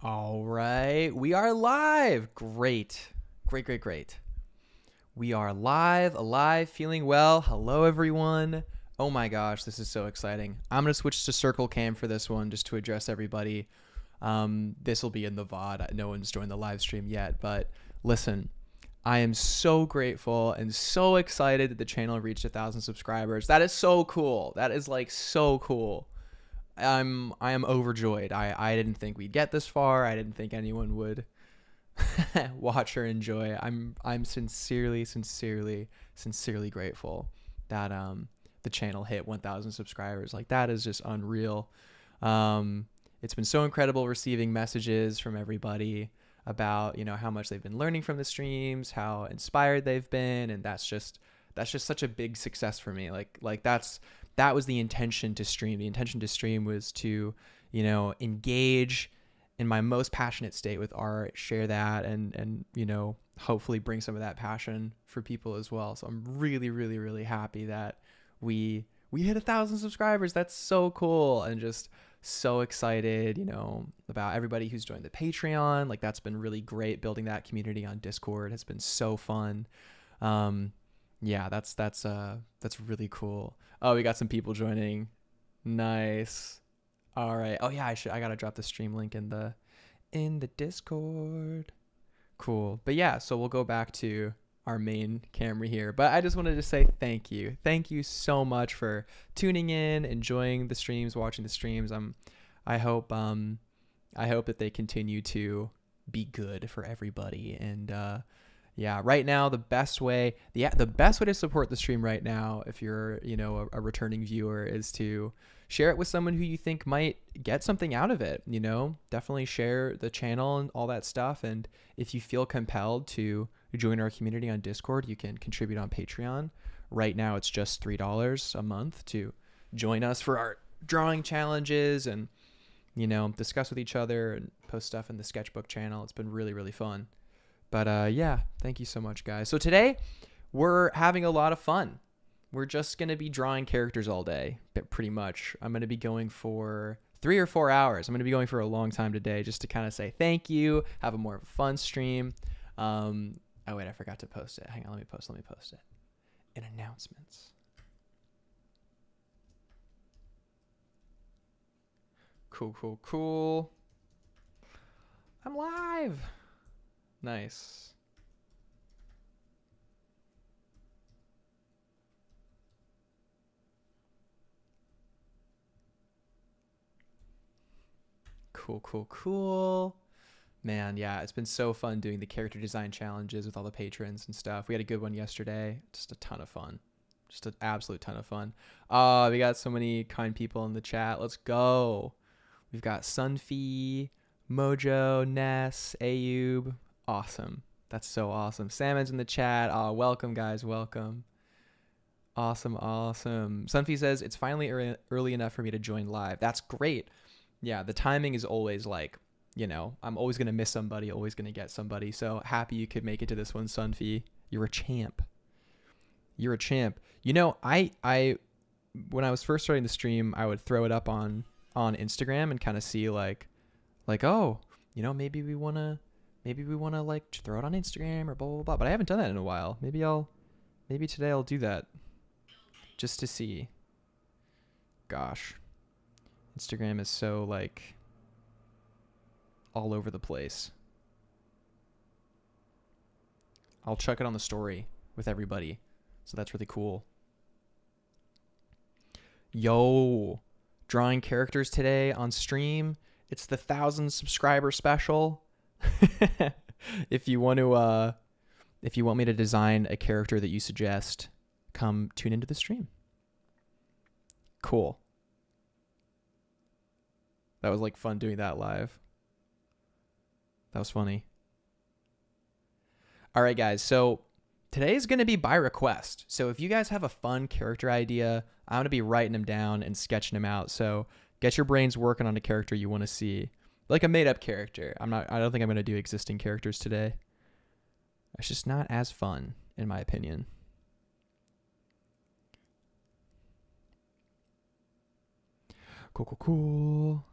All right, we are live. Great. Great. We are live, alive, feeling well. Hello, everyone. Oh my gosh, this is so exciting. I'm going to switch to circle cam for this one just to address everybody. This will be in the VOD. No one's joined the live stream yet, but listen, I am so grateful and so excited that the channel reached 1,000 subscribers. That is so cool. That is like so cool. I am overjoyed. I didn't think we'd get this far. I didn't think anyone would watch or enjoy. I'm sincerely grateful that the channel hit 1,000 subscribers. Like, that is just unreal. It's been so incredible receiving messages from everybody about, you know, how much they've been learning from the streams, how inspired they've been, and that's just such a big success for me. Like that was the intention to stream. The intention to stream was to, you know, engage in my most passionate state with art, share that, and you know, hopefully bring some of that passion for people as well. So I'm really happy that we hit 1,000 subscribers. That's so cool, and just so excited, you know, about everybody who's joined the Patreon. Like, that's been really great. Building that community on Discord has been so fun. Yeah, that's really cool. Oh, we got some people joining. Nice. All right. Oh yeah, I gotta drop the stream link in the Discord. Cool. But yeah, so we'll go back to our main camera here. But I just wanted to say thank you. Thank you so much for tuning in, enjoying the streams, watching the streams. I hope that they continue to be good for everybody. And yeah, right now the best way to support the stream right now, if you're, you know, a returning viewer, is to share it with someone who you think might get something out of it. You know, definitely share the channel and all that stuff. And if you feel compelled to join our community on Discord, you can contribute on Patreon. Right now it's just $3 a month to join us for our drawing challenges and, you know, discuss with each other and post stuff in the sketchbook channel. It's been really fun. But yeah, thank you so much, guys. So today we're having a lot of fun. We're just going to be drawing characters all day, but pretty much. I'm going to be going for 3 or 4 hours. I'm going to be going for a long time today just to kind of say thank you, have a more of a fun stream. Oh wait, I forgot to post it. Hang on, let me post it. In announcements. Cool. I'm live. Nice. Cool. Man, yeah, it's been so fun doing the character design challenges with all the patrons and stuff. We had a good one yesterday. Just a ton of fun. Just an absolute ton of fun. We got so many kind people in the chat. Let's go. We've got Sunfee, Mojo, Ness, Ayub. Awesome. That's so awesome. Salmon's in the chat. Welcome, guys. Welcome. Awesome. Sunfee says, it's finally early enough for me to join live. That's great. Yeah, the timing is always like, you know, I'm always going to miss somebody, always going to get somebody. So happy you could make it to this one, Sunfee. You're a champ. You know, I when I was first starting the stream, I would throw it up on Instagram and kind of see like, oh, you know, maybe we want to like throw it on Instagram or blah. But I haven't done that in a while. Maybe today I'll do that just to see. Gosh, Instagram is so like all over the place. I'll chuck it on the story with everybody. So that's really cool. Yo, drawing characters today on stream. It's the 1,000 subscriber special. If you want me to design a character that you suggest, come tune into the stream. Cool. That was like fun doing that live. That was funny. All right, guys. So today is going to be by request. So if you guys have a fun character idea, I'm going to be writing them down and sketching them out. So get your brains working on a character you want to see. Like a made up character. I don't think I'm going to do existing characters today. It's just not as fun, in my opinion. Cool.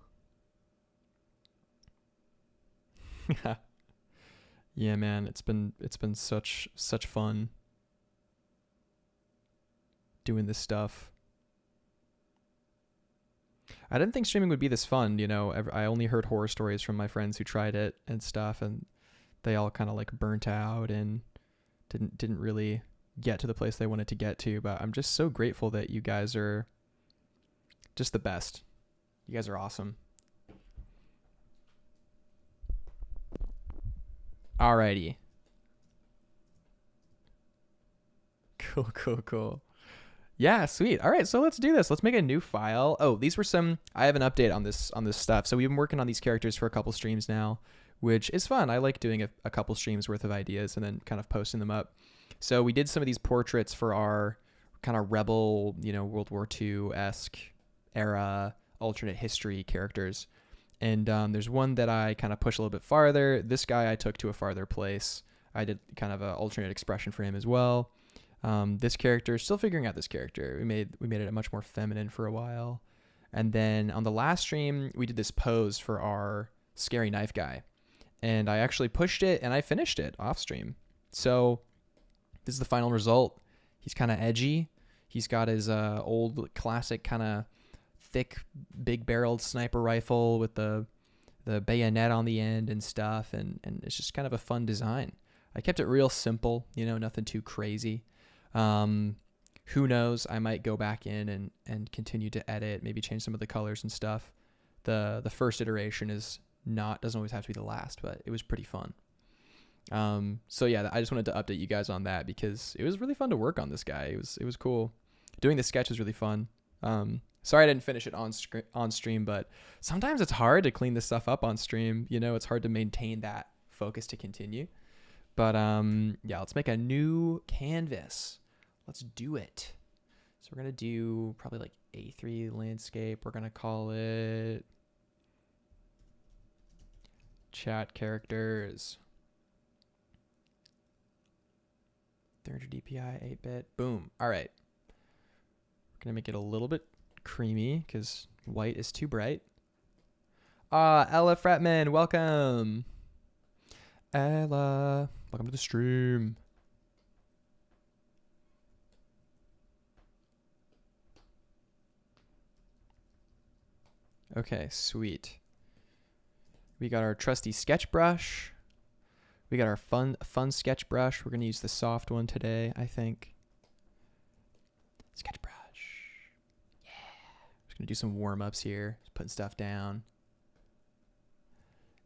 Yeah, man, it's been such fun doing this stuff. I didn't think streaming would be this fun, you know. I only heard horror stories from my friends who tried it and stuff, and they all kind of like burnt out and didn't really get to the place they wanted to get to. But I'm just so grateful that you guys are just the best. You guys are awesome. Alrighty. Cool, cool, cool. Yeah, sweet. All right, so let's do this. Let's make a new file. Oh, these were some. I have an update on this stuff. So we've been working on these characters for a couple streams now, which is fun. I like doing a couple streams worth of ideas and then kind of posting them up. So we did some of these portraits for our kind of rebel, you know, World War II-esque era alternate history characters. And there's one that I kind of push a little bit farther. This guy I took to a farther place. I did kind of an alternate expression for him as well. This character, still figuring out this character. We made it much more feminine for a while. And then on the last stream, we did this pose for our scary knife guy. And I actually pushed it and I finished it off stream. So this is the final result. He's kind of edgy. He's got his old classic kind of thick, big-barreled sniper rifle with the bayonet on the end and stuff. And it's just kind of a fun design. I kept it real simple, you know, nothing too crazy. Who knows? I might go back in and continue to edit, maybe change some of the colors and stuff. The first iteration doesn't always have to be the last, but it was pretty fun. So yeah, I just wanted to update you guys on that because it was really fun to work on this guy. It was cool. Doing the sketch was really fun. Sorry I didn't finish it on stream, but sometimes it's hard to clean this stuff up on stream. You know, it's hard to maintain that focus to continue. But yeah, let's make a new canvas. Let's do it. So we're going to do probably like A3 landscape. We're going to call it chat characters. 300 DPI, 8-bit. Boom. All right. We're going to make it a little bit creamy because white is too bright. Ella Fretman, welcome. Ella, welcome to the stream. Okay, sweet. We got our trusty sketch brush. We got our fun sketch brush. We're going to use the soft one today, I think. Sketch brush. Yeah. Just going to do some warm-ups here. Just putting stuff down.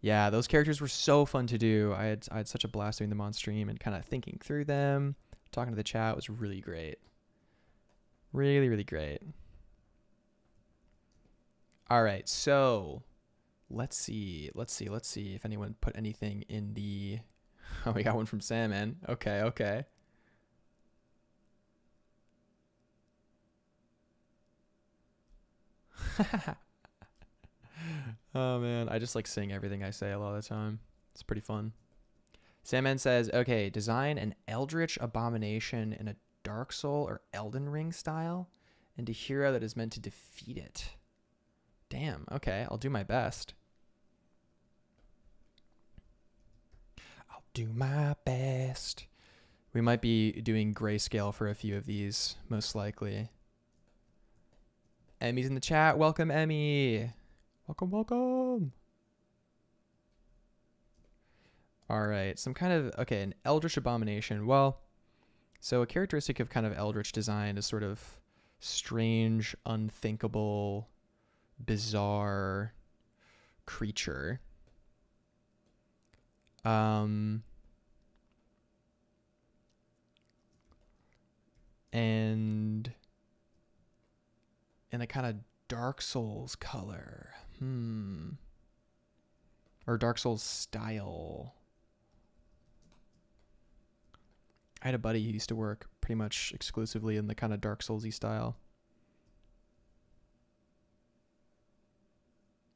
Yeah, those characters were so fun to do. I had such a blast doing them on stream and kind of thinking through them. Talking to the chat was really great. Really, really great. All right, so let's see if anyone put anything in the... Oh, we got one from Salmon. Okay. Oh, man. I just like saying everything I say a lot of the time. It's pretty fun. Salmon says, okay, design an eldritch abomination in a Dark Soul or Elden Ring style and a hero that is meant to defeat it. Damn, okay, I'll do my best. I'll do my best. We might be doing grayscale for a few of these, most likely. Emmy's in the chat. Welcome, Emmy. Welcome. All right, an Eldritch Abomination. Well, so a characteristic of kind of Eldritch design is sort of strange, unthinkable, bizarre creature. And in a kind of Dark Souls color. Or Dark Souls style. I had a buddy who used to work pretty much exclusively in the kind of Dark Souls-y style.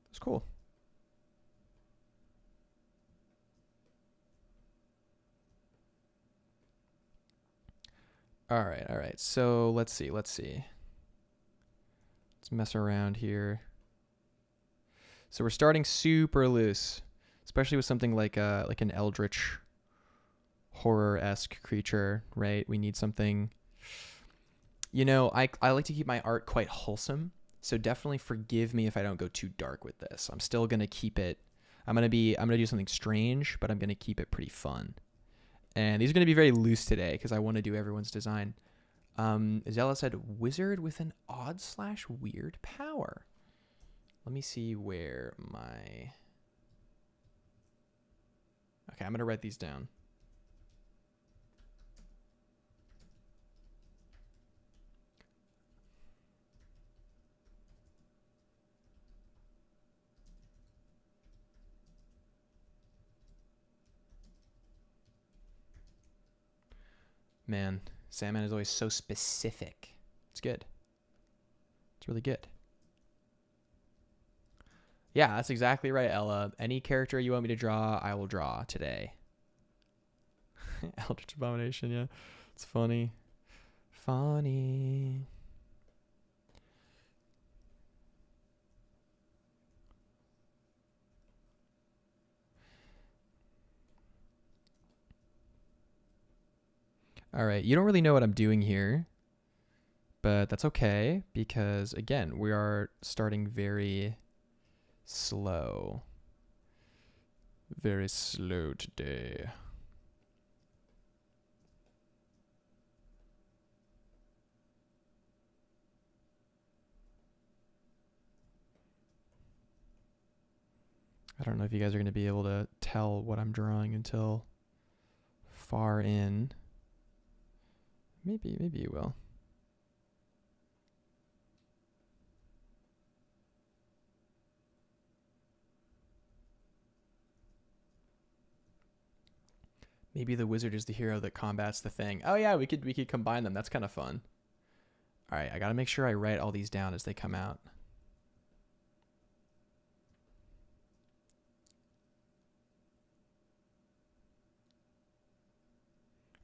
It was cool. All right. So let's see. Let's mess around here. So we're starting super loose. especially with something like an eldritch horror-esque creature, right? We need something. I like to keep my art quite wholesome, so definitely forgive me if I don't go too dark with this. I'm still gonna keep it. I'm gonna do something strange, but I'm gonna keep it pretty fun. And these are gonna be very loose today because I want to do everyone's design. Zella said, "Wizard with an odd/weird power." Let me see where my. Okay, I'm gonna write these down. Man, Sandman is always so specific. It's good. It's really good. Yeah, that's exactly right, Ella. Any character you want me to draw, I will draw today. Eldritch Abomination, yeah. It's funny. Funny. All right, you don't really know what I'm doing here, but that's okay because, again, we are starting very slow. Very slow today. I don't know if you guys are going to be able to tell what I'm drawing until far in. Maybe you will. Maybe the wizard is the hero that combats the thing. Oh yeah, we could combine them. That's kind of fun. All right, I got to make sure I write all these down as they come out.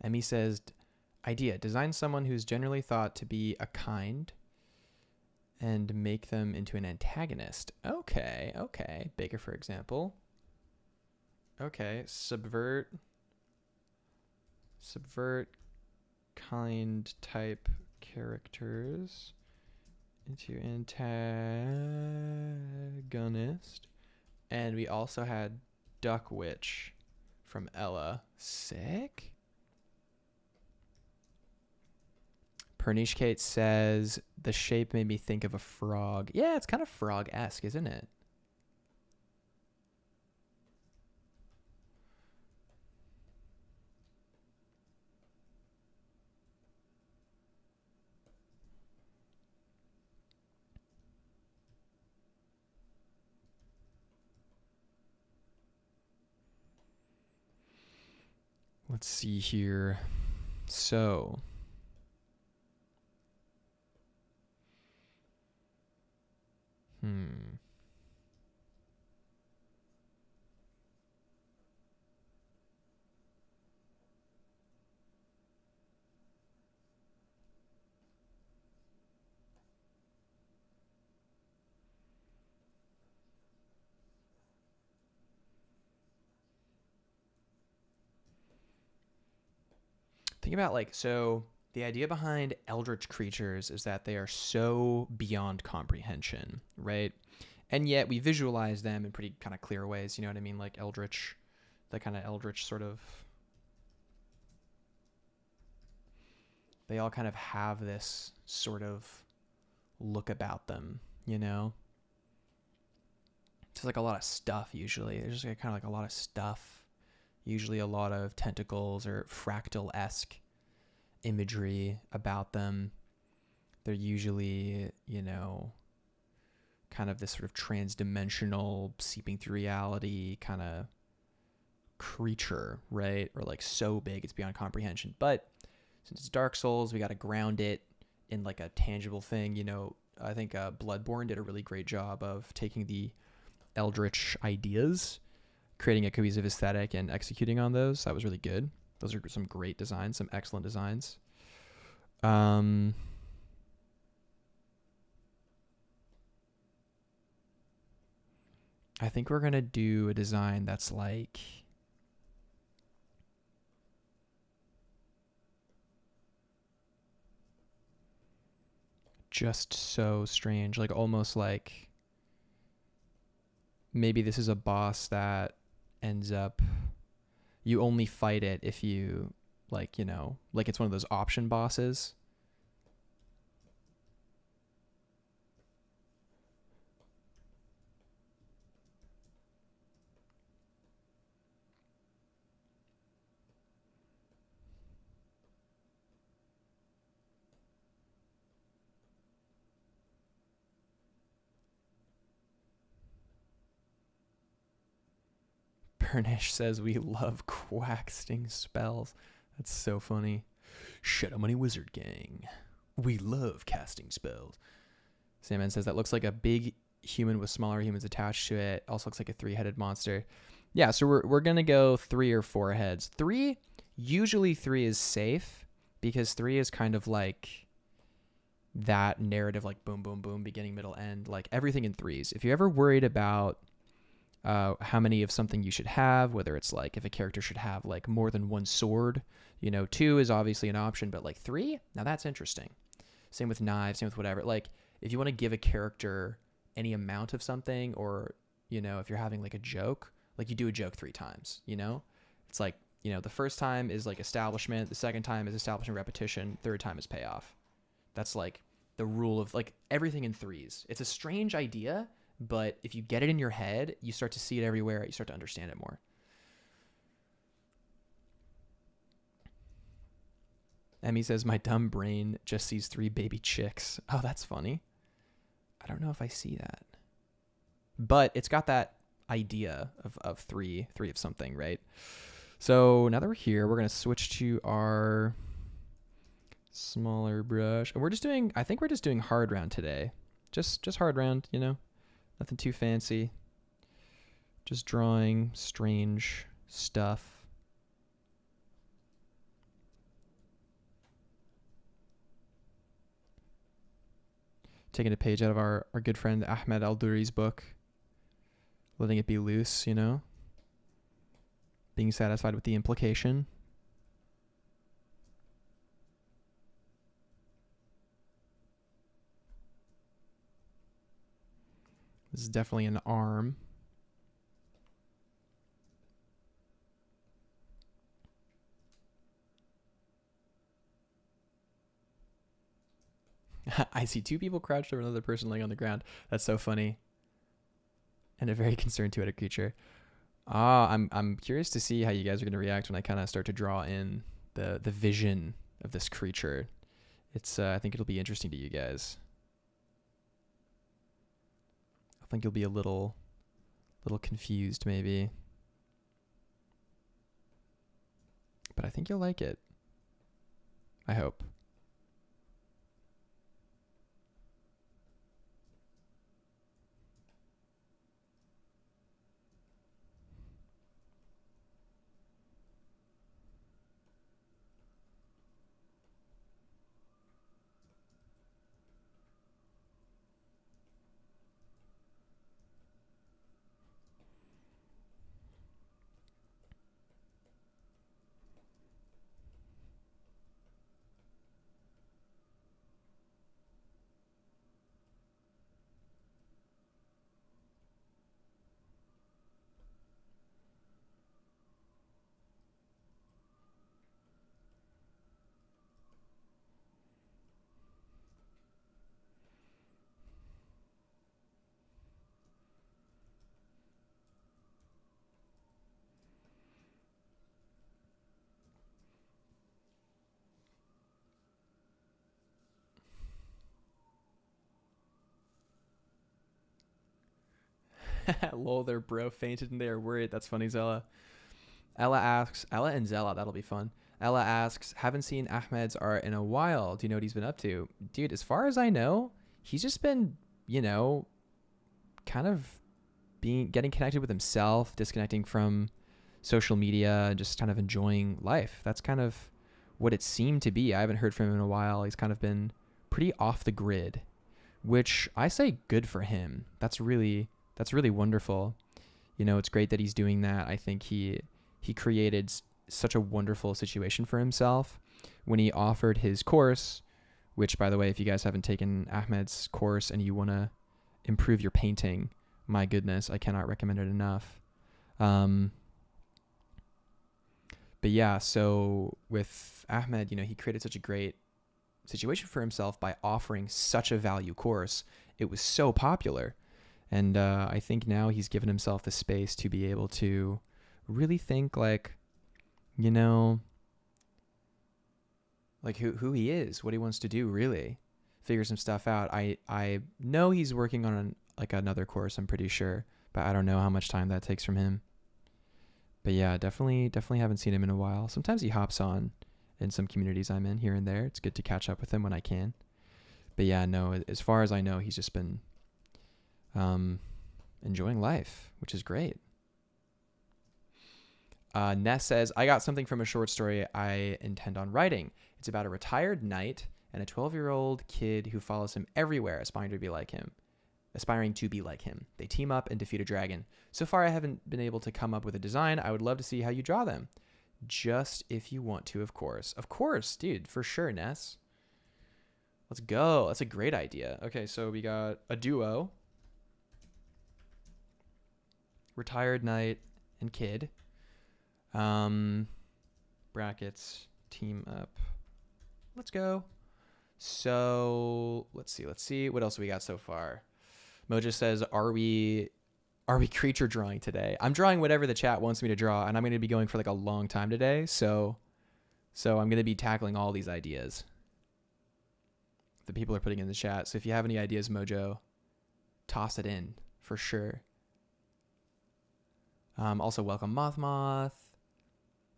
Emmy says, idea, design someone who's generally thought to be a kind and make them into an antagonist. Okay. Baker, for example. Okay, subvert kind type characters into antagonist. And we also had Duck Witch from Ella. Sick. Perniche Kate says, the shape made me think of a frog. Yeah, it's kind of frog-esque, isn't it? Let's see here. So, think about the idea behind eldritch creatures is that they are so beyond comprehension, right? And yet we visualize them in pretty kind of clear ways. You know what I mean? Like eldritch, the kind of eldritch sort of. They all kind of have this sort of look about them, you know? It's like a lot of stuff usually. There's just kind of like a lot of stuff. Usually a lot of tentacles or fractal-esque imagery about them. They're usually, kind of this sort of trans-dimensional, seeping through reality kind of creature, right? Or like so big it's beyond comprehension. But since it's Dark Souls, we got to ground it in like a tangible thing. I think Bloodborne did a really great job of taking the eldritch ideas, creating a cohesive aesthetic, and executing on those. That was really good. Those are some great designs, some excellent designs. I think we're going to do a design that's like just so strange, like almost like maybe this is a boss that ends up, you only fight it if you like, you know, like it's one of those option bosses. Burnish says we love quaxting spells. That's so funny. Shadow Money Wizard Gang. We love casting spells. Sandman says that looks like a big human with smaller humans attached to it. Also looks like a 3-headed monster. Yeah, so we're gonna go 3 or 4 heads. Usually 3 is safe because 3 is kind of like that narrative, like boom, boom, boom, beginning, middle, end, like everything in 3s. If you're ever worried about how many of something you should have, whether it's like if a character should have like more than one sword, you know, 2 is obviously an option, but like 3, now that's interesting. Same with knives, same with whatever. Like if you want to give a character any amount of something, or, you know, if you're having like a joke, like you do a joke 3 times, you know, it's like, you know, the first time is like establishment, the second time is establishment repetition, third time is payoff. That's like the rule of like everything in 3s. It's a strange idea, but if you get it in your head, you start to see it everywhere. You start to understand it more. Emmy says, my dumb brain just sees 3 baby chicks. Oh, that's funny. I don't know if I see that. But it's got that idea of three of something, right? So now that we're here, we're going to switch to our smaller brush. And I think we're just doing hard round today. Just hard round, you know? Nothing too fancy. Just drawing strange stuff. Taking a page out of our good friend Ahmed Al-Duri's book. Letting it be loose, you know? Being satisfied with the implication. This is definitely an arm. I see 2 people crouched over another person laying on the ground. That's so funny. And a very concerned 2-headed creature. I'm curious to see how you guys are going to react when I kind of start to draw in the vision of this creature. It's I think it'll be interesting to you guys. I think you'll be a little confused maybe. But I think you'll like it. I hope. Lol, their bro fainted and they are worried. That's funny, Zella. Ella and Zella, that'll be fun. Ella asks, haven't seen Ahmed's art in a while. Do you know what he's been up to? Dude, as far as I know, he's just been, you know, kind of getting connected with himself, disconnecting from social media, just kind of enjoying life. That's kind of what it seemed to be. I haven't heard from him in a while. He's kind of been pretty off the grid, which I say good for him. That's really wonderful. You know, it's great that he's doing that. I think he created such a wonderful situation for himself when he offered his course, which, by the way, if you guys haven't taken Ahmed's course and you want to improve your painting, my goodness, I cannot recommend it enough. But yeah, so with Ahmed, you know, he created such a great situation for himself by offering such a value course. It was so popular. And I think now he's given himself the space to be able to really think like, you know, like who he is, what he wants to do, really figure some stuff out. I know he's working on like another course, I'm pretty sure, but I don't know how much time that takes from him. But yeah, definitely haven't seen him in a while. Sometimes he hops on in some communities I'm in here and there. It's good to catch up with him when I can. But yeah, no, as far as I know, he's just been enjoying life, which is great. Ness says, I got something from a short story I intend on writing. It's about a retired knight and a 12-year-old kid who follows him everywhere, aspiring to be like him. They team up and defeat a dragon. So far, I haven't been able to come up with a design. I would love to see how you draw them. Just if you want to, of course. Of course, dude, for sure, Ness. Let's go. That's a great idea. Okay, so we got a duo. Retired knight and kid. Brackets, team up. Let's go. So let's see. What else we got so far? Moja says, are we creature drawing today? I'm drawing whatever the chat wants me to draw, and I'm going to be going for like a long time today. So I'm going to be tackling all these ideas that people are putting in the chat. So if you have any ideas, Mojo, toss it in for sure. Also, welcome Moth.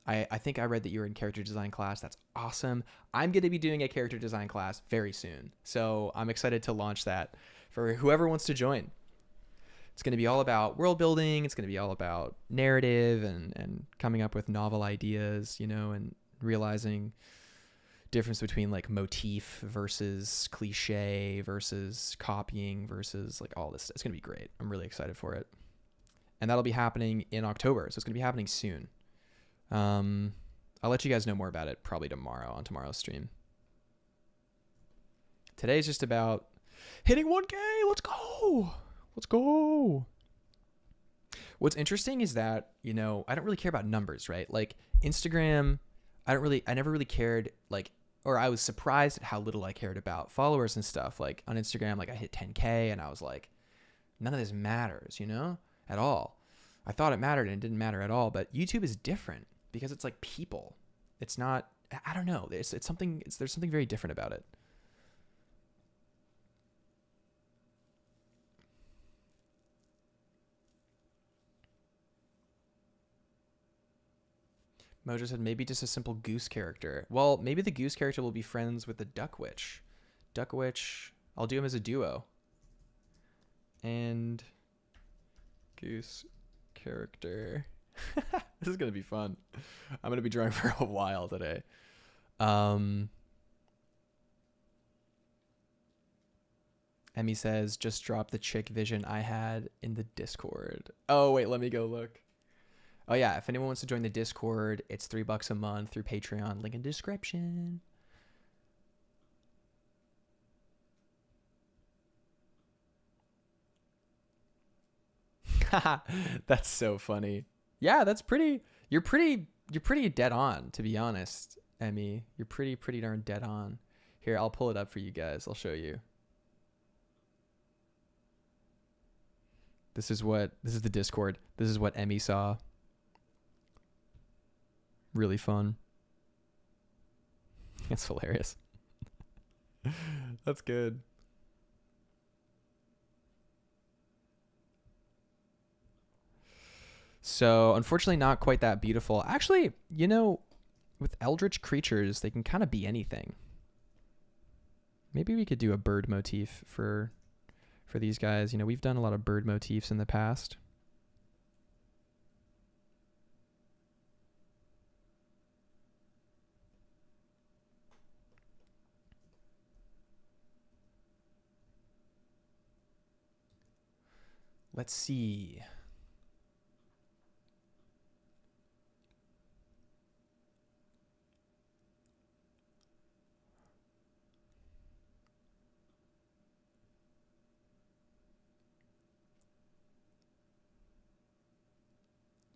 I think I read that you're in character design class. That's awesome. I'm going to be doing a character design class very soon. So I'm excited to launch that for whoever wants to join. It's going to be all about world building. It's going to be all about narrative and coming up with novel ideas, you know, and realizing difference between like motif versus cliche versus copying versus like all this. It's going to be great. I'm really excited for it. And that'll be happening in October. So it's going to be happening soon. I'll let you guys know more about it probably tomorrow on tomorrow's stream. Today's just about hitting 1K. Let's go. What's interesting is that, you know, I don't really care about numbers, right? Like Instagram, I never really cared, like, or I was surprised at how little I cared about followers and stuff. Like on Instagram, like I hit 10K and I was like, none of this matters, you know, at all. I thought it mattered and it didn't matter at all. But YouTube is different because it's like people. It's not, I don't know. There's something very different about it. Mojo said maybe just a simple goose character. Well, maybe the goose character will be friends with the duck witch. Duck witch, I'll do him as a duo. And goose character. This is going to be fun. I'm going to be drawing for a while today. Emmy says, just drop the chick vision I had in the Discord. Oh, wait, let me go look. Oh, yeah, if anyone wants to join the Discord, it's $3 a month through Patreon. Link in description. That's so funny. Yeah, that's pretty. You're pretty dead on, to be honest, Emmy. You're pretty darn dead on. Here, I'll pull it up for you guys. I'll show you. This is the Discord. This is what Emmy saw. Really fun. It's hilarious. That's good. So, unfortunately, not quite that beautiful. Actually, you know, with eldritch creatures, they can kind of be anything. Maybe we could do a bird motif for these guys. You know, we've done a lot of bird motifs in the past. Let's see.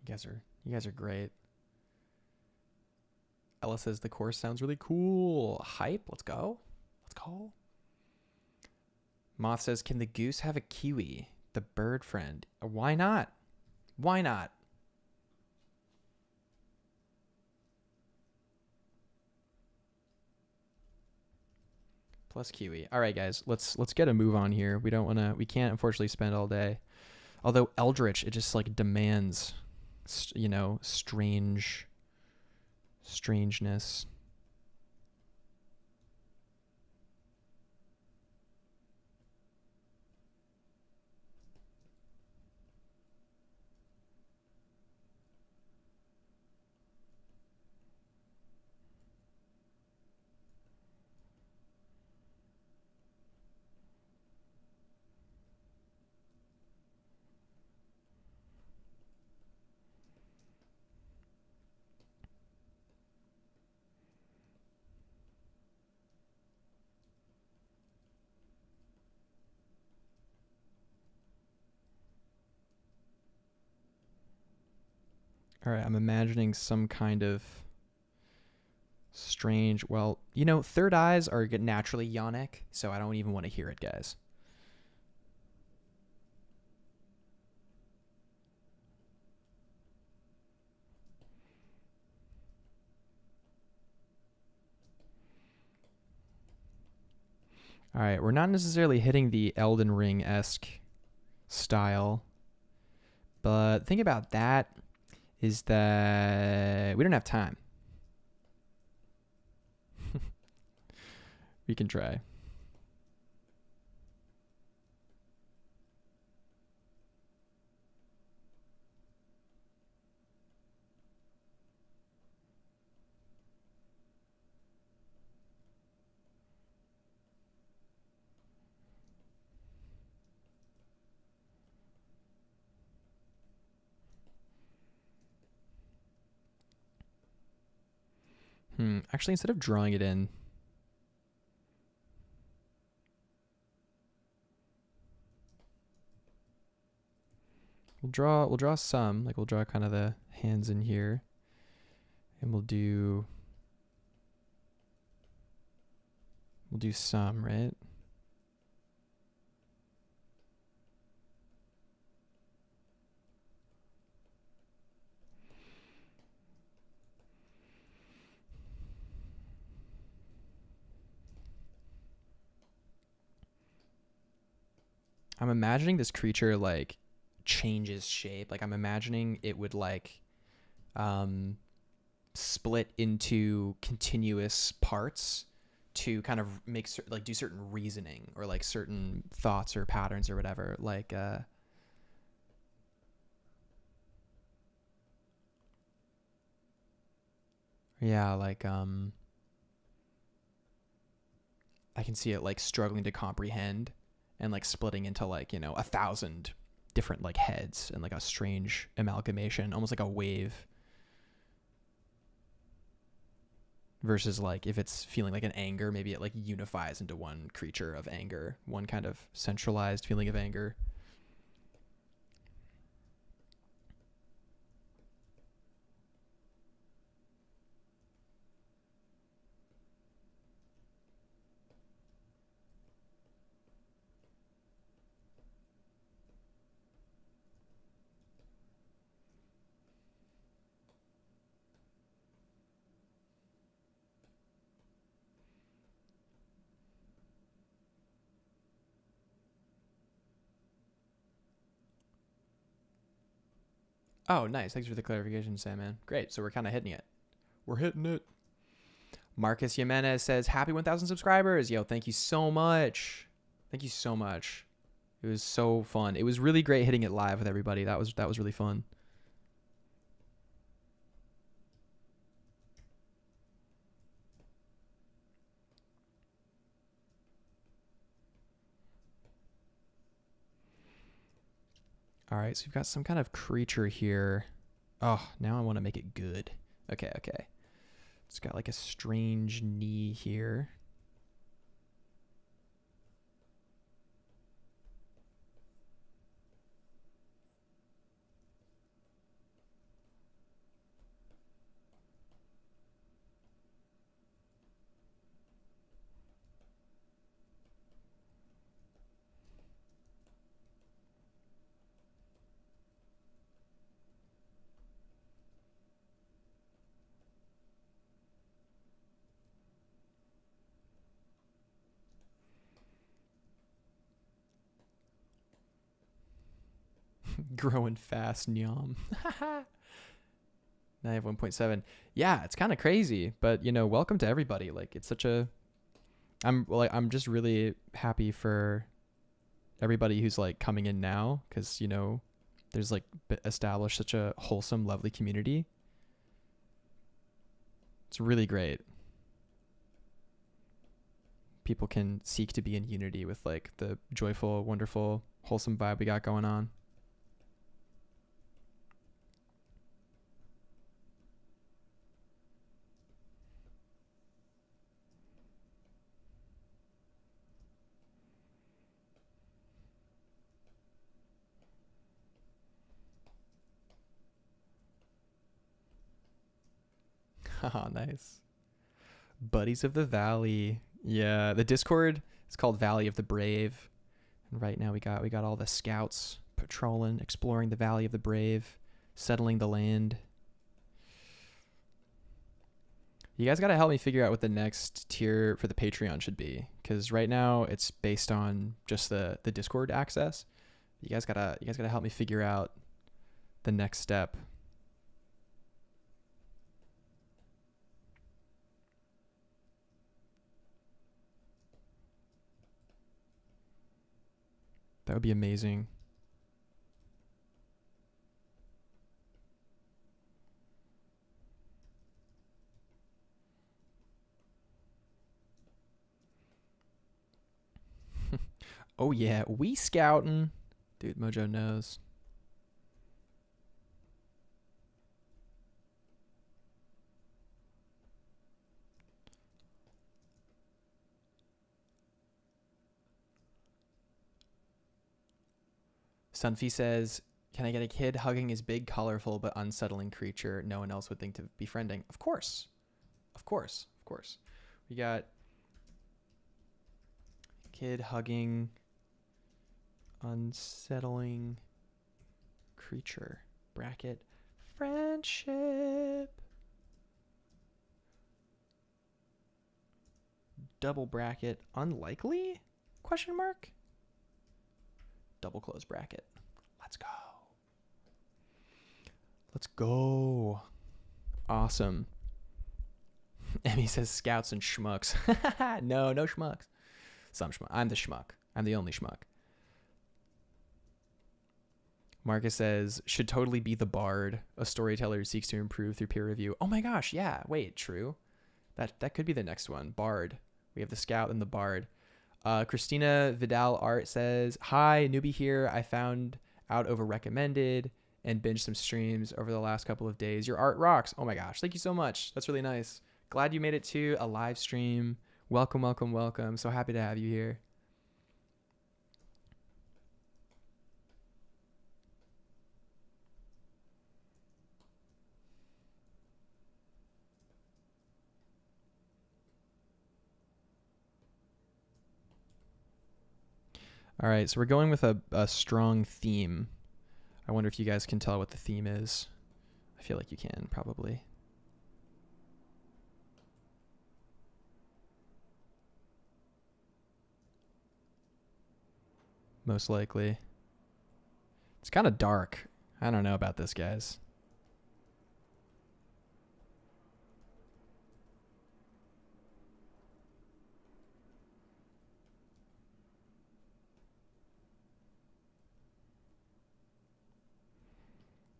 You guys are great. Ella says the course sounds really cool. Hype. Let's go. Let's go. Moth says, can the goose have a kiwi? The bird friend. Why not? Why not? Plus kiwi. All right, guys. Let's get a move on here. We can't unfortunately spend all day. Although Eldritch, it just like demands, you know, strangeness. All right, I'm imagining some kind of strange. Well, you know, third eyes are naturally yonic, so I don't even want to hear it, guys. All right, we're not necessarily hitting the Elden Ring-esque style, but the thing about that is that we don't have time. We can try. Actually, instead of drawing it in, we'll draw some. Like we'll draw kind of the hands in here, and we'll do some, right? I'm imagining this creature like changes shape. Like I'm imagining it would like split into continuous parts to kind of make like do certain reasoning or like certain thoughts or patterns or whatever. Like yeah, like I can see it like struggling to comprehend and like splitting into like, you know, 1,000 different like heads and like a strange amalgamation, almost like a wave. Versus like if it's feeling like an anger, maybe it like unifies into one creature of anger, one kind of centralized feeling of anger. Oh, nice. Thanks for the clarification, Sam, man. Great. So we're kind of hitting it. We're hitting it. Marcus Jimenez says, happy 1,000 subscribers. Yo, thank you so much. Thank you so much. It was so fun. It was really great hitting it live with everybody. That was really fun. All right, so we've got some kind of creature here. Oh, now I want to make it good. Okay. It's got like a strange knee here. Growing fast, nyam. Now I have 1.7. Yeah, it's kind of crazy, but you know, welcome to everybody. Like, it's such a. I'm just really happy for everybody who's like coming in now, because you know, there's like established such a wholesome, lovely community. It's really great. People can seek to be in unity with like the joyful, wonderful, wholesome vibe we got going on. Haha, nice. Buddies of the Valley. Yeah, the Discord is called Valley of the Brave. And right now we got all the scouts patrolling, exploring the Valley of the Brave, settling the land. You guys got to help me figure out what the next tier for the Patreon should be, cuz right now it's based on just the Discord access. You guys got to help me figure out the next step. That would be amazing. Oh yeah, we scouting. Dude, Mojo knows. Sunfi says, can I get a kid hugging his big, colorful, but unsettling creature no one else would think to befriending? Of course. Of course. Of course. We got kid hugging unsettling creature. Bracket. Friendship. Double bracket. Unlikely? Question mark? Double close bracket. Let's go. Let's go. Awesome. Emmy says scouts and schmucks. No schmucks. Some schmuck. I'm the schmuck. I'm the only schmuck. Marcus says, should totally be the bard. A storyteller who seeks to improve through peer review. Oh my gosh, yeah. Wait, true. That could be the next one. Bard. We have the scout and the bard. Christina Vidal Art says, hi, newbie here. I found out over recommended and binged some streams over the last couple of days. Your art rocks. Oh my gosh. Thank you so much. That's really nice. Glad you made it to a live stream. Welcome, welcome, welcome. So happy to have you here. All right, so we're going with a strong theme. I wonder if you guys can tell what the theme is. I feel like you can, probably. Most likely. It's kind of dark. I don't know about this, guys.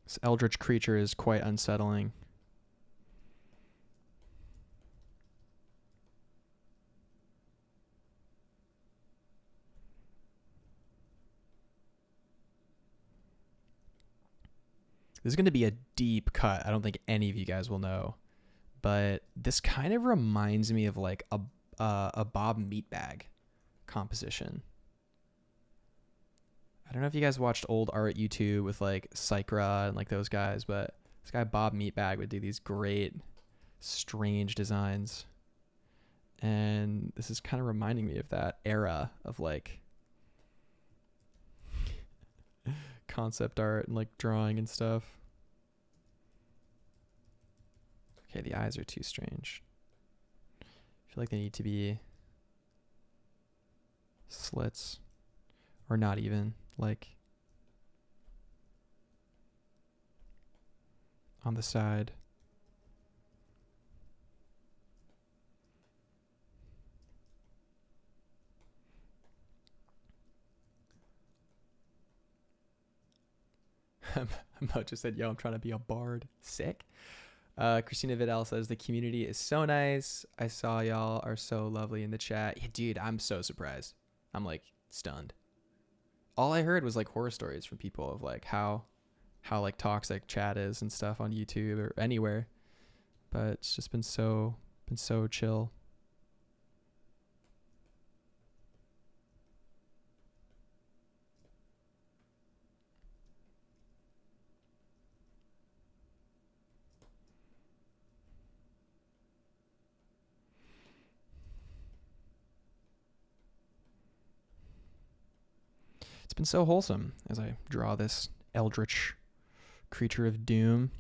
This eldritch creature is quite unsettling. This is going to be a deep cut. I don't think any of you guys will know. But this kind of reminds me of like a Bob Meatbag composition. I don't know if you guys watched old art YouTube with like Psychra and like those guys, but this guy Bob Meatbag would do these great, strange designs. And this is kind of reminding me of that era of like concept art and like drawing and stuff. Okay, the eyes are too strange. I feel like they need to be slits or not even. Like, on the side. Mo just said, yo, I'm trying to be a bard. Sick. Christina Vidal says, the community is so nice. I saw y'all are so lovely in the chat. Yeah, dude, I'm so surprised. I'm like stunned. All I heard was like horror stories from people of like how like toxic chat is and stuff on YouTube or anywhere. But it's just been so chill. It's been so wholesome as I draw this eldritch creature of doom.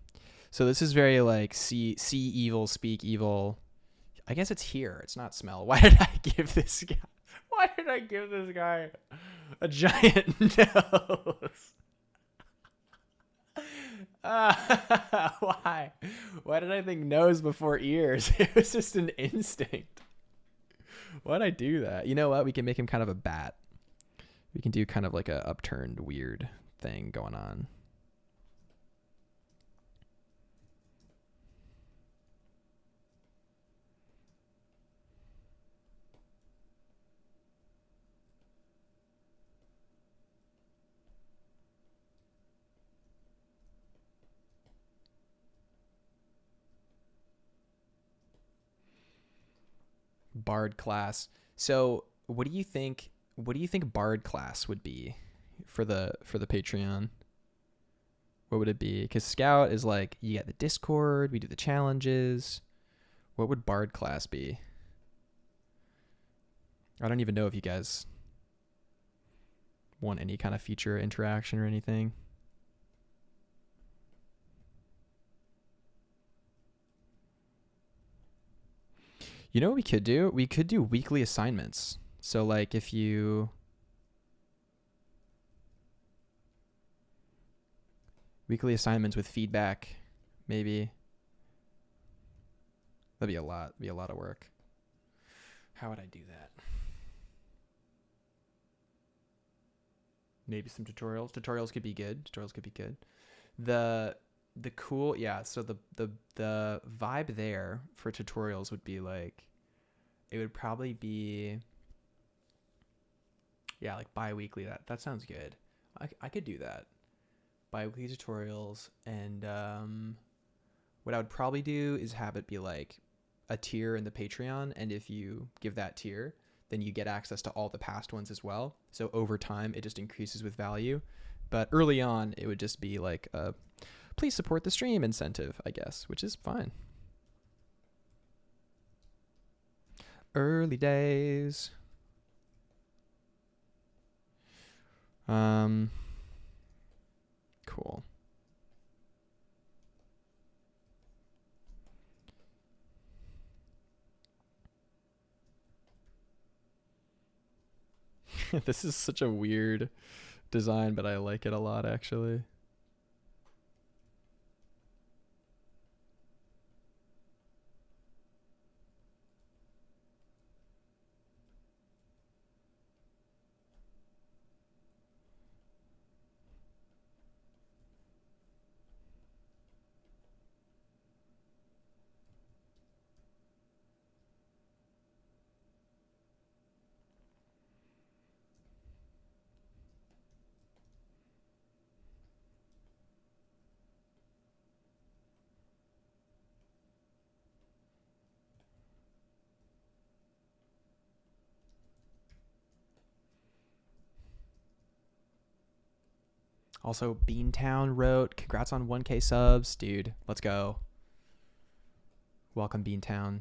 So this is very like see evil, speak evil. I guess it's hear. It's not smell. Why did I give this guy a giant nose? Why? Why did I think nose before ears? It was just an instinct. Why'd I do that? You know what? We can make him kind of a bat. We can do kind of like a upturned weird thing going on. Bard class. So what do you think Bard class would be for the Patreon? What would it be? Because Scout is like, you get the Discord, we do the challenges. What would Bard class be? I don't even know if you guys want any kind of feature interaction or anything. You know what we could do? We could do weekly assignments. So like if you weekly assignments with feedback, maybe. That'd be a lot. Be a lot of work. How would I do that? Maybe some tutorials. Tutorials could be good. The cool, yeah. So the vibe there for tutorials would be like, it would probably be, yeah, like bi-weekly. That sounds good. I could do that. Bi-weekly tutorials, and what I would probably do is have it be like a tier in the Patreon, and if you give that tier, then you get access to all the past ones as well. So over time, it just increases with value. But early on, it would just be like a please support the stream incentive, I guess, which is fine. Early days. Cool. This is such a weird design, but I like it a lot, actually. Also, Beantown wrote, congrats on 1K subs. Dude, let's go. Welcome, Beantown.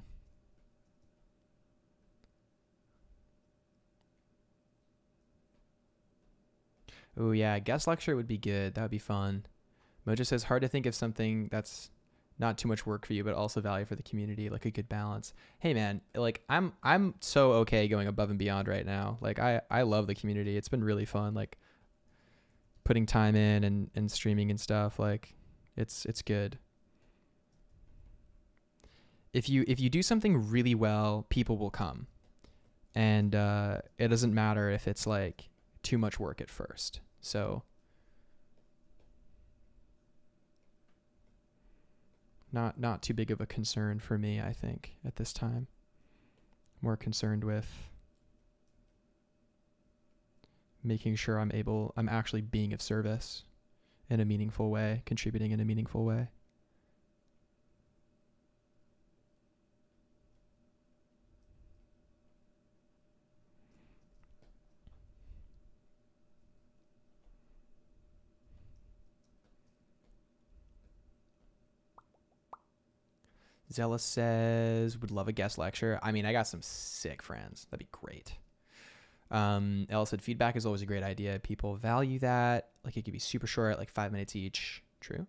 Oh, yeah, guest lecture would be good. That would be fun. Mojo says, hard to think of something that's not too much work for you, but also value for the community, like a good balance. Hey, man, like I'm so okay going above and beyond right now. Like I love the community. It's been really fun. Like putting time in and streaming and stuff. Like it's good. if you do something really well, people will come, and it doesn't matter if it's like too much work at first. So not too big of a concern for me, I think, at this time. More concerned with making sure I'm actually being of service in a meaningful way, contributing in a meaningful way. Zealous says, would love a guest lecture. I mean, I got some sick friends. That'd be great. Ella said, feedback is always a great idea. People value that. Like, it could be super short, like 5 minutes each. True.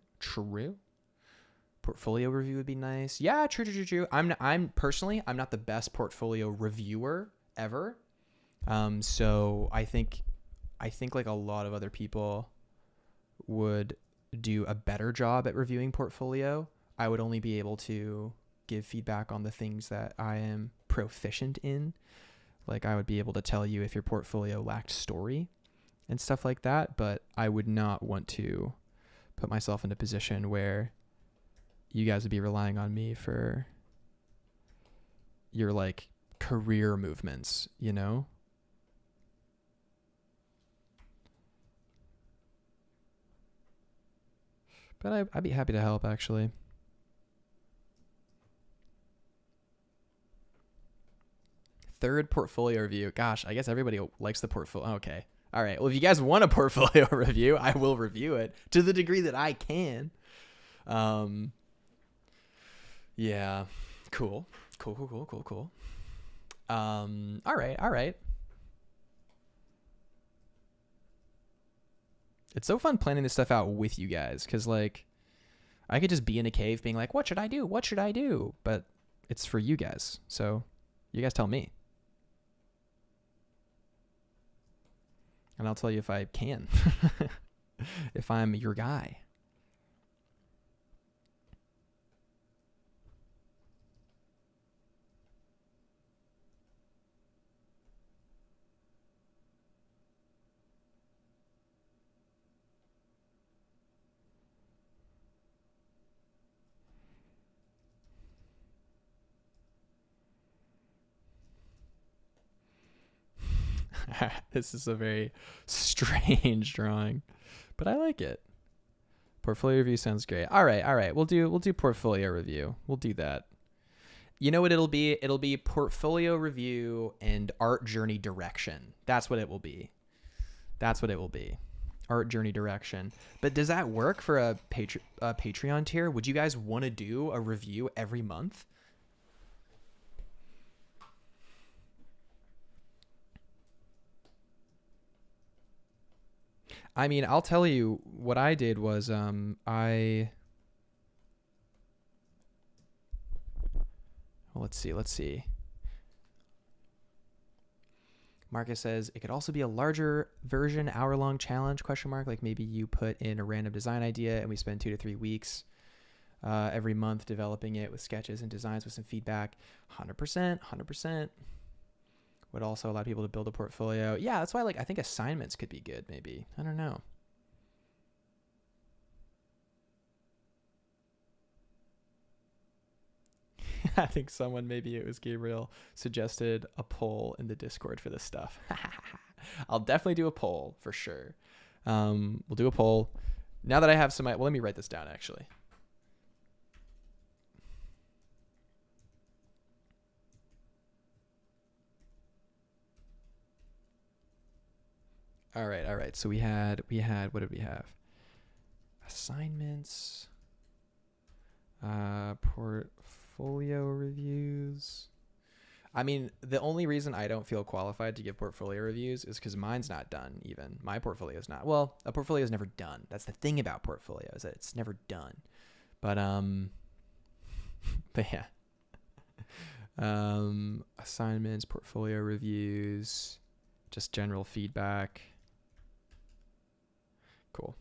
Portfolio review would be nice. Yeah, true. I'm personally, I'm not the best portfolio reviewer ever. So I think like a lot of other people would do a better job at reviewing portfolio. I would only be able to give feedback on the things that I am proficient in. Like, I would be able to tell you if your portfolio lacked story and stuff like that, but I would not want to put myself in a position where you guys would be relying on me for your like career movements, you know? But I'd be happy to help, actually. Third portfolio review. Gosh, I guess everybody likes the portfolio. Okay. All right. Well, if you guys want a portfolio review, I will review it to the degree that I can. Yeah. Cool. All right. It's so fun planning this stuff out with you guys, because like I could just be in a cave being like, what should I do? But it's for you guys. So you guys tell me. And I'll tell you if I can, if I'm your guy. This is a very strange drawing, but I like it. Portfolio review sounds great. All right. We'll do portfolio review. We'll do that. You know what it'll be? It'll be portfolio review and art journey direction. That's what it will be. Art journey direction. But does that work for a Patreon tier? Would you guys want to do a review every month? I mean, I'll tell you what I did was let's see. Marcus says it could also be a larger version, hour-long challenge, ? Like maybe you put in a random design idea and we spend 2 to 3 weeks every month developing it with sketches and designs with some feedback. 100%. Would also allow people to build a portfolio. Yeah, that's why like I think assignments could be good maybe. I don't know. I think someone, maybe it was Gabriel, suggested a poll in the Discord for this stuff. I'll definitely do a poll for sure. We'll do a poll. Now that I have some, well, let me write this down actually. All right. So we had, what did we have? Assignments, portfolio reviews. I mean, the only reason I don't feel qualified to give portfolio reviews is because mine's not done even. My portfolio is not. Well, a portfolio is never done. That's the thing about portfolio, is that it's never done. But yeah. Assignments, portfolio reviews, just general feedback. Cool.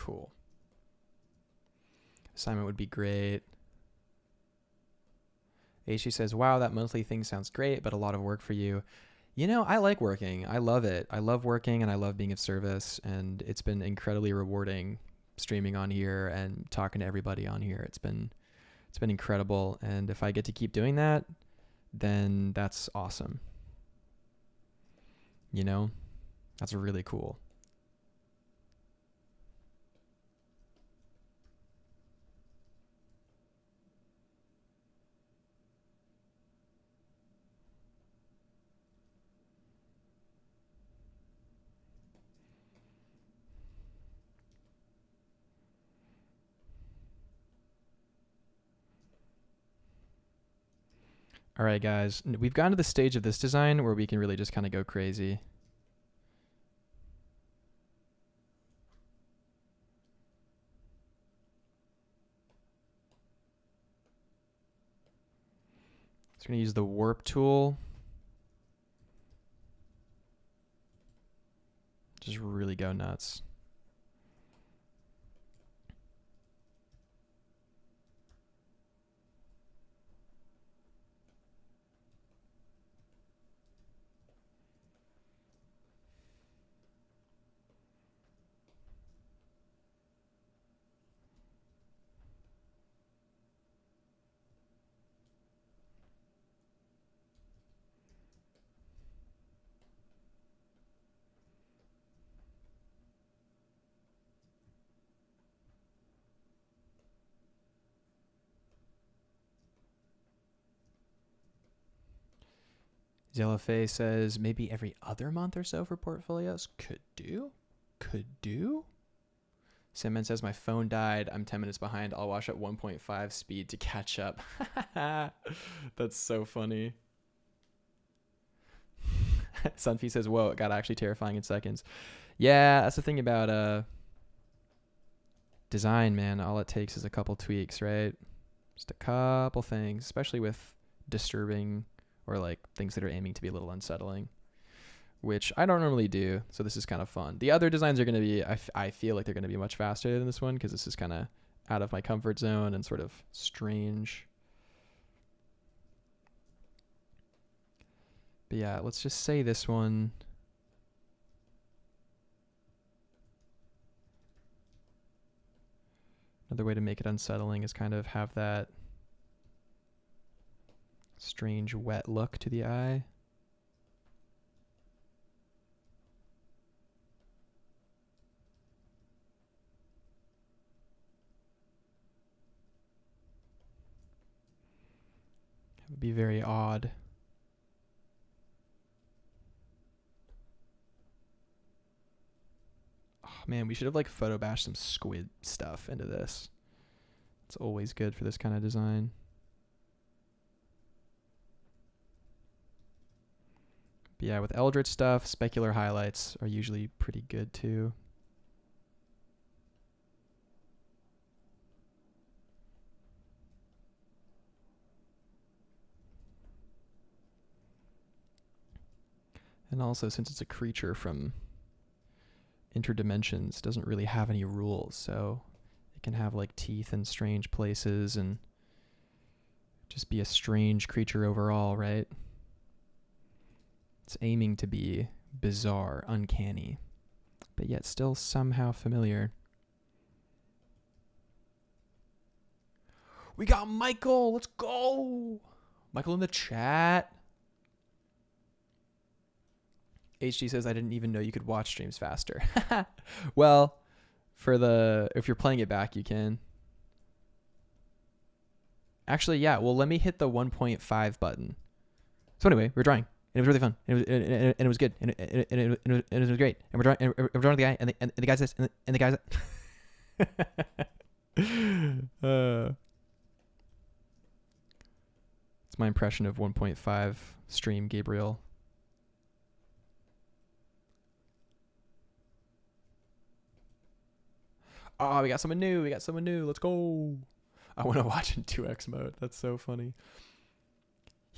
Cool. Assignment would be great. Aishi says, wow, that monthly thing sounds great, but a lot of work for you. You know, I like working. I love it. I love working and I love being of service. And it's been incredibly rewarding streaming on here and talking to everybody on here. It's been incredible. And if I get to keep doing that, then that's awesome. You know, that's really cool. All right, guys, we've gotten to the stage of this design where we can really just kind of go crazy. So we're going to use the warp tool. Just really go nuts. Zelafay says maybe every other month or so for portfolios. Could do. Simon says my phone died. I'm 10 minutes behind. I'll watch at 1.5 speed to catch up. That's so funny. Sunfi says, whoa, it got actually terrifying in seconds. Yeah, that's the thing about design, man. All it takes is a couple tweaks, right? Just a couple things, especially with disturbing or like things that are aiming to be a little unsettling, which I don't normally do. So this is kind of fun. The other designs are going to be, I feel like they're going to be much faster than this one because this is kind of out of my comfort zone and sort of strange. But yeah, let's just say this one. Another way to make it unsettling is kind of have that strange wet look to the eye. It would be very odd. Oh man, we should have like photo bashed some squid stuff into this. It's always good for this kind of design. But yeah, with Eldritch stuff, specular highlights are usually pretty good too. And also, since it's a creature from interdimensions, doesn't really have any rules, so it can have like teeth in strange places and just be a strange creature overall, right? It's aiming to be bizarre, uncanny, but yet still somehow familiar. We got Michael! Let's go! Michael in the chat. HD says, I didn't even know you could watch streams faster. Well, if you're playing it back, you can. Actually, yeah, well, let me hit the 1.5 button. So anyway, we're drawing. And it was really fun. And it was good. And it was great. And we're drawing the guy, and the guy's this, and the guy's that. It's my impression of 1.5 stream Gabriel. Oh, we got someone new. Let's go. I want to watch in 2x mode. That's so funny.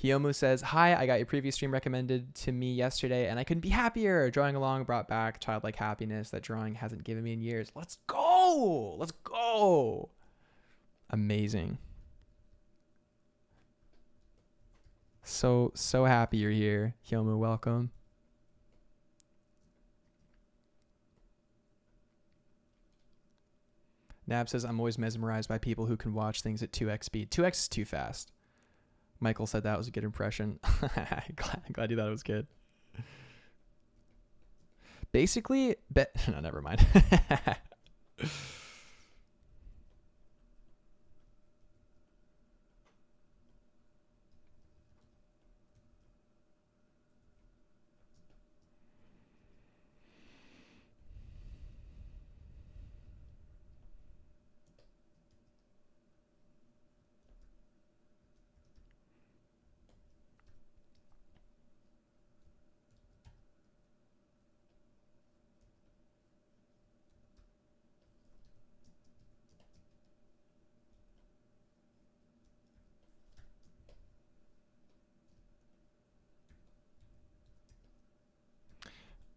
Hiomu says, hi, I got your previous stream recommended to me yesterday, and I couldn't be happier. Drawing along brought back childlike happiness that drawing hasn't given me in years. Let's go. go. Let's go. Amazing. So happy you're here. Hyomu, welcome. Nab says, I'm always mesmerized by people who can watch things at 2x speed. 2x is too fast. Michael said that was a good impression. Glad you thought it was good. Basically, no, never mind.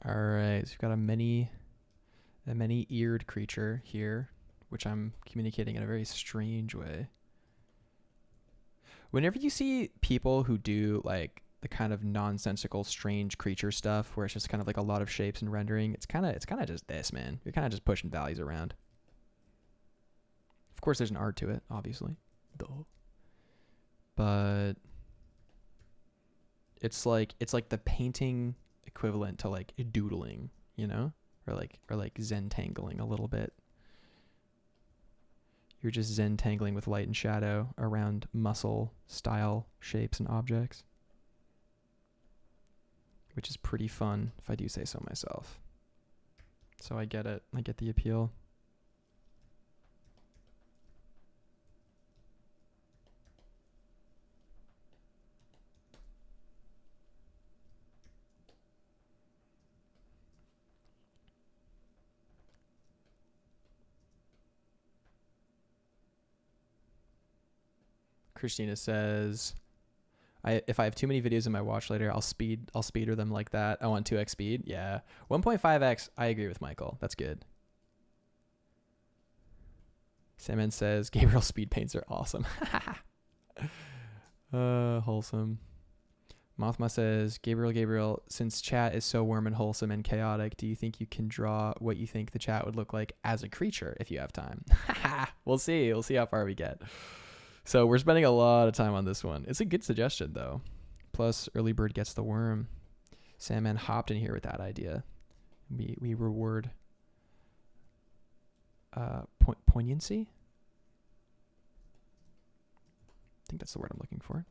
All right, so we've got a many-eared creature here, which I'm communicating in a very strange way. Whenever you see people who do like the kind of nonsensical, strange creature stuff, where it's just kind of like a lot of shapes and rendering, it's kind of just this, man. You're kind of just pushing values around. Of course, there's an art to it, obviously, but it's like the painting equivalent to like doodling, you know, or like Zentangling a little bit. You're just Zentangling with light and shadow around muscle style shapes and objects, which is pretty fun if I do say so myself. So I get it. I get the appeal. Christina says, if I have too many videos in my watch later, I'll speeder them like that. I want 2x speed. Yeah. 1.5x, I agree with Michael. That's good. Salmon says, Gabriel speed paints are awesome. Wholesome. Mothma says, Gabriel, since chat is so warm and wholesome and chaotic, do you think you can draw what you think the chat would look like as a creature if you have time? We'll see. We'll see how far we get. So we're spending a lot of time on this one. It's a good suggestion, though. Plus, early bird gets the worm. Sandman hopped in here with that idea. We reward poignancy? I think that's the word I'm looking for.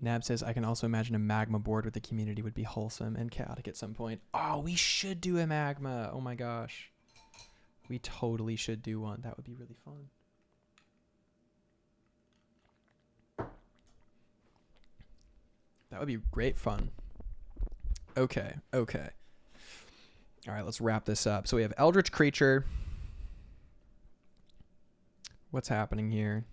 Nab says, I can also imagine a magma board with the community would be wholesome and chaotic at some point. Oh, we should do a magma. Oh my gosh. We totally should do one. That would be really fun. That would be great fun. Okay. All right, let's wrap this up. So we have Eldritch Creature. What's happening here?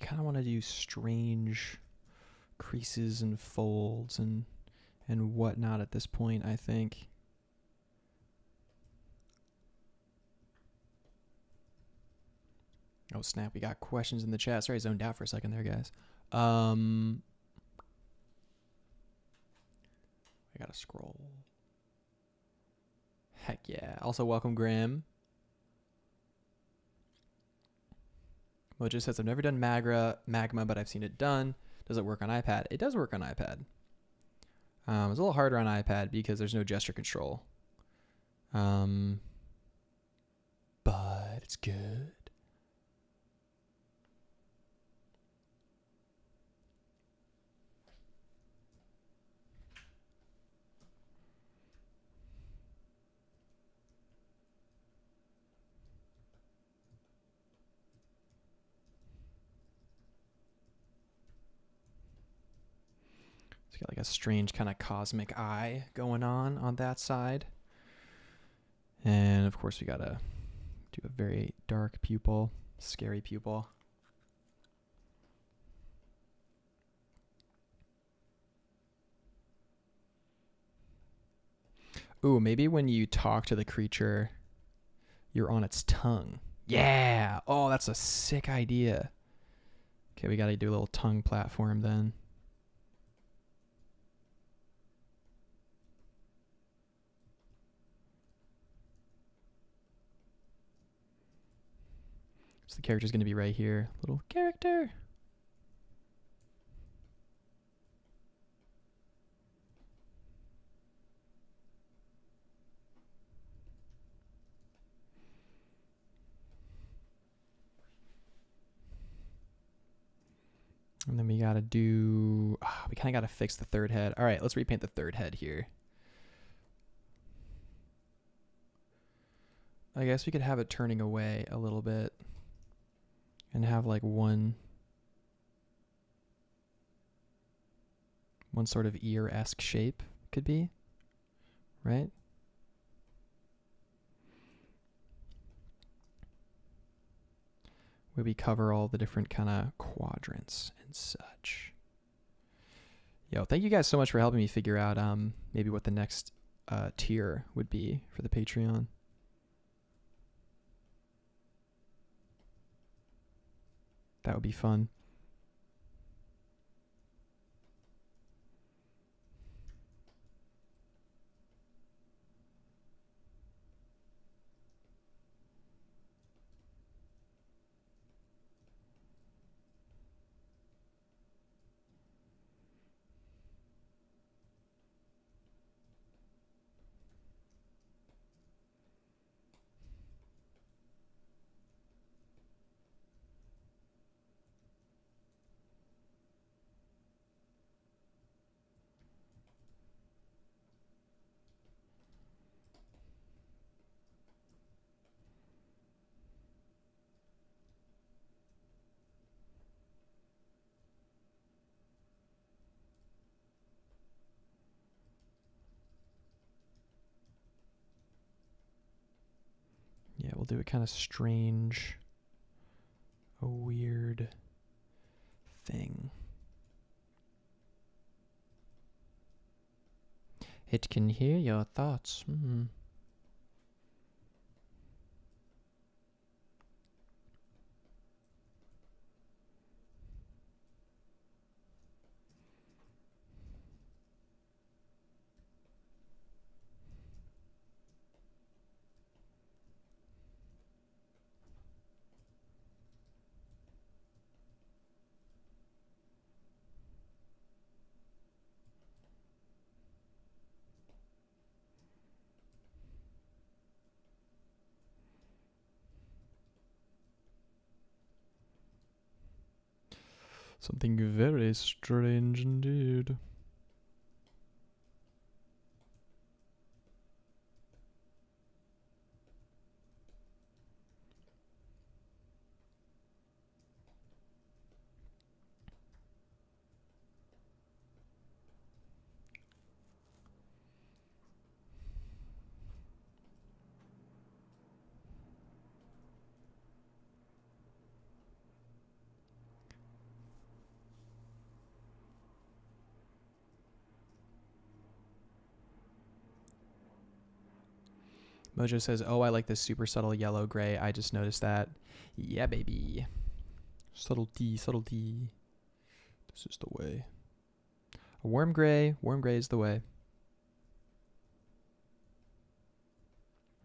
kind of want to do strange creases and folds and whatnot at this point, I think. Oh snap, we got questions in the chat. Sorry, I zoned out for a second there, guys. I gotta scroll. Heck yeah. Also, welcome, Graham. Mojo says, I've never done Magma, but I've seen it done. Does it work on iPad? It does work on iPad. It's a little harder on iPad because there's no gesture control. But it's good. It's got like a strange kind of cosmic eye going on that side. And of course we gotta do a very dark pupil, scary pupil. Ooh, maybe when you talk to the creature, you're on its tongue. Yeah! Oh, that's a sick idea. Okay, we gotta do a little tongue platform then. So the character's gonna be right here. Little character. And then we gotta do, we kind of gotta fix the third head. All right, let's repaint the third head here. I guess we could have it turning away a little bit and have like one sort of ear-esque shape could be, right? Where we cover all the different kind of quadrants and such. Yo, thank you guys so much for helping me figure out maybe what the next tier would be for the Patreon. That would be fun. Yeah, we'll do a kind of strange, a weird thing. It can hear your thoughts. Something very strange indeed. Mojo says, oh, I like this super subtle yellow gray. I just noticed that. Yeah, baby. Subtlety, subtlety. This is the way. A warm gray is the way.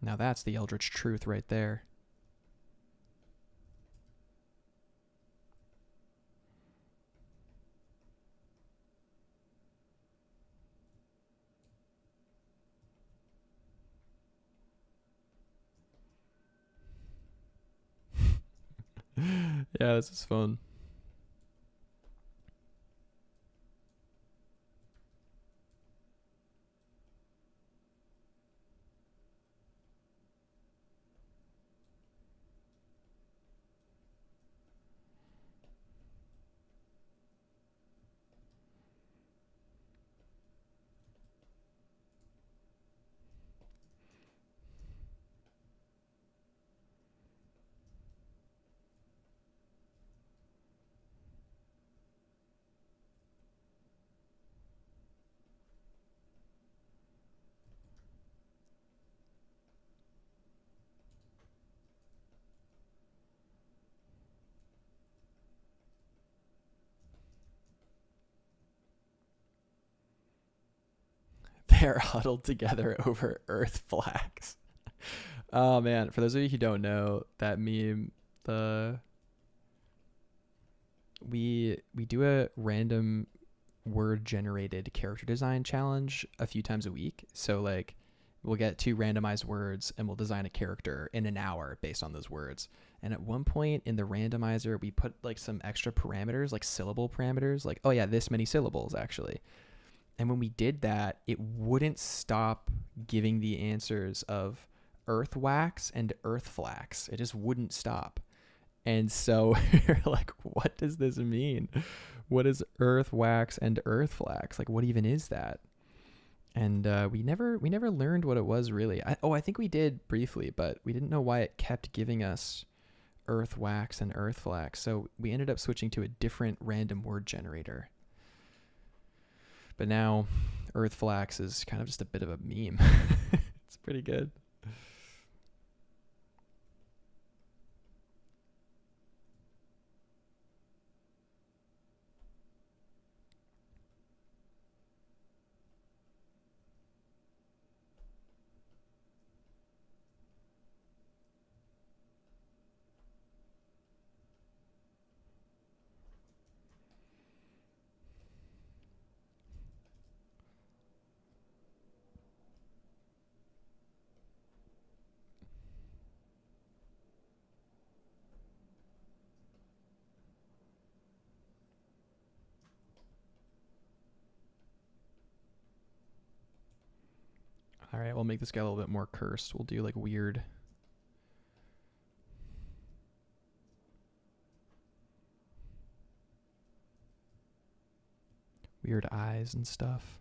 Now that's the Eldritch truth right there. Yeah, this is fun. They're huddled together over Earth flags. Oh man, for those of you who don't know that meme, we do a random word generated character design challenge a few times a week. So like we'll get 2 randomized words and we'll design a character in an hour based on those words. And at one point in the randomizer, we put like some extra parameters, like syllable parameters, like, oh yeah, this many syllables actually. And when we did that, it wouldn't stop giving the answers of earth wax and earth flax. It just wouldn't stop. And so you're like, what does this mean? What is earth wax and earth flax? Like, what even is that? And we never learned what it was really. I think we did briefly, but we didn't know why it kept giving us earth wax and earth flax. So we ended up switching to a different random word generator. But now earth flax is kind of just a bit of a meme. It's pretty good. All right, we'll make this guy a little bit more cursed. We'll do like weird eyes and stuff.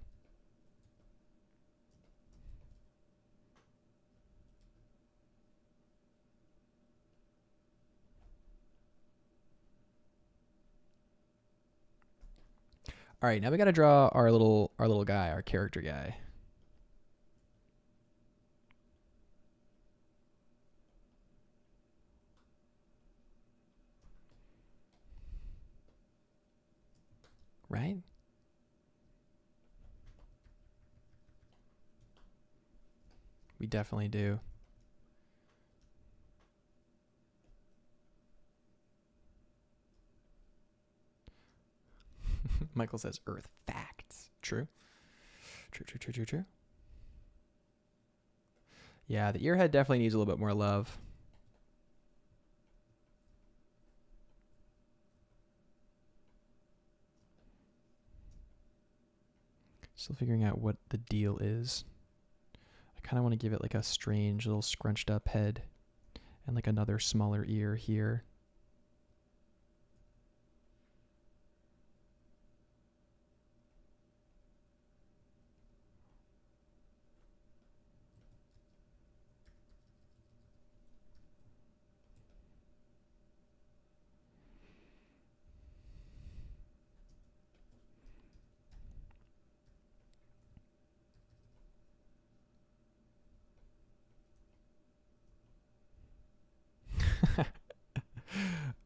All right, now we got to draw our little guy, our character guy. Right? We definitely do. Michael says earth facts. True. True. Yeah, the earhead definitely needs a little bit more love. Still figuring out what the deal is. I kind of want to give it like a strange little scrunched up head and like another smaller ear here.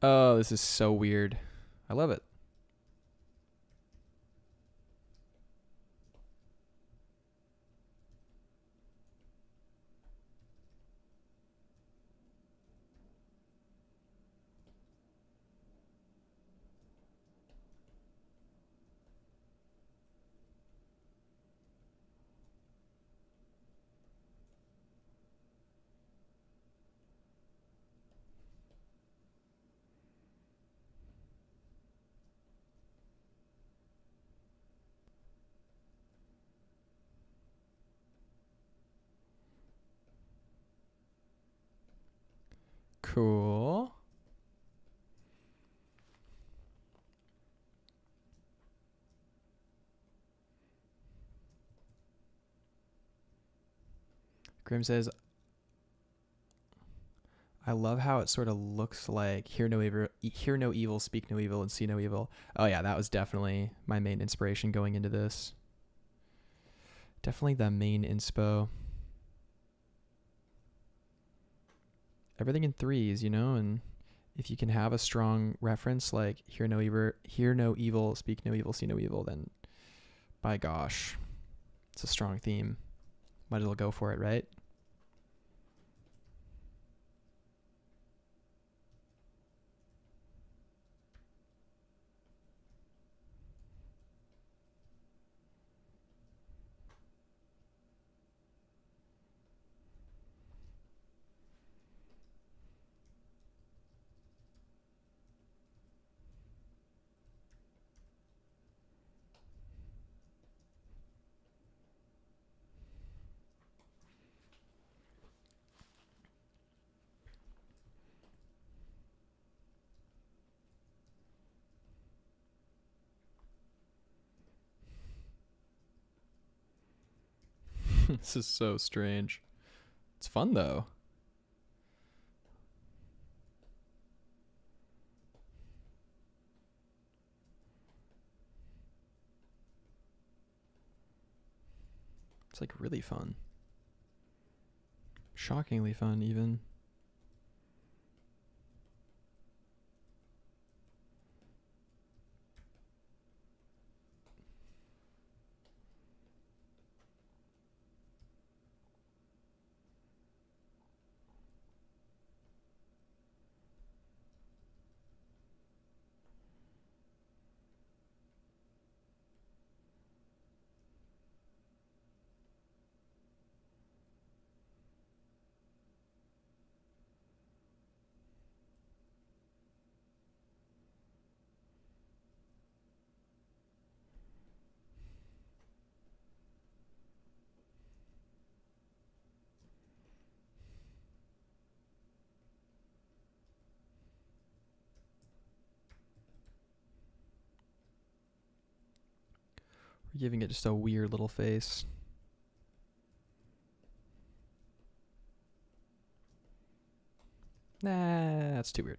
Oh, this is so weird. I love it. Cool. Grim says, I love how it sort of looks like hear no evil, speak no evil, and see no evil. Oh yeah, that was definitely my main inspiration going into this. Definitely the main inspo. Everything in threes, you know, and if you can have a strong reference like hear no evil, speak no evil, see no evil, then by gosh, it's a strong theme. Might as well go for it, right? This is so strange. It's fun though. It's like really fun. Shockingly fun, even. We're giving it just a weird little face. Nah, that's too weird.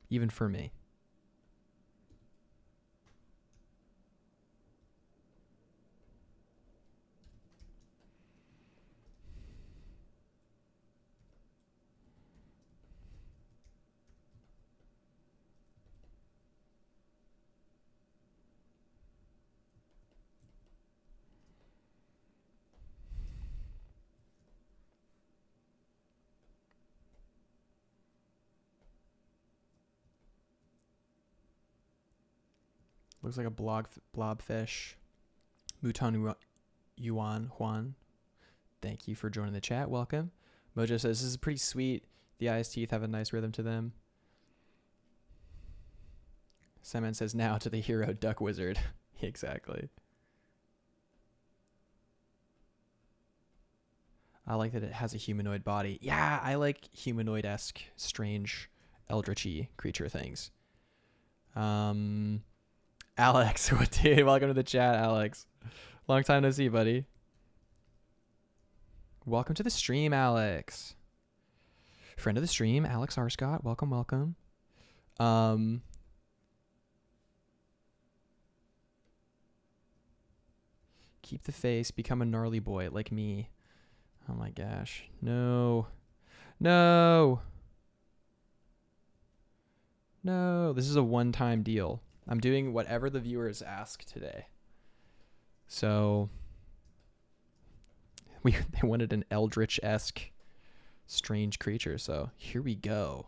Even for me. Looks like a blobfish. Mutan Yuan Juan. Thank you for joining the chat. Welcome. Mojo says this is pretty sweet. The eyes teeth have a nice rhythm to them. Simon says now to the hero duck wizard. Exactly. I like that it has a humanoid body. Yeah, I like humanoid-esque, strange, eldritchy creature things. Alex, what dude? Welcome to the chat, Alex. Long time no see, buddy. Welcome to the stream, Alex. Friend of the stream, Alex Arscott. Welcome, welcome. Keep the face, become a gnarly boy like me. Oh my gosh. No. No. No, this is a one-time deal. I'm doing whatever the viewers ask today. So they wanted an eldritch-esque strange creature, so here we go.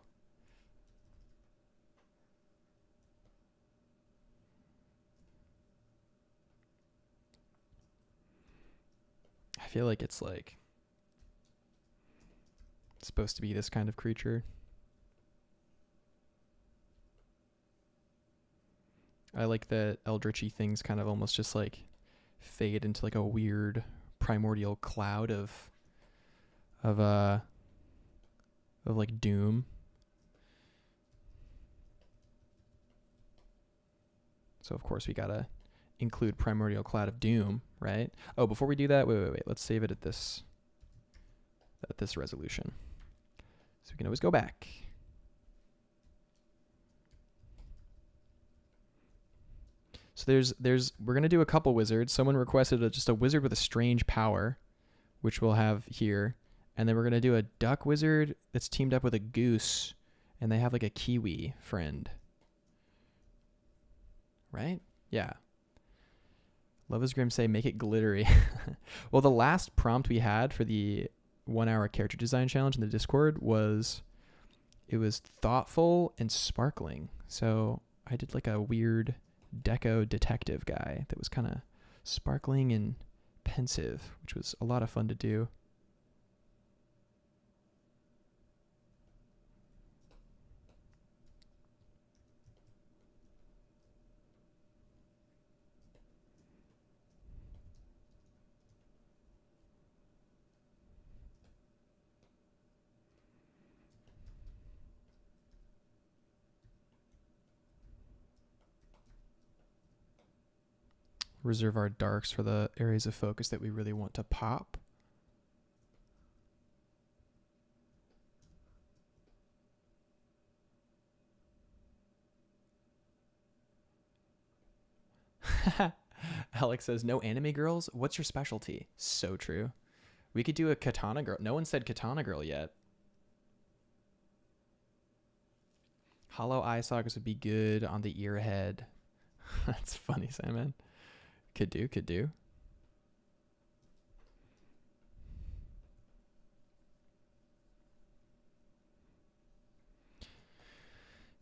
I feel like it's like supposed to be this kind of creature. I like that eldritchy things kind of almost just like fade into like a weird primordial cloud of like doom. So of course we gotta include primordial cloud of doom, right? Oh, before we do that, wait. Let's save it at this resolution. So we can always go back. So we're gonna do a couple wizards. Someone requested just a wizard with a strange power, which we'll have here. And then we're gonna do a duck wizard that's teamed up with a goose, and they have like a kiwi friend. Right? Yeah. Love is Grim say, make it glittery. Well, the last prompt we had for the 1 hour character design challenge in the Discord was thoughtful and sparkling. So I did like a weird deco detective guy that was kind of sparkling and pensive, which was a lot of fun to do. Reserve our darks for the areas of focus that we really want to pop. Alex says, no anime girls? What's your specialty? So true. We could do a katana girl. No one said katana girl yet. Hollow eye sockets would be good on the ear head. That's funny, Simon. Could do.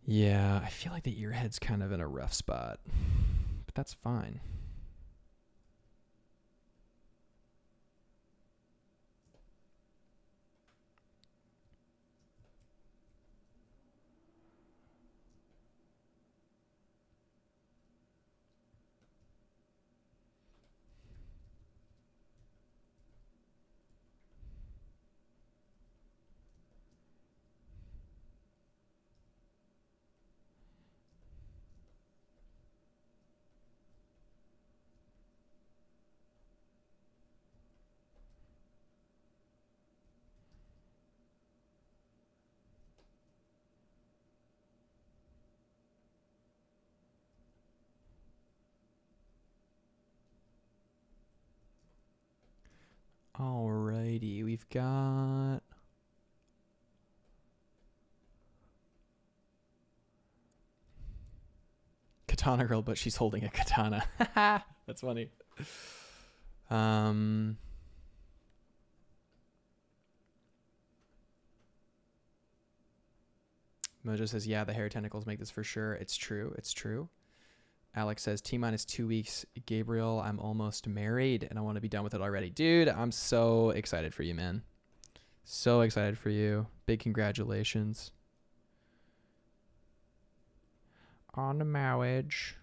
Yeah, I feel like the ear head's kind of in a rough spot, but that's fine. Alrighty, we've got... Katana girl, but she's holding a katana. That's funny. Mojo says, yeah, the hair tentacles make this for sure. It's true. Alex says, T-minus 2 weeks. Gabriel, I'm almost married, and I want to be done with it already. Dude, I'm so excited for you, man. So excited for you. Big congratulations on the marriage.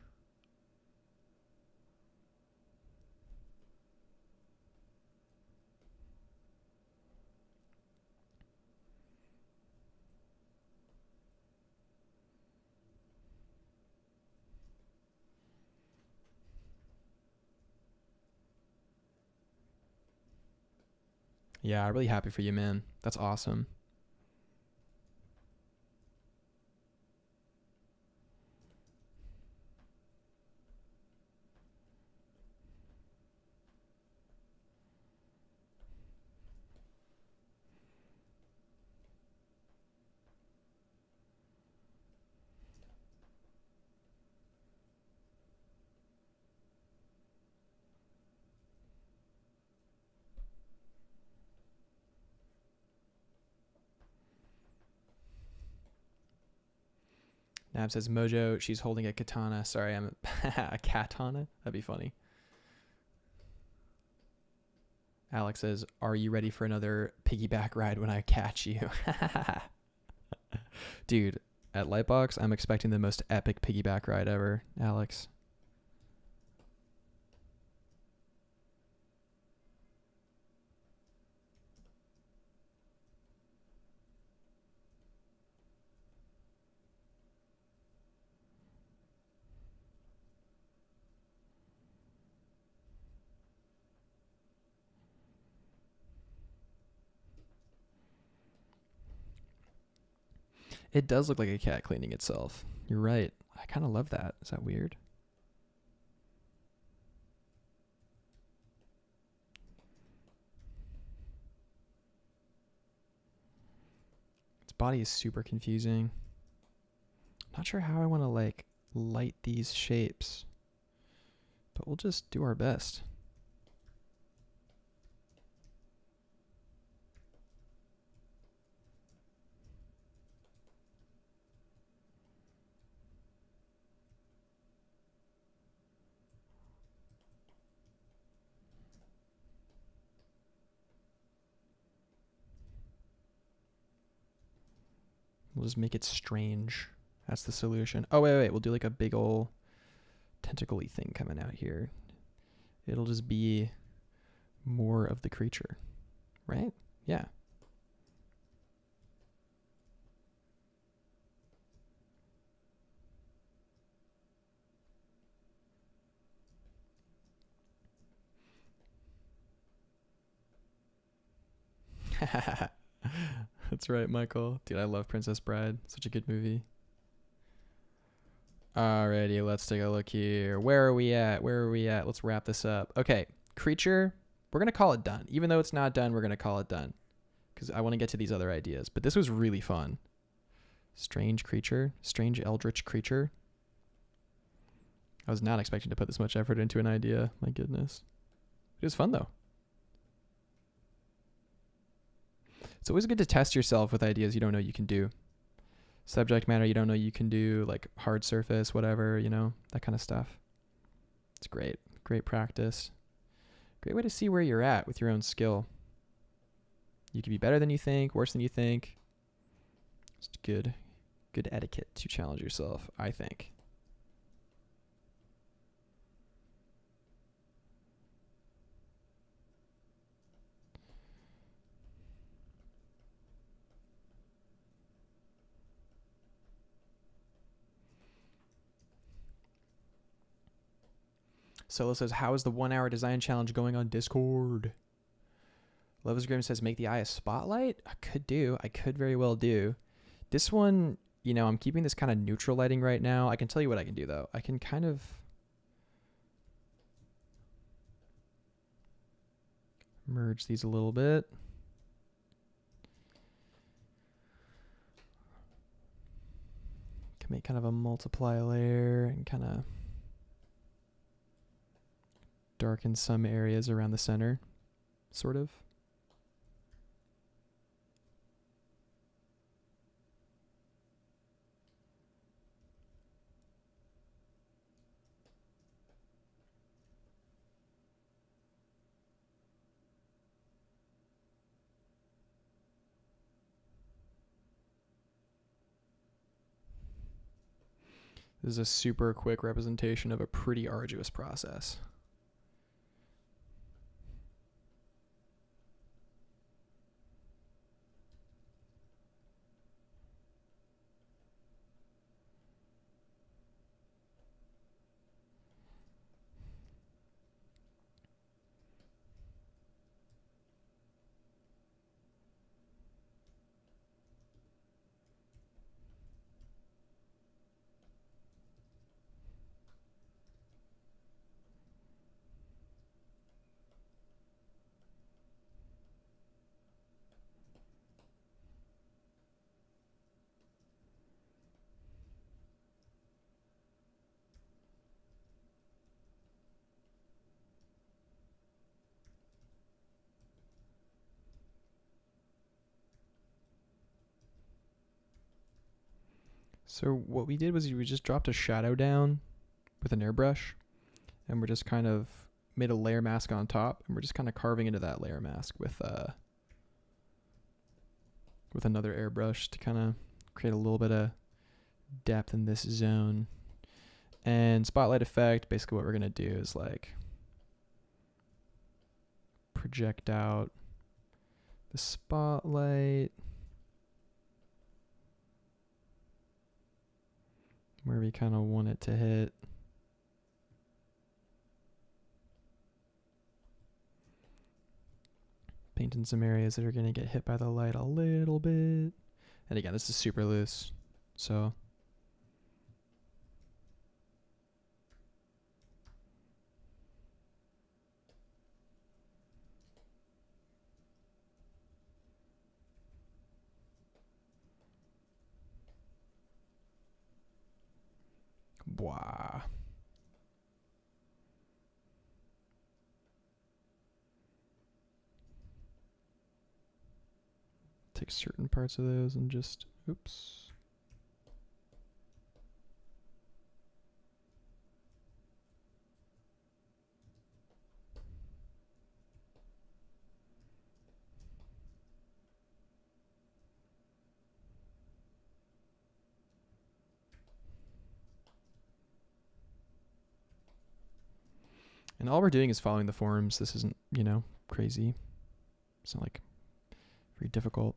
Yeah, I'm really happy for you, man. That's awesome. Nab says Mojo, she's holding a katana. Sorry, I'm a katana. That'd be funny. Alex says, are you ready for another piggyback ride when I catch you? Dude, at Lightbox, I'm expecting the most epic piggyback ride ever, Alex. It does look like a cat cleaning itself. You're right. I kind of love that. Is that weird? Its body is super confusing. Not sure how I want to like light these shapes, but we'll just do our best. We'll just make it strange. That's the solution. Oh, wait. We'll do like a big ol' tentacle-y thing coming out here. It'll just be more of the creature, right? Yeah. That's right, Michael. Dude, I love Princess Bride. Such a good movie. Alrighty, let's take a look here. Where are we at? Let's wrap this up. Okay, creature. We're going to call it done. Even though it's not done, we're going to call it done. Because I want to get to these other ideas. But this was really fun. Strange creature. Strange eldritch creature. I was not expecting to put this much effort into an idea. My goodness. It was fun, though. It's always good to test yourself with ideas you don't know you can do. Subject matter you don't know you can do, like hard surface, whatever, you know, that kind of stuff. It's great. Great practice. Great way to see where you're at with your own skill. You could be better than you think, worse than you think. It's good etiquette to challenge yourself, I think. Solo says, how is the 1 hour design challenge going on Discord? Love's Grim says, make the eye a spotlight? I could very well do. This one, you know, I'm keeping this kind of neutral lighting right now. I can tell you what I can do, though. I can kind of merge these a little bit. Can make kind of a multiply layer and kind of darken some areas around the center, sort of. This is a super quick representation of a pretty arduous process. So what we did was we just dropped a shadow down with an airbrush, and we're just kind of made a layer mask on top, and we're just kind of carving into that layer mask with another airbrush to kind of create a little bit of depth in this zone. And spotlight effect, basically what we're gonna do is like project out the spotlight where we kind of want it to hit. Paint in some areas that are going to get hit by the light a little bit. And again, this is super loose, so wow. Take certain parts of those and just, oops. And all we're doing is following the forms. This isn't, you know, crazy. It's not like very difficult.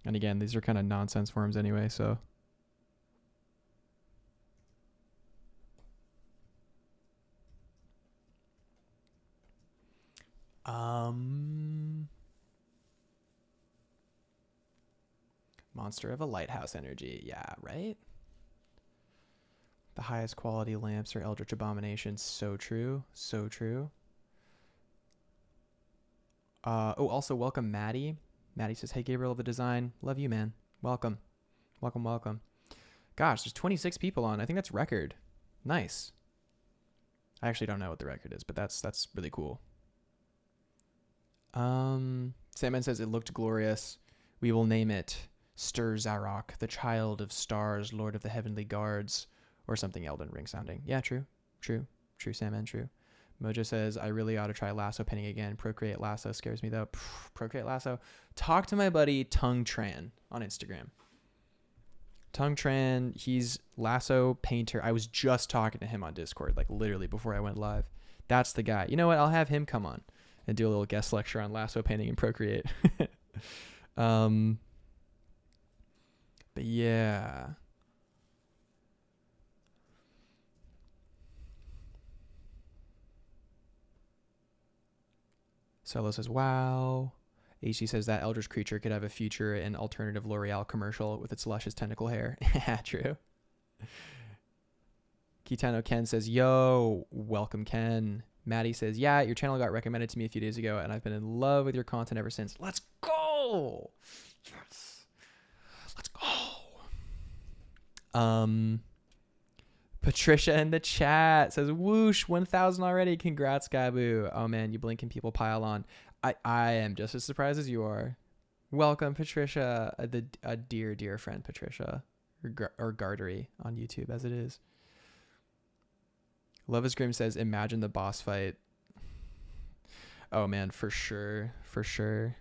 And again, these are kind of nonsense forms anyway, so. Monster of a lighthouse energy. Yeah, right? The highest quality lamps are Eldritch Abominations. So true. So true. Oh, also welcome Maddie. Maddie says, hey, Gabriel of the design. Love you, man. Welcome. Welcome, welcome. Gosh, there's 26 people on. I think that's record. Nice. I actually don't know what the record is, but that's really cool. Sandman says, it looked glorious. We will name it Stir Zarok, the child of stars, lord of the heavenly guards, or something Elden Ring sounding. Yeah, true, Sandman, true. Mojo says, I really ought to try lasso painting again. Procreate Lasso scares me though. Procreate Lasso. Talk to my buddy Tung Tran on Instagram. Tung Tran, he's lasso painter. I was just talking to him on Discord, like literally before I went live. That's the guy. You know what? I'll have him come on and do a little guest lecture on lasso painting and Procreate. But yeah. Solo says, wow. AC says that eldritch creature could have a future in alternative L'Oreal commercial with its luscious tentacle hair. Yeah, true. Kitano Ken says, yo, welcome Ken. Maddie says, yeah, your channel got recommended to me a few days ago, and I've been in love with your content ever since. Let's go. Yes. Let's go. Patricia in the chat says, whoosh, 1,000 already. Congrats, Gabu. Oh, man, you blink and people pile on. I am just as surprised as you are. Welcome, Patricia, a dear, dear friend, Patricia, or Gardery on YouTube, as it is. Love is Grim says, imagine the boss fight. Oh, man, for sure, for sure.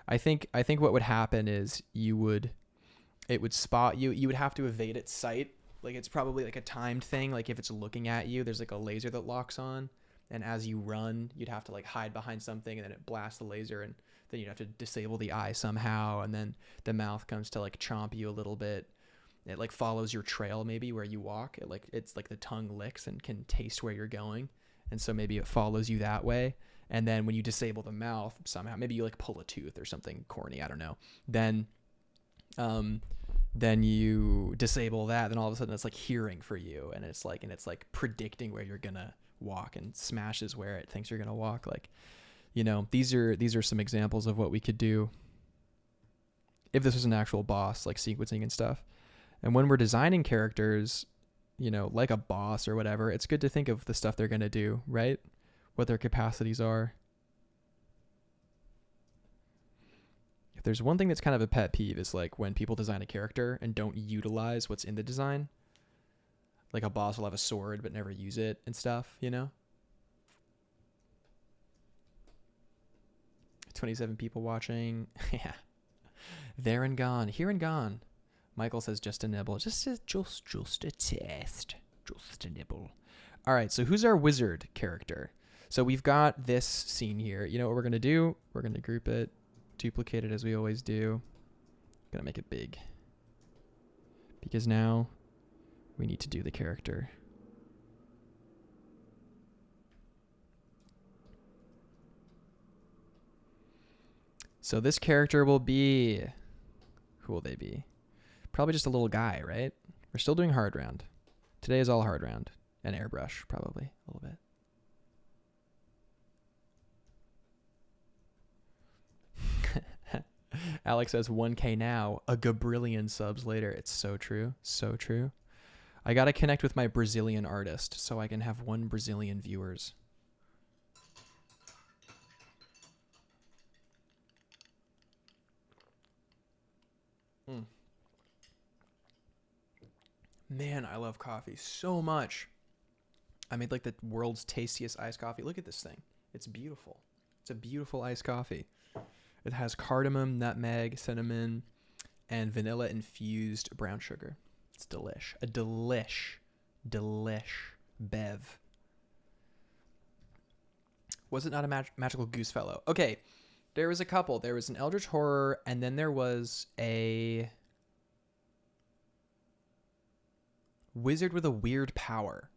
I think what would happen is it would spot you. You would have to evade its sight. Like, it's probably like a timed thing. Like, if it's looking at you, there's like a laser that locks on. And as you run, you'd have to like hide behind something, and then it blasts the laser, and then you'd have to disable the eye somehow. And then the mouth comes to like chomp you a little bit. It like follows your trail, maybe where you walk. It's like the tongue licks and can taste where you're going. And so maybe it follows you that way. And then when you disable the mouth somehow, maybe you like pull a tooth or something corny, I don't know. Then you disable that, then all of a sudden it's like hearing for you, and it's like predicting where you're gonna walk and smashes where it thinks you're gonna walk. Like, you know, these are some examples of what we could do if this was an actual boss, like sequencing and stuff. And when we're designing characters, you know, like a boss or whatever, it's good to think of the stuff they're gonna do, right? What their capacities are. There's one thing that's kind of a pet peeve is like when people design a character and don't utilize what's in the design. Like a boss will have a sword but never use it and stuff, you know? 27 people watching. Yeah. There and gone. Here and gone. Michael says just a nibble. Just a test. Just a nibble. All right, so who's our wizard character? So we've got this scene here. You know what we're going to do? We're going to group it, duplicate it as we always do. Going to make it big. Because now we need to do the character. So this character will be... Who will they be? Probably just a little guy, right? We're still doing hard round. Today is all hard round. And airbrush, probably, a little bit. Alex says 1K now, a Gabrilian subs later. It's so true. So true. I got to connect with my Brazilian artist so I can have 1 Brazilian viewers. Man, I love coffee so much. I made like the world's tastiest iced coffee. Look at this thing. It's beautiful. It's a beautiful iced coffee. It has cardamom, nutmeg, cinnamon, and vanilla infused brown sugar. It's delish. A delish bev. Was it not a magical goose fellow? Okay, there was a couple. There was an eldritch horror, and then there was a wizard with a weird power.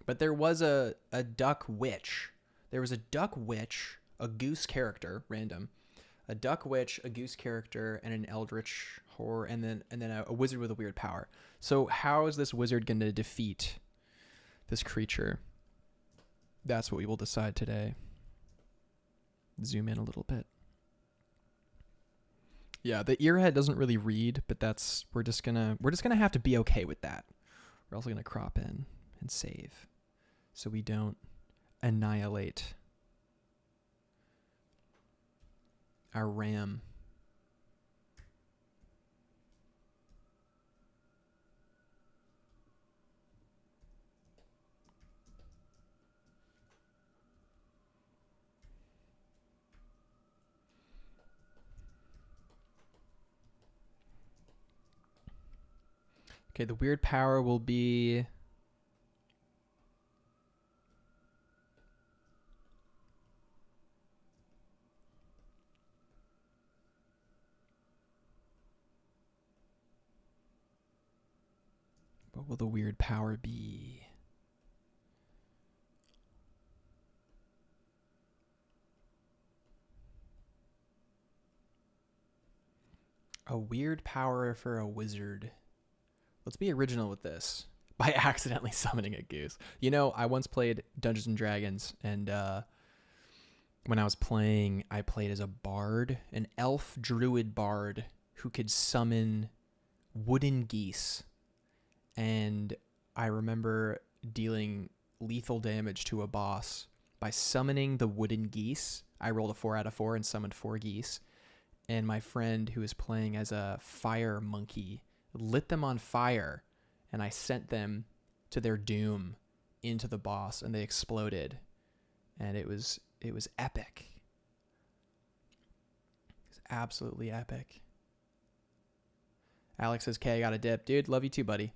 But there was a duck witch. There was a duck witch, a goose character, random. A duck witch, a goose character, and an eldritch horror, and then a wizard with a weird power. So how is this wizard going to defeat this creature? That's what we will decide today. Zoom in a little bit. Yeah, the earhead doesn't really read, but we're just gonna have to be okay with that. We're also gonna crop in and save so we don't annihilate our RAM. Okay, the weird power will be... What will the weird power be? A weird power for a wizard. Let's be original with this. By accidentally summoning a goose. You know, I once played Dungeons and Dragons, and when I was playing, I played as a bard, an elf druid bard who could summon wooden geese. And I remember dealing lethal damage to a boss by summoning the wooden geese. I rolled a 4 out of 4 and summoned 4 geese. And my friend who was playing as a fire monkey lit them on fire, and I sent them to their doom into the boss, and they exploded. And it was epic. It was absolutely epic. Alex says, "K, I got a dip." Dude, love you too, buddy.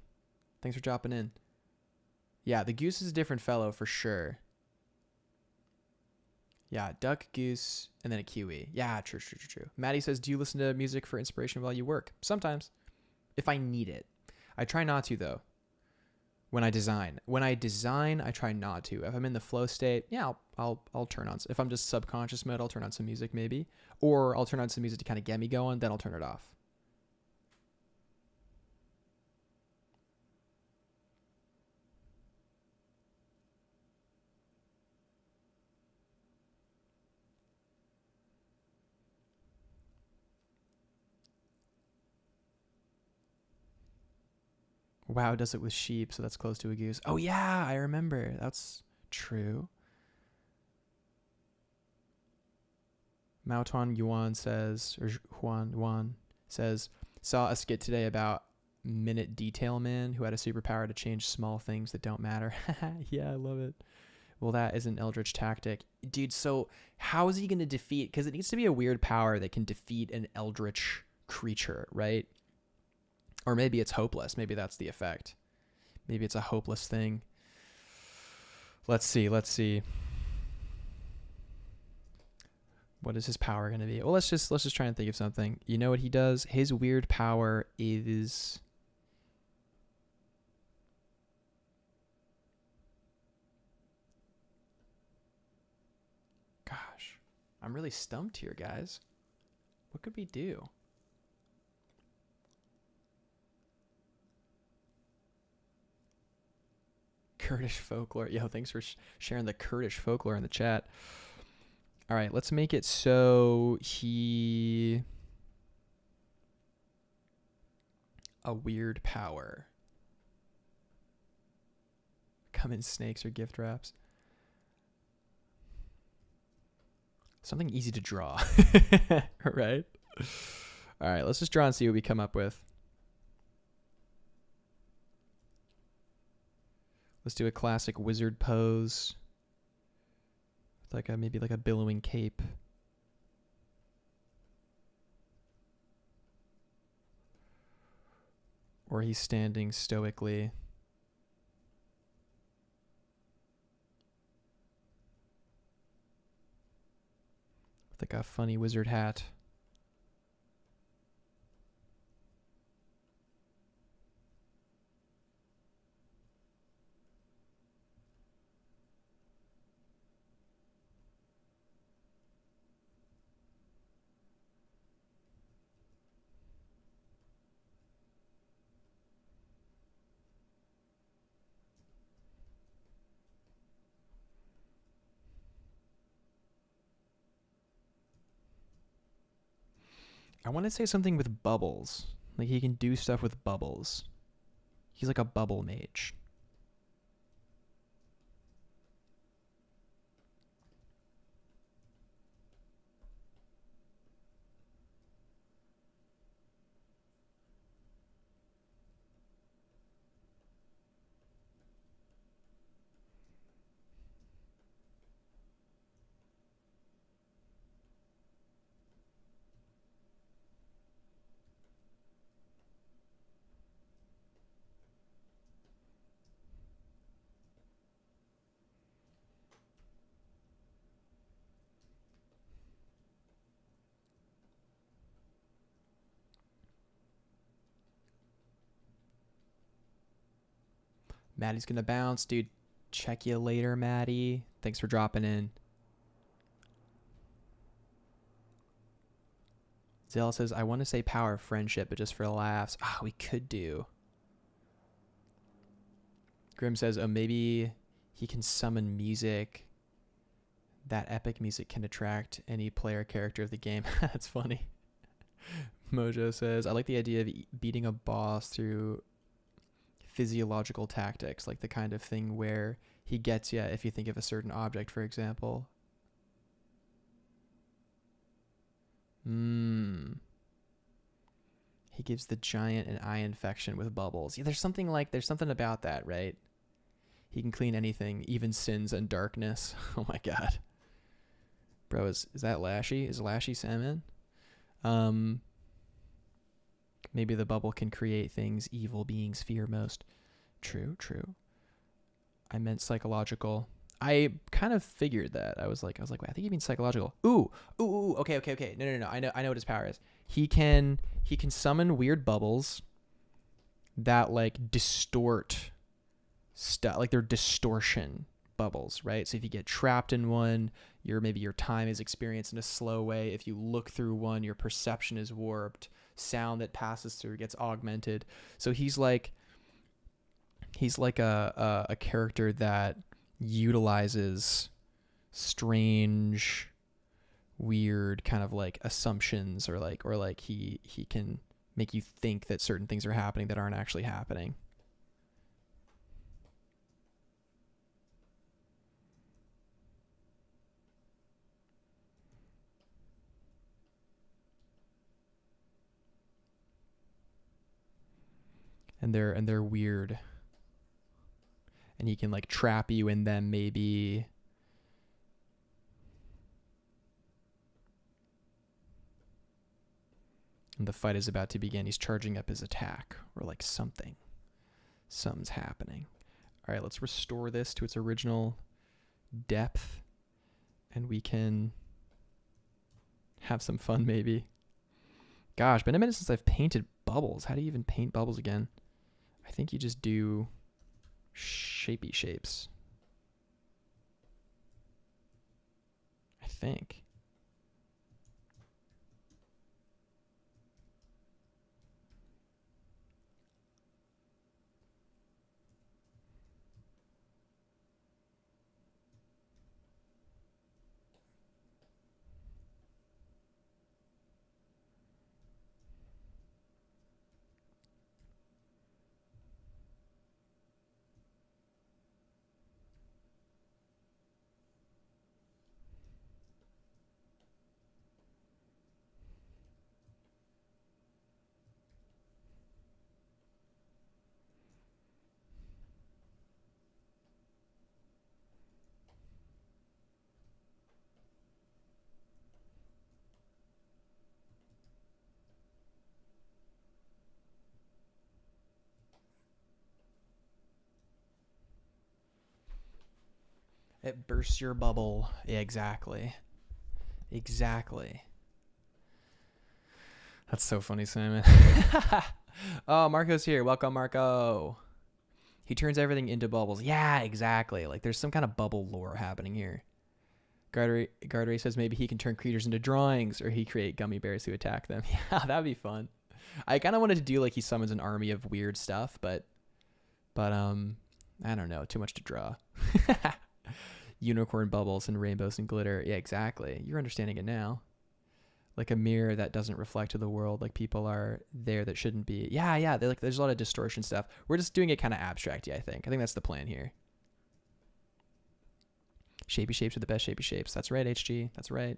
Thanks for dropping in. Yeah, the goose is a different fellow for sure. Yeah, duck, goose, and then a kiwi. Yeah, true. Maddie says, "Do you listen to music for inspiration while you work?" Sometimes, if I need it. I try not to, though, when I design. When I design, I try not to. If I'm in the flow state, yeah, I'll turn on. If I'm just subconscious mode, I'll turn on some music maybe. Or I'll turn on some music to kind of get me going, then I'll turn it off. WoW does it with sheep, so that's close to a goose. Oh yeah, I remember. That's true. Mautuan Yuan says, or Juan says, saw a skit today about Minute Detail Man who had a superpower to change small things that don't matter. Yeah, I love it. Well, that is an eldritch tactic. Dude, so how is he going to defeat? Because it needs to be a weird power that can defeat an eldritch creature, right? Or maybe it's hopeless. Maybe that's the effect. Maybe it's a hopeless thing. Let's see. What is his power going to be? Well, let's just try and think of something. You know what he does? His weird power is... Gosh, I'm really stumped here, guys. What could we do? Kurdish folklore. Yo, thanks for sharing the Kurdish folklore in the chat. All right, let's make it so he... A weird power. Come in snakes or gift wraps. Something easy to draw. Right? All right, let's just draw and see what we come up with. Let's do a classic wizard pose. Like maybe like a billowing cape. Or he's standing stoically. With like a funny wizard hat. I want to say something with bubbles. Like he can do stuff with bubbles. He's like a bubble mage. Maddie's gonna bounce. Dude, check you later, Maddie. Thanks for dropping in. Zell says, I want to say power of friendship, but just for laughs. We could do. Grim says, oh, maybe he can summon music. That epic music can attract any player character of the game. That's funny. Mojo says, I like the idea of beating a boss through physiological tactics, like the kind of thing where he gets you if you think of a certain object, for example. He gives the giant an eye infection with bubbles. Yeah, there's something about that, right? He can clean anything, even sins and darkness. Oh my god. Bro, is that Lashy? Is Lashy salmon? Maybe the bubble can create things evil beings fear most. True. I meant psychological. I kind of figured that. I was like, wait, I think you mean psychological. Ooh. Okay. No. I know what his power is. He can summon weird bubbles that like distort stuff, like they're distortion bubbles, right? So if you get trapped in one, maybe your time is experienced in a slow way. If you look through one, your perception is warped. Sound that passes through gets augmented. So he's like a character that utilizes strange, weird kind of like assumptions, or like he can make you think that certain things are happening that aren't actually happening. and they're weird. And he can like trap you in them maybe. And the fight is about to begin. He's charging up his attack or like something. Something's happening. All right, let's restore this to its original depth and we can have some fun maybe. Gosh, been a minute since I've painted bubbles. How do you even paint bubbles again? I think you just do shapey shapes. I think. It bursts your bubble. Yeah, exactly. Exactly. That's so funny, Simon. Oh, Marco's here. Welcome, Marco. He turns everything into bubbles. Yeah, exactly. Like there's some kind of bubble lore happening here. Garderay says maybe he can turn creatures into drawings or he create gummy bears who attack them. Yeah, that'd be fun. I kind of wanted to do like he summons an army of weird stuff, but I don't know. Too much to draw. Unicorn bubbles and rainbows and glitter. Yeah, exactly. You're understanding it now. Like a mirror that doesn't reflect to the world. Like people are there that shouldn't be. Yeah. Like there's a lot of distortion stuff. We're just doing it kind of abstract. I think that's the plan here. Shapey shapes are the best shapey shapes. That's right, HG. That's right.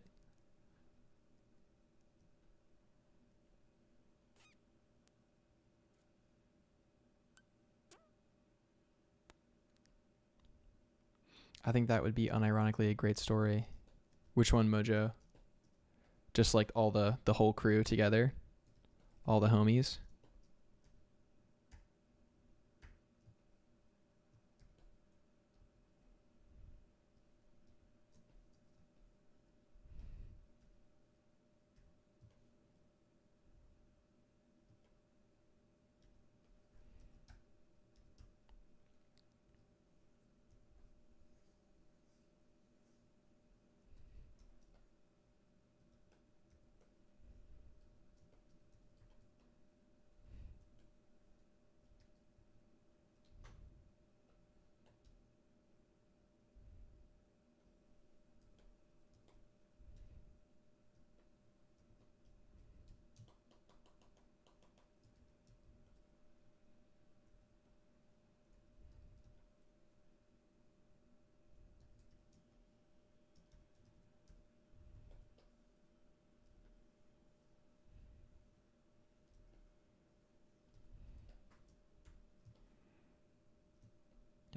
I think that would be unironically a great story. Which one, Mojo? Just like all the whole crew together? All the homies?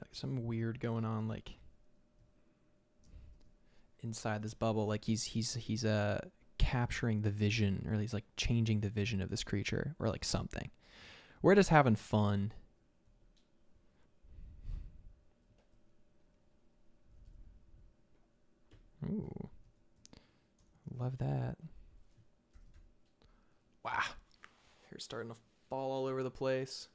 Like some weird going on like inside this bubble. Like he's capturing the vision, or he's like changing the vision of this creature, or like something. We're just having fun. Ooh. Love that. Wow. Hair's starting to fall all over the place.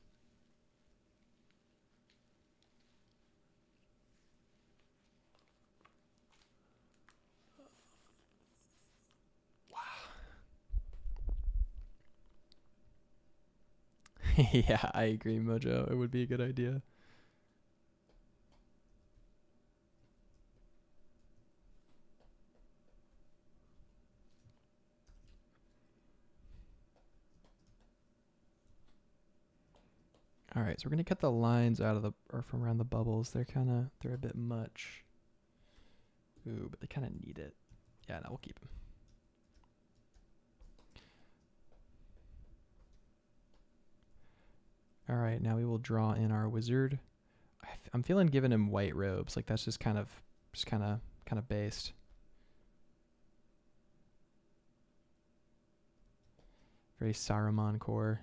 Yeah, I agree, Mojo. It would be a good idea. All right, so we're gonna cut the lines out of the, or from around the bubbles. They're a bit much. Ooh, but they kind of need it. Yeah, no, we'll keep them. All right, now we will draw in our wizard. I'm feeling giving him white robes. Like that's just kind of based. Very Saruman core.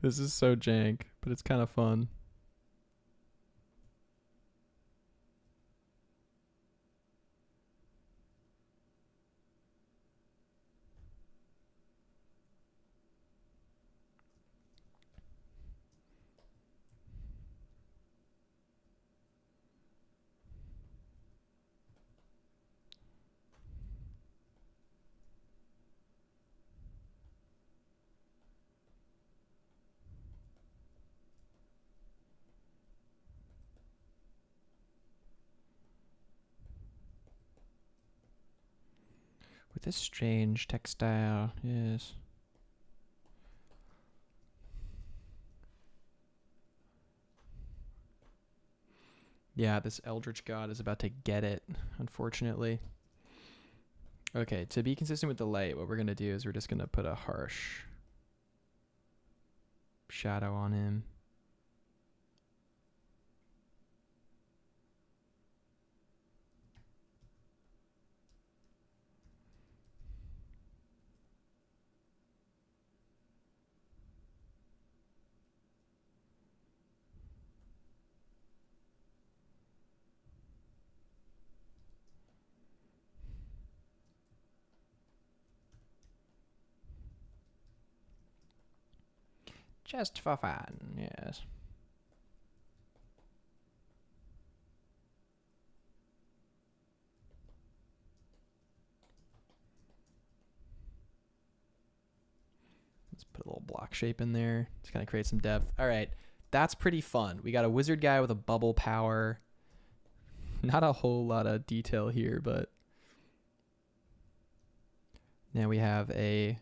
This is so jank, but it's kind of fun. With this strange textile, yes. Yeah, this Eldritch God is about to get it, unfortunately. Okay, to be consistent with the light, what we're going to do is we're just going to put a harsh shadow on him. Just for fun, yes. Let's put a little block shape in there. Just kind of create some depth. All right, that's pretty fun. We got a wizard guy with a bubble power. Not a whole lot of detail here, but now we have a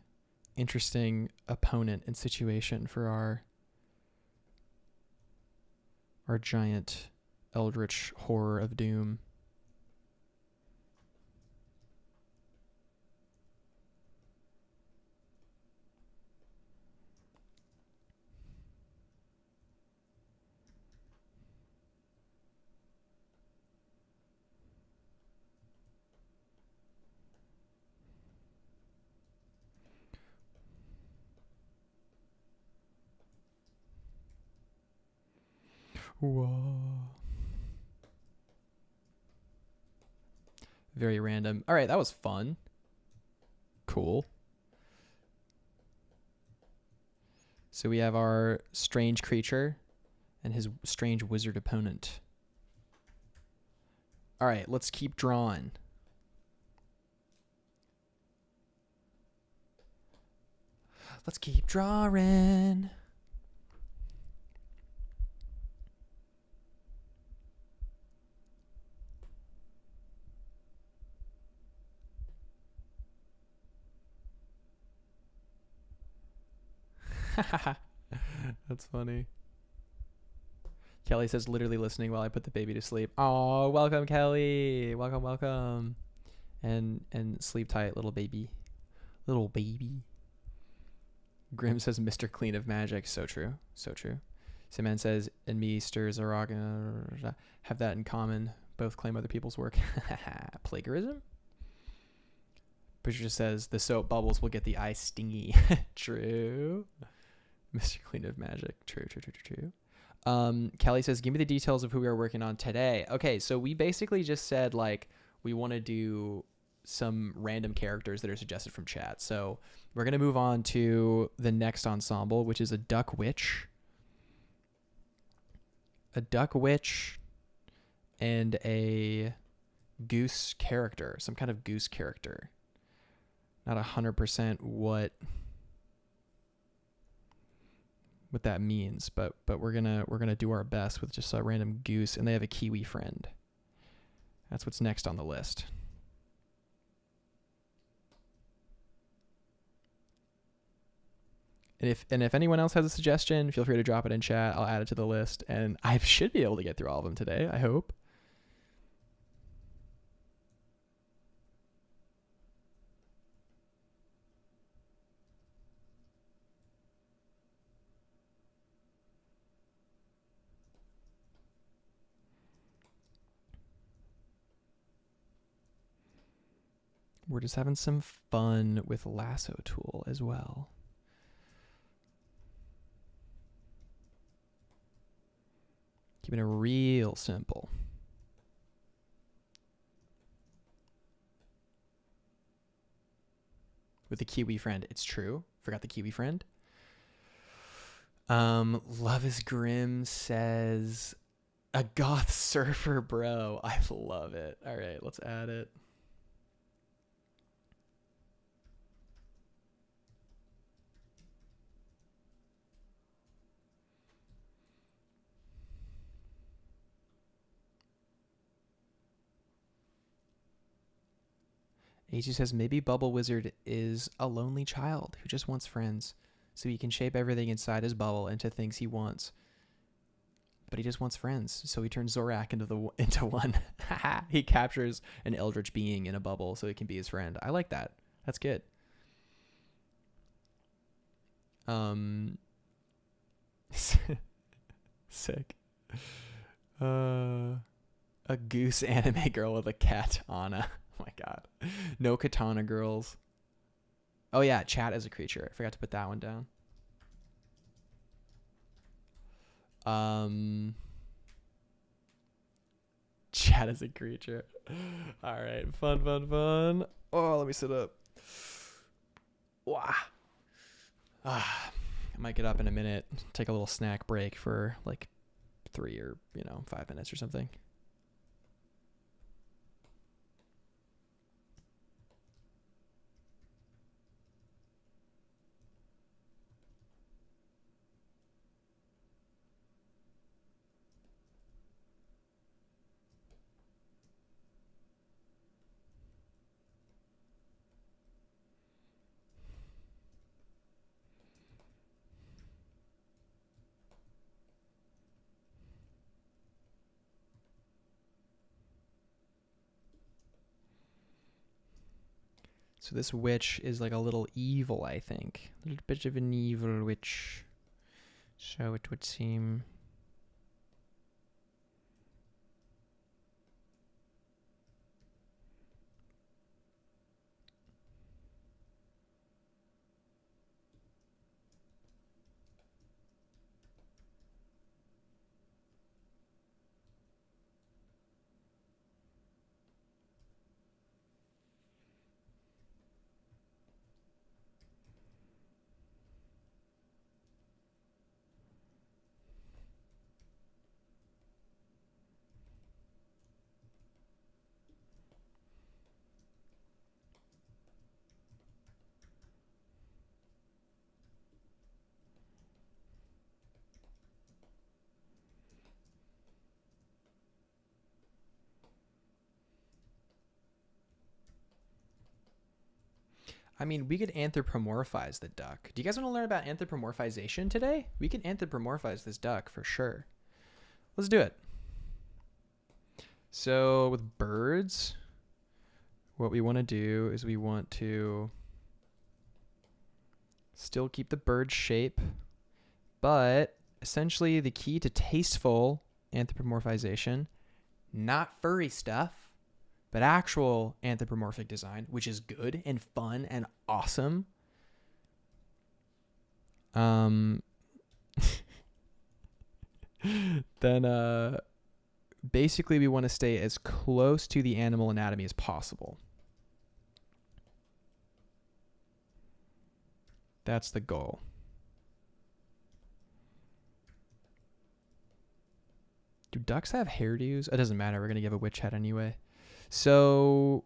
interesting opponent and situation for our giant eldritch horror of doom. Whoa. Very random. All right, that was fun. Cool. So we have our strange creature and his strange wizard opponent. All right, let's keep drawing. Let's keep drawing. That's funny. Kelly says, literally listening while I put the baby to sleep. Oh, welcome, Kelly. Welcome, welcome. And sleep tight, little baby. Little baby. Grim says, Mr. Clean of Magic. So true. So true. Simon says, and me stirs a rock. Have that in common. Both claim other people's work. Plagiarism? Patricia says, the soap bubbles will get the eye stingy. True. Mr. Clean of Magic. True, true, true, true, true. Kelly says, give me the details of who we are working on today. Okay, so we basically just said, like, we want to do some random characters that are suggested from chat. So we're going to move on to the next ensemble, which is a duck witch. A duck witch and a goose character, some kind of goose character. Not 100% what that means, but we're gonna do our best with just a random goose, and they have a kiwi friend. That's what's next on the list. And if anyone else has a suggestion, feel free to drop it in chat. I'll add it to the list, and I should be able to get through all of them today, I hope. We're just having some fun with lasso tool as well. Keeping it real simple. With the kiwi friend, it's true. Forgot the kiwi friend. Love is Grim says a goth surfer, bro. I love it. All right, let's add it. AG says maybe Bubble Wizard is a lonely child who just wants friends, so he can shape everything inside his bubble into things he wants. But he just wants friends, so he turns Zorak into one. He captures an eldritch being in a bubble so it can be his friend. I like that. That's good. Sick. A goose anime girl with a katana. Oh my god. No katana girls. Oh yeah, chat as a creature. I forgot to put that one down. Chat as a creature. All right, fun. Oh, let me sit up. Wow. I might get up in a minute, take a little snack break for like 3 or 5 minutes or something. So this witch is like a little evil, I think. A little bit of an evil witch. So it would seem. I mean, we could anthropomorphize the duck. Do you guys want to learn about anthropomorphization today? We can anthropomorphize this duck for sure. Let's do it. So with birds, what we want to do is we want to still keep the bird shape, but essentially the key to tasteful anthropomorphization, not furry stuff, but actual anthropomorphic design, which is good and fun and awesome. Then basically we want to stay as close to the animal anatomy as possible. That's the goal. Do ducks have hairdos? It doesn't matter. We're going to give a witch head anyway. So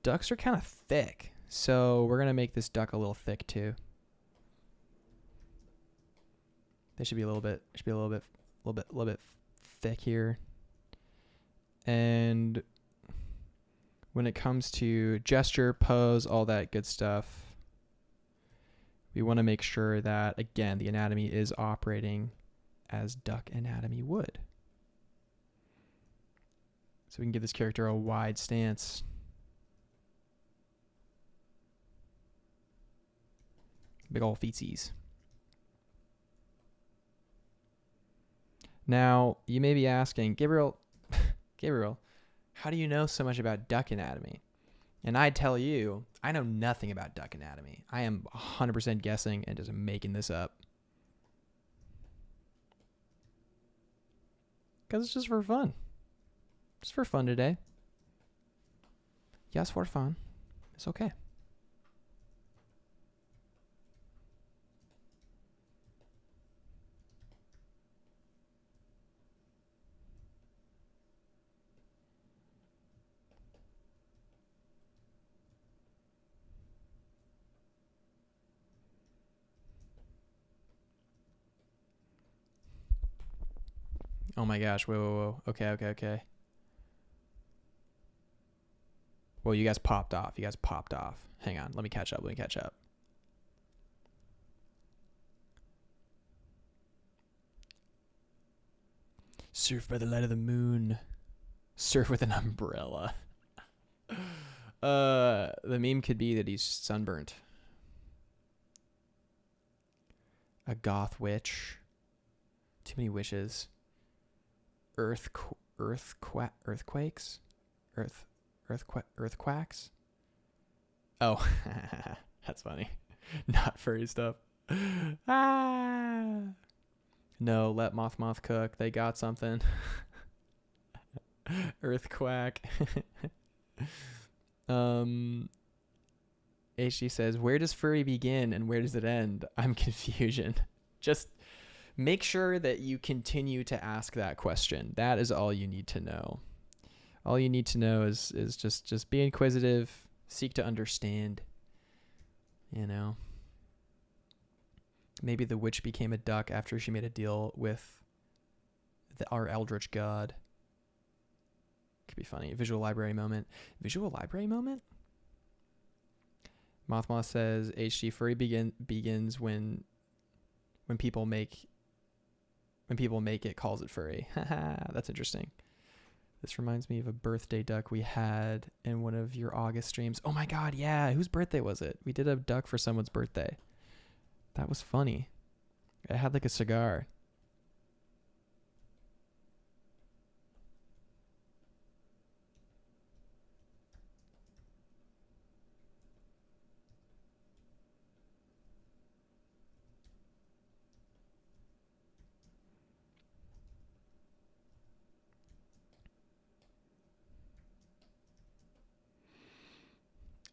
ducks are kind of thick. So we're going to make this duck a little thick too. They should be a little bit thick here. And when it comes to gesture, pose, all that good stuff, we want to make sure that, again, the anatomy is operating as duck anatomy would. So we can give this character a wide stance. Big ol' feetsies. Now, you may be asking, Gabriel, how do you know so much about duck anatomy? And I tell you, I know nothing about duck anatomy. I am 100% guessing and just making this up. Because it's just for fun. Just for fun today. Yes, for fun. It's okay. Oh my gosh, whoa. Okay. Well, you guys popped off. Hang on, let me catch up. Surf by the light of the moon. Surf with an umbrella. The meme could be that he's sunburnt. A goth witch. Too many wishes. Earthquakes? Earthquacks? Oh, that's funny. Not furry stuff. No, let Moth cook. They got something. Earthquack. HG says, where does furry begin and where does it end? I'm confusion. Just make sure that you continue to ask that question. That is all you need to know. All you need to know is just be inquisitive, seek to understand. You know. Maybe the witch became a duck after she made a deal with our eldritch god. Could be funny. Visual library moment. Mothma says HG furry begins when people make it, calls it furry. Haha, that's interesting. This reminds me of a birthday duck we had in one of your August streams. Oh my god, yeah. Whose birthday was it? We did a duck for someone's birthday. That was funny. It had like a cigar.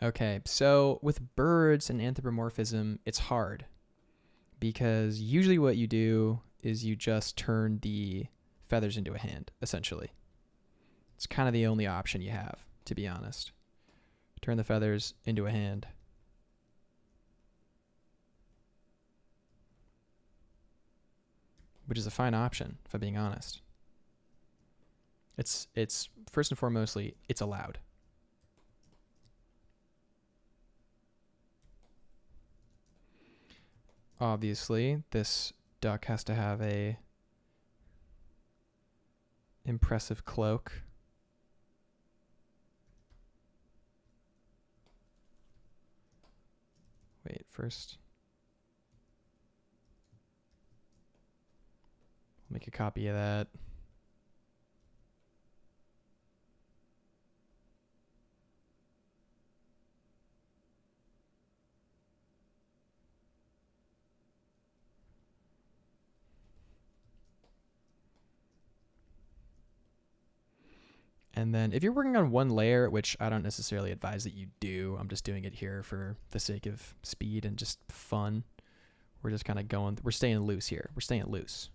Okay, so with birds and anthropomorphism, it's hard. Because usually what you do is you just turn the feathers into a hand, essentially. It's kind of the only option you have, to be honest. Turn the feathers into a hand. Which is a fine option, if I'm being honest. It's first and foremostly, it's allowed. Obviously, this duck has to have a impressive cloak. Wait, first. Make a copy of that. And then if you're working on one layer, which I don't necessarily advise that you do, I'm just doing it here for the sake of speed and just fun. We're just kind of going, we're staying loose here. We're staying loose.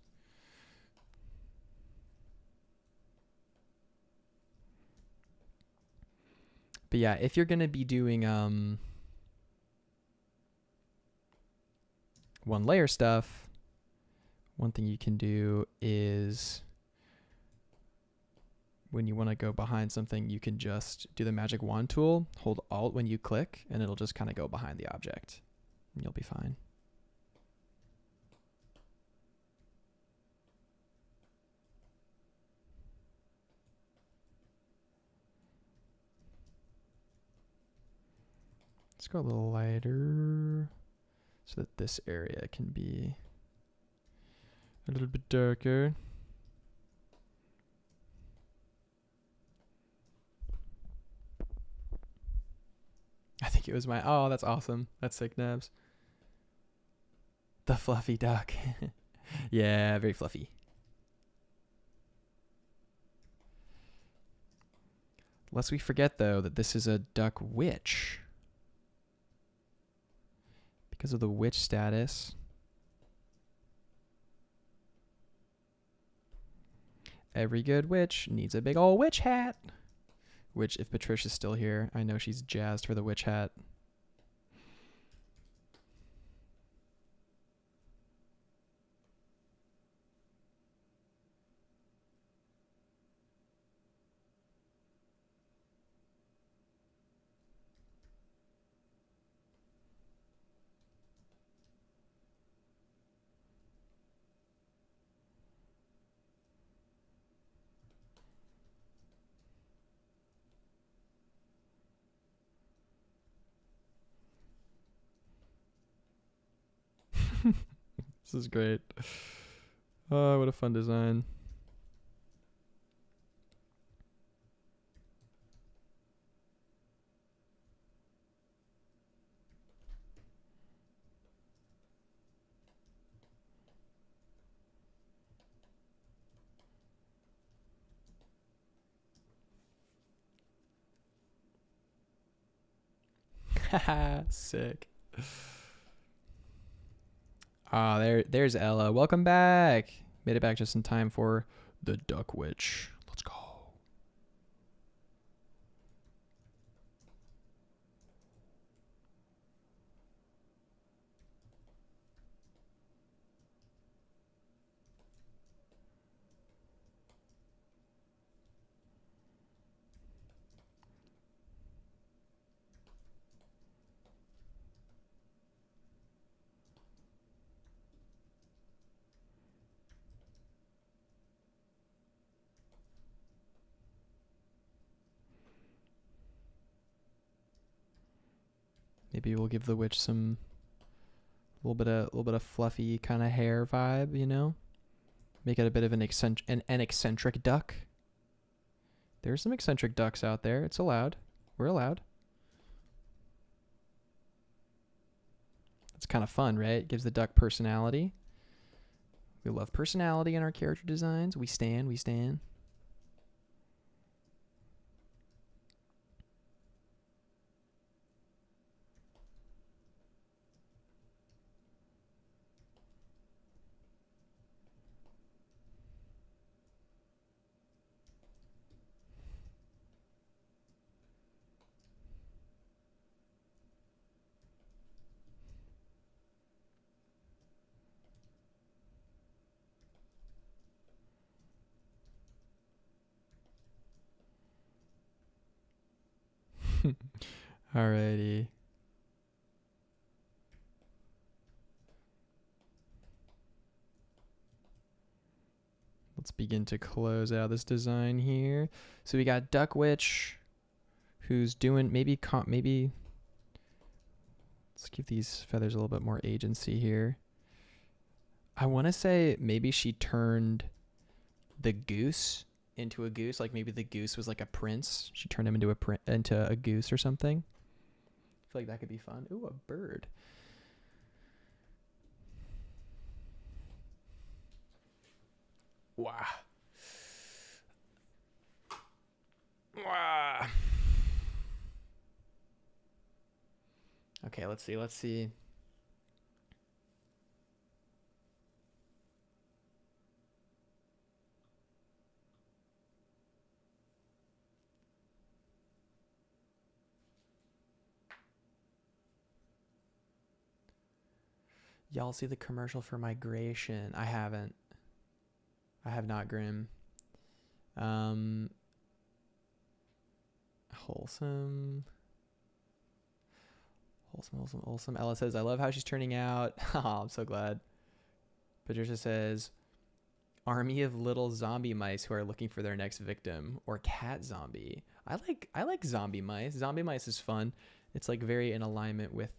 But yeah, if you're going to be doing one layer stuff, one thing you can do is when you want to go behind something, you can just do the magic wand tool, hold Alt when you click, and it'll just kind of go behind the object. And you'll be fine. Let's go a little lighter so that this area can be a little bit darker. I think it was my, oh, that's awesome. That's sick, Nabs. The fluffy duck. Yeah, very fluffy. Lest we forget, though, that this is a duck witch. Because of the witch status. Every good witch needs a big ol' witch hat. Which, if Patricia's still here, I know she's jazzed for the witch hat. This is great. Oh, what a fun design. Haha, sick. Ah, there's Ella. Welcome back. Made it back just in time for the Duck Witch. Let's go. Maybe we'll give the witch some little bit of fluffy kind of hair vibe, you know? Make it a bit of an eccentric duck. There's some eccentric ducks out there. It's allowed. We're allowed. It's kind of fun, right? It gives the duck personality. We love personality in our character designs. We stand. Alrighty. Let's begin to close out this design here. So we got Duck Witch, who's doing maybe let's give these feathers a little bit more agency here. I want to say maybe she turned the goose into a goose. Like maybe the goose was like a prince. She turned him into a goose or something. I feel like that could be fun. Ooh, a bird. Wow. Wah. Okay, let's see. Let's see. Y'all see the commercial for migration? I haven't. I have not, Grim. Wholesome. Wholesome. Ella says, I love how she's turning out. Oh, I'm so glad. Patricia says, army of little zombie mice who are looking for their next victim, or cat zombie. I like zombie mice. Zombie mice is fun. It's like very in alignment with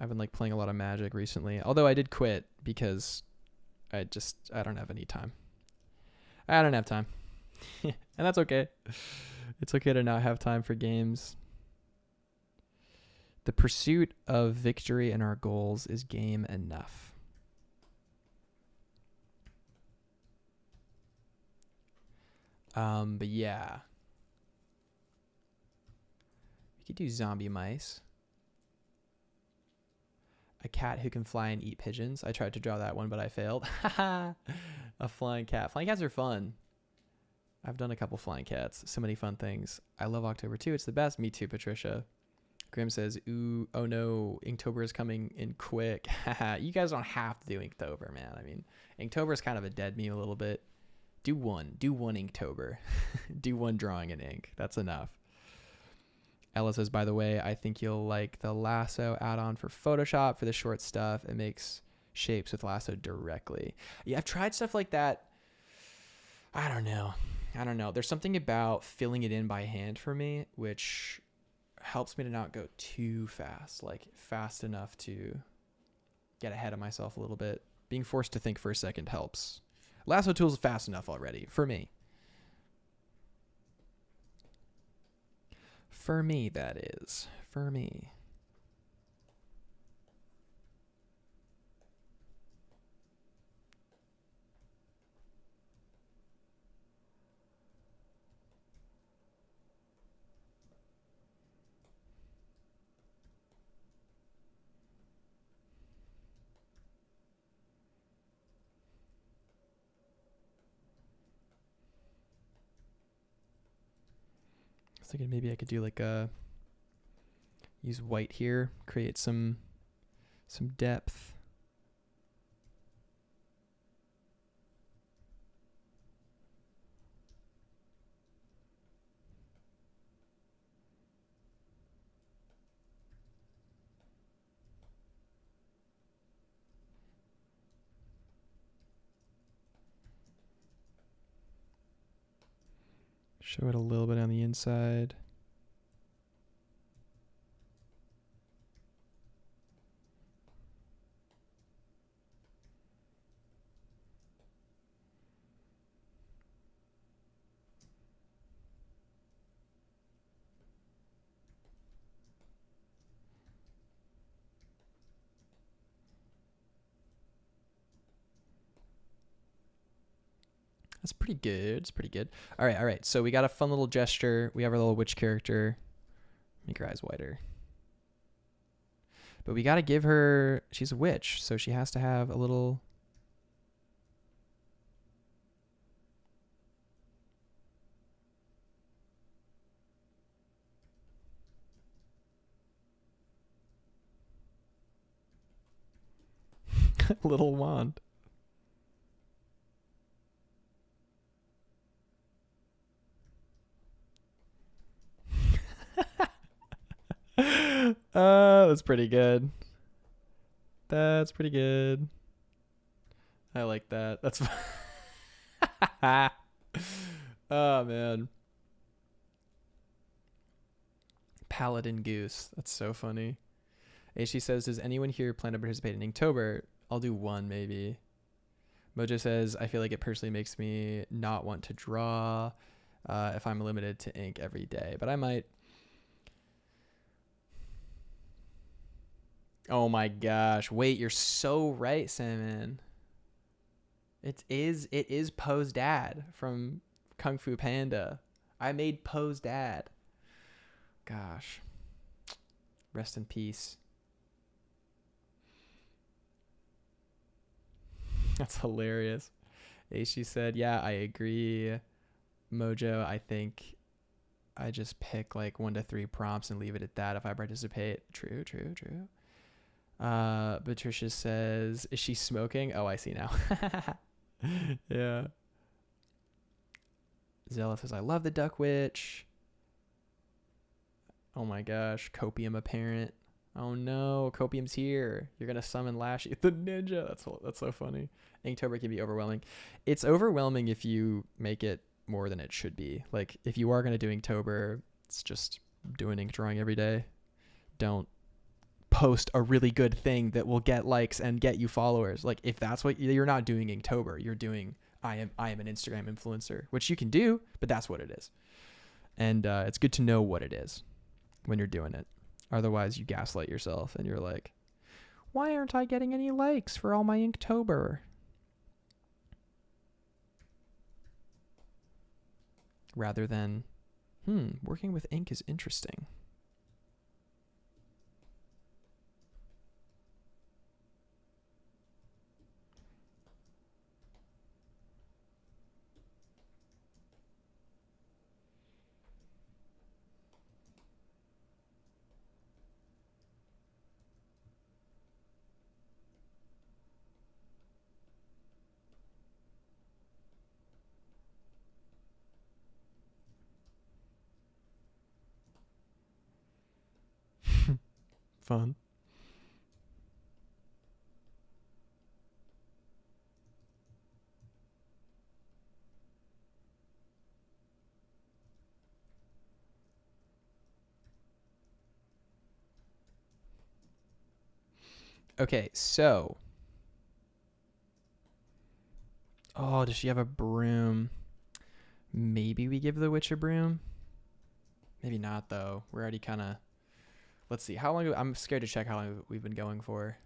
I've been like playing a lot of Magic recently. Although I did quit because I don't have any time. I don't have time. And that's okay. It's okay to not have time for games. The pursuit of victory and our goals is game enough. But yeah. We could do zombie mice. A cat who can fly and eat pigeons. I tried to draw that one, but I failed. A flying cat. Flying cats are fun. I've done a couple flying cats. So many fun things. I love October too. It's the best. Me too, Patricia. Grim says, ooh, oh no, Inktober is coming in quick. You guys don't have to do Inktober, man. I mean, Inktober is kind of a dead meme a little bit. Do one Inktober. Do one drawing in ink. That's enough. Ella says, by the way, I think you'll like the lasso add-on for Photoshop for the short stuff. It makes shapes with lasso directly. Yeah, I've tried stuff like that. I don't know. There's something about filling it in by hand for me, which helps me to not go too fast, like fast enough to get ahead of myself a little bit. Being forced to think for a second helps. Lasso tool is fast enough already for me. For me, that is. For me. I was thinking maybe I could do like use white here, create some depth. Show it a little bit on the inside. That's pretty good. It's pretty good. All right. So we got a fun little gesture. We have our little witch character. Make her eyes wider. But we got to give her, she's a witch, so she has to have a little... little wand. That's pretty good. That's pretty good. I like that. That's oh man. Paladin Goose. That's so funny. AC says, does anyone here plan to participate in Inktober? I'll do one maybe. Mojo says, I feel like it personally makes me not want to draw if I'm limited to ink every day, but I might. Oh my gosh. Wait, you're so right, Salmon. It is Poe's dad from Kung Fu Panda. I made Poe's dad. Gosh. Rest in peace. That's hilarious. Aishi said, yeah, I agree. Mojo, I think I just pick like 1 to 3 prompts and leave it at that if I participate. True. Patricia says, is she smoking? Oh, I see now. Yeah. Zella says, I love the Duck Witch. Oh my gosh. Copium apparent. Oh no, Copium's here. You're gonna summon Lashy the ninja. That's so funny. Inktober can be overwhelming. It's overwhelming if you make it more than it should be. Like if you are gonna do Inktober, it's just doing ink drawing every day. Don't post a really good thing that will get likes and get you followers. Like if that's what you're not doing Inktober, you're doing I am an Instagram influencer, which you can do, but that's what it is. And it's good to know what it is when you're doing it. Otherwise, you gaslight yourself and you're like, why aren't I getting any likes for all my Inktober? Rather than, working with ink is interesting. Fun. Okay, so. Oh, does she have a broom? Maybe we give the witch a broom. Maybe not, though. We're already kind of... Let's see. How long... I'm scared to check how long we've been going for.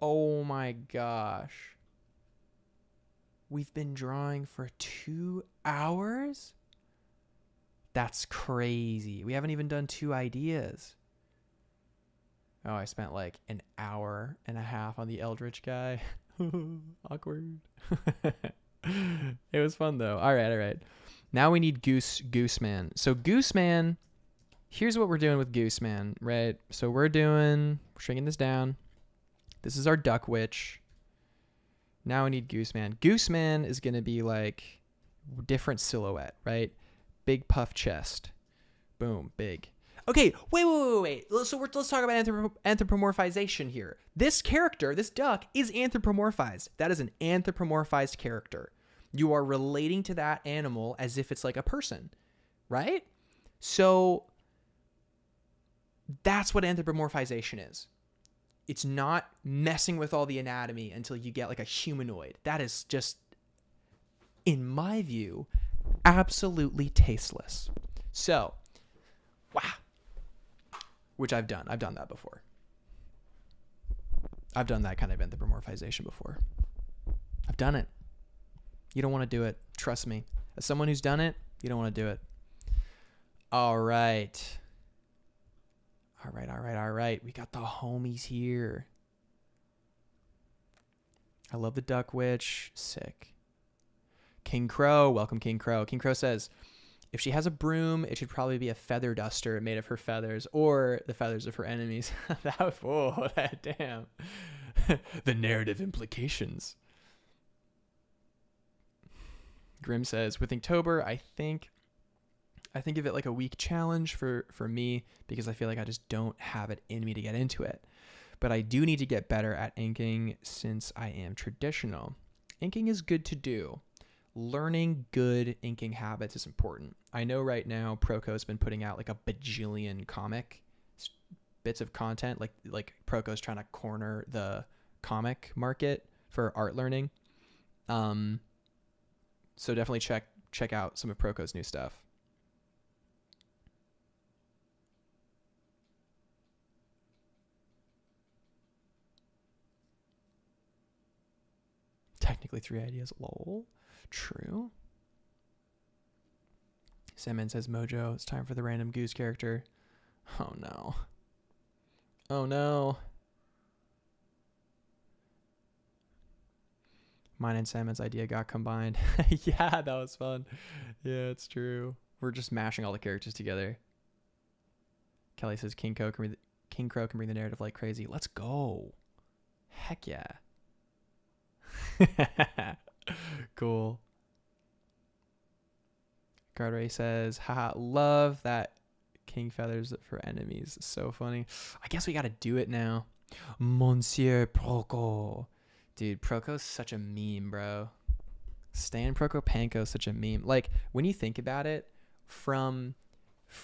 Oh my gosh. We've been drawing for 2 hours? That's crazy. We haven't even done 2 ideas. Oh, I spent like an hour and a half on the Eldritch guy. Awkward. It was fun though. All right. Now we need Gooseman. So Gooseman, here's what we're doing with Gooseman, right? So we're shrinking this down. This is our Duck Witch. Now we need Gooseman. Gooseman is going to be like different silhouette, right? Big puff chest. Boom, big. Okay, wait. Let's talk about anthropomorphization here. This character, this duck, is anthropomorphized. That is an anthropomorphized character. You are relating to that animal as if it's like a person, right? So that's what anthropomorphization is. It's not messing with all the anatomy until you get like a humanoid. That is just, in my view, absolutely tasteless. So, wow. Which I've done. I've done that before. I've done that kind of anthropomorphization before. I've done it. You don't want to do it. Trust me. As someone who's done it, you don't want to do it. All right. We got the homies here. I love the Duck Witch. Sick. King Crow. Welcome, King Crow. King Crow says, if she has a broom, it should probably be a feather duster made of her feathers or the feathers of her enemies. Damn. The narrative implications. Grim says, with Inktober, I think of it like a week challenge for me because I feel like I just don't have it in me to get into it. But I do need to get better at inking since I am traditional. Inking is good to do. Learning good inking habits is important. I know right now Proco's been putting out like a bajillion comic bits of content. Like Proco's trying to corner the comic market for art learning. So definitely check out some of Proco's new stuff. Technically 3 ideas. Lol. True. Sandman says, Mojo, it's time for the random goose character. Oh no. Oh no. Mine and Sandman's idea got combined. Yeah, that was fun. Yeah, it's true. We're just mashing all the characters together. Kelly says King Crow can bring the narrative like crazy. Let's go. Heck yeah. Cool. Cartwright says, haha, love that king feathers for enemies. So funny. I guess we got to do it now. Monsieur Proco. Dude, Proco's such a meme, bro. Stan Prokopanko's such a meme. Like, when you think about it, from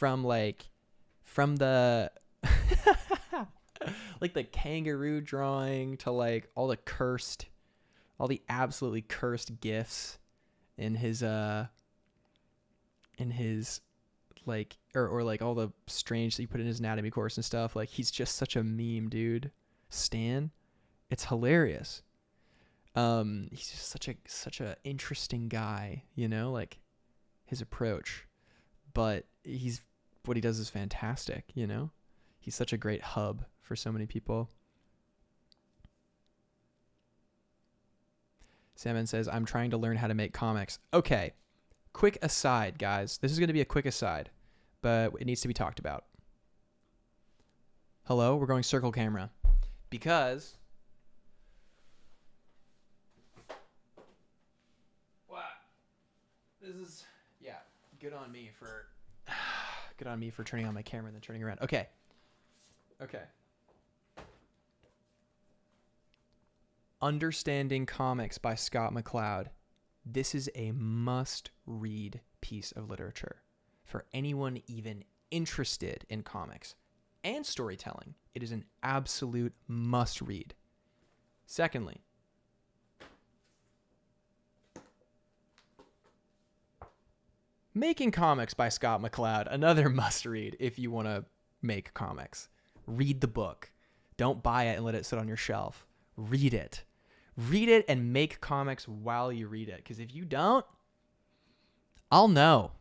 the like the kangaroo drawing to like all the absolutely cursed gifs in his like or like all the strange that you put in his anatomy course and stuff. Like, he's just such a meme, dude. Stan, it's hilarious. He's just such a interesting guy, you know, like his approach, but what he does is fantastic, you know. He's such a great hub for so many people. Salmon says, I'm trying to learn how to make comics. Okay, quick aside, guys. This is going to be a quick aside, but it needs to be talked about. Hello, we're going circle camera because this is, yeah, good on me for turning on my camera and then turning around. Okay. Understanding Comics by Scott McCloud. This is a must-read piece of literature for anyone even interested in comics and storytelling. It is an absolute must-read. Secondly, Making Comics by Scott McCloud, another must-read if you want to make comics. Read the book. Don't buy it and let it sit on your shelf. Read it. Read it and make comics while you read it. Because if you don't, I'll know.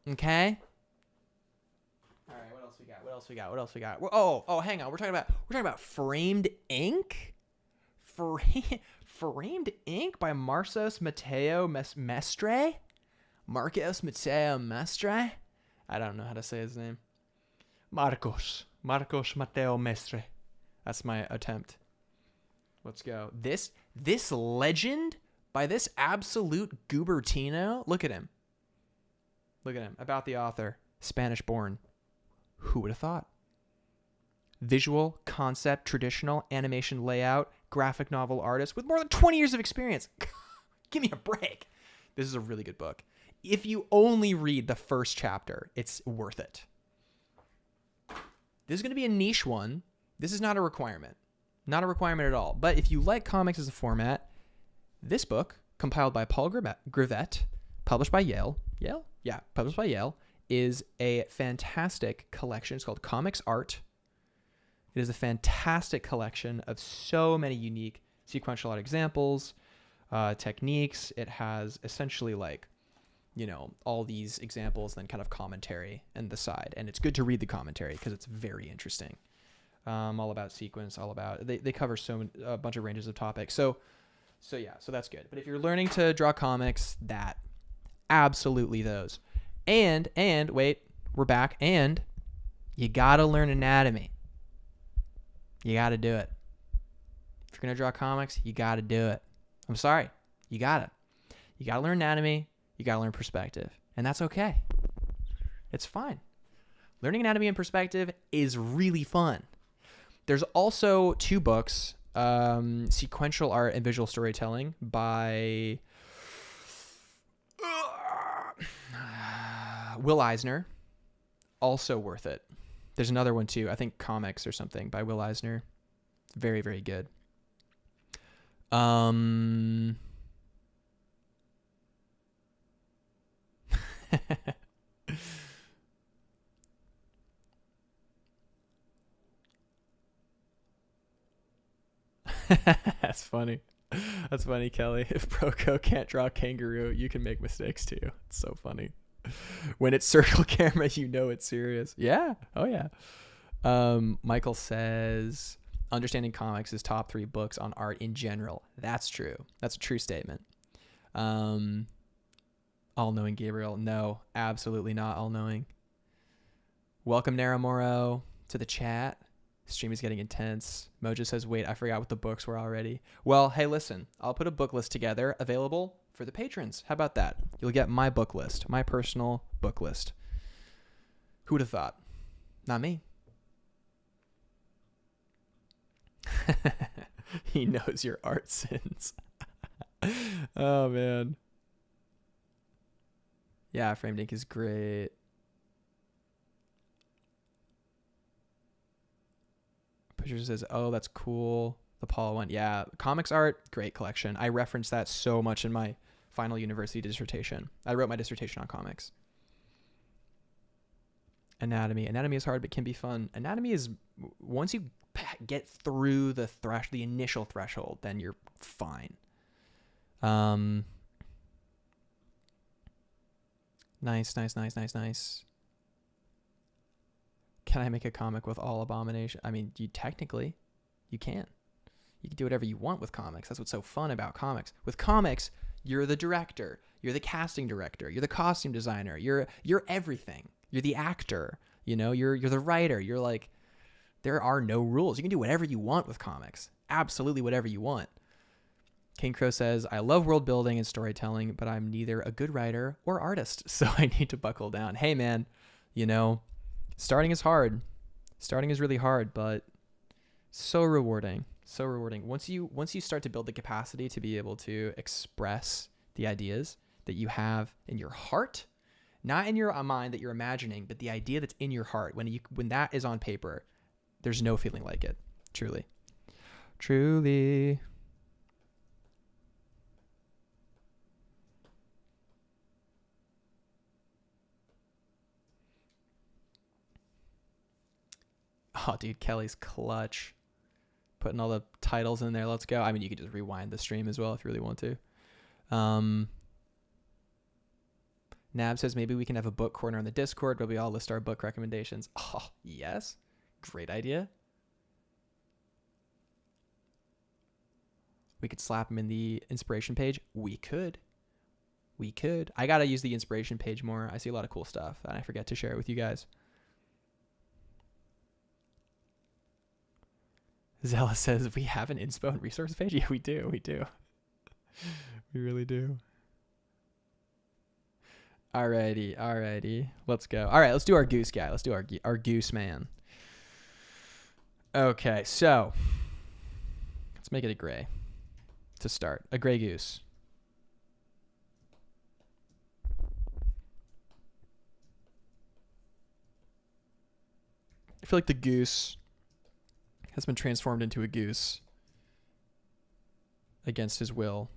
Okay? All right, what else we got? Oh, hang on. We're talking about Framed Ink? Framed Ink by Marcos Mateo Mestre? Marcos Mateo Mestre? I don't know how to say his name. Marcos Mateo Mestre. That's my attempt. Let's go. This legend by this absolute Gubertino. Look at him. About the author. Spanish born. Who would have thought? Visual, concept, traditional, animation layout, graphic novel artist with more than 20 years of experience. Give me a break. This is a really good book. If you only read the first chapter, it's worth it. This is going to be a niche one. This is not a requirement. Not a requirement at all. But if you like comics as a format, this book, compiled by Paul Grivette, published by Yale. Yale? Yeah, published by Yale, is a fantastic collection. It's called Comics Art. It is a fantastic collection of so many unique sequential art examples, techniques. It has essentially like, you know, all these examples, then kind of commentary and the side. And it's good to read the commentary because it's very interesting. All about sequence, all about, they cover a bunch of ranges of topics. So that's good. But if you're learning to draw comics, absolutely those. And wait, we're back. And you got to learn anatomy. You got to do it. If you're going to draw comics, you got to do it. I'm sorry. You got it. You got to learn anatomy. You got to learn perspective. And that's okay. It's fine. Learning anatomy and perspective is really fun. There's also 2 books, Sequential Art and Visual Storytelling by Will Eisner. Also worth it. There's another one too. I think Comics or something by Will Eisner. Very, very good. That's funny. That's funny, Kelly. If Proco can't draw kangaroo, you can make mistakes too. It's so funny. When it's circle camera, you know it's serious. Yeah. Oh yeah. Michael says understanding comics is top 3 books on art in general. That's true. That's a true statement. All-knowing Gabriel. No, absolutely not all-knowing. Welcome, Naramoro, to the chat. Stream is getting intense. Mojo says, wait, I forgot what the books were already. Well, hey, listen. I'll put a book list together available for the patrons. How about that? You'll get my book list, my personal book list. Who would have thought? Not me. He knows your art sins. Oh, man. Yeah, framed ink is great. Pusher says, oh, that's cool. The Paul one. Yeah, comics art, great collection. I referenced that so much in my final university dissertation. I wrote my dissertation on comics. Anatomy. Anatomy is hard, but can be fun. Anatomy is, once you get through the initial threshold, then you're fine. Nice. Can I make a comic with all abomination? I mean, you technically, you can. You can do whatever you want with comics. That's what's so fun about comics. With comics, you're the director, you're the casting director, you're the costume designer, you're everything. You're the actor, you know, you're the writer. You're like, there are no rules. You can do whatever you want with comics. Absolutely whatever you want. King Crow says, I love world building and storytelling, but I'm neither a good writer or artist, so I need to buckle down. Hey, man, you know, starting is hard. Starting is really hard, but so rewarding. So rewarding. Once you start to build the capacity to be able to express the ideas that you have in your heart, not in your mind that you're imagining, but the idea that's in your heart, when that is on paper, there's no feeling like it. Truly. Oh, dude, Kelly's clutch. Putting all the titles in there. Let's go. I mean, you could just rewind the stream as well if you really want to. Nab says maybe we can have a book corner on the Discord where we all list our book recommendations. Oh, yes. Great idea. We could slap them in the inspiration page. We could. I got to use the inspiration page more. I see a lot of cool stuff and I forget to share it with you guys. Zella says, we have an inspo and resource page? Yeah, we do. We really do. Alrighty. Let's go. All right, let's do our goose guy. Let's do our goose man. Okay, so let's make it a gray to start. A gray goose. I feel like the goose has been transformed into a goose against his will.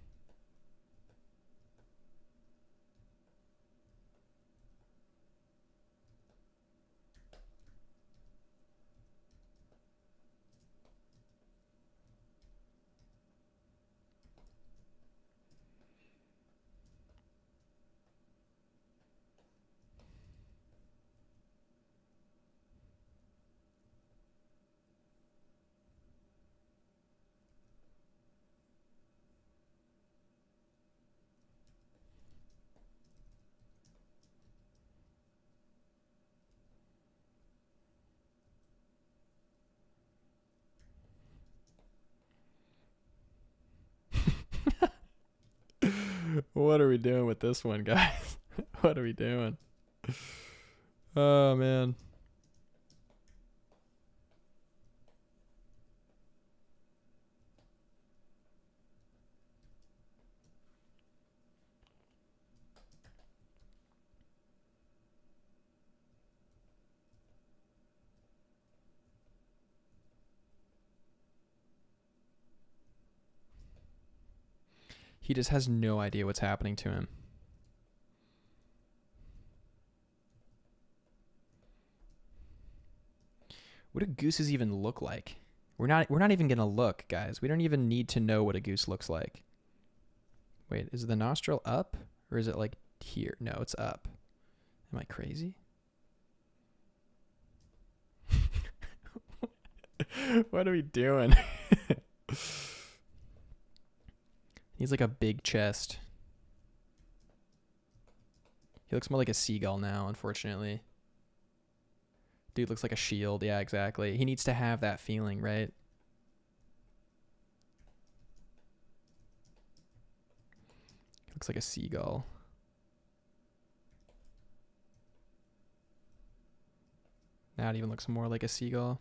What are we doing with this one, guys? What are we doing? Oh, man. He just has no idea what's happening to him. What do gooses even look like? We're not even gonna look, guys. We don't even need to know what a goose looks like. Wait, is the nostril up or is it like here? No, it's up. Am I crazy? What are we doing? He's like a big chest. He looks more like a seagull now, unfortunately. Dude looks like a shield. Yeah, exactly. He needs to have that feeling, right? He looks like a seagull. Now it even looks more like a seagull.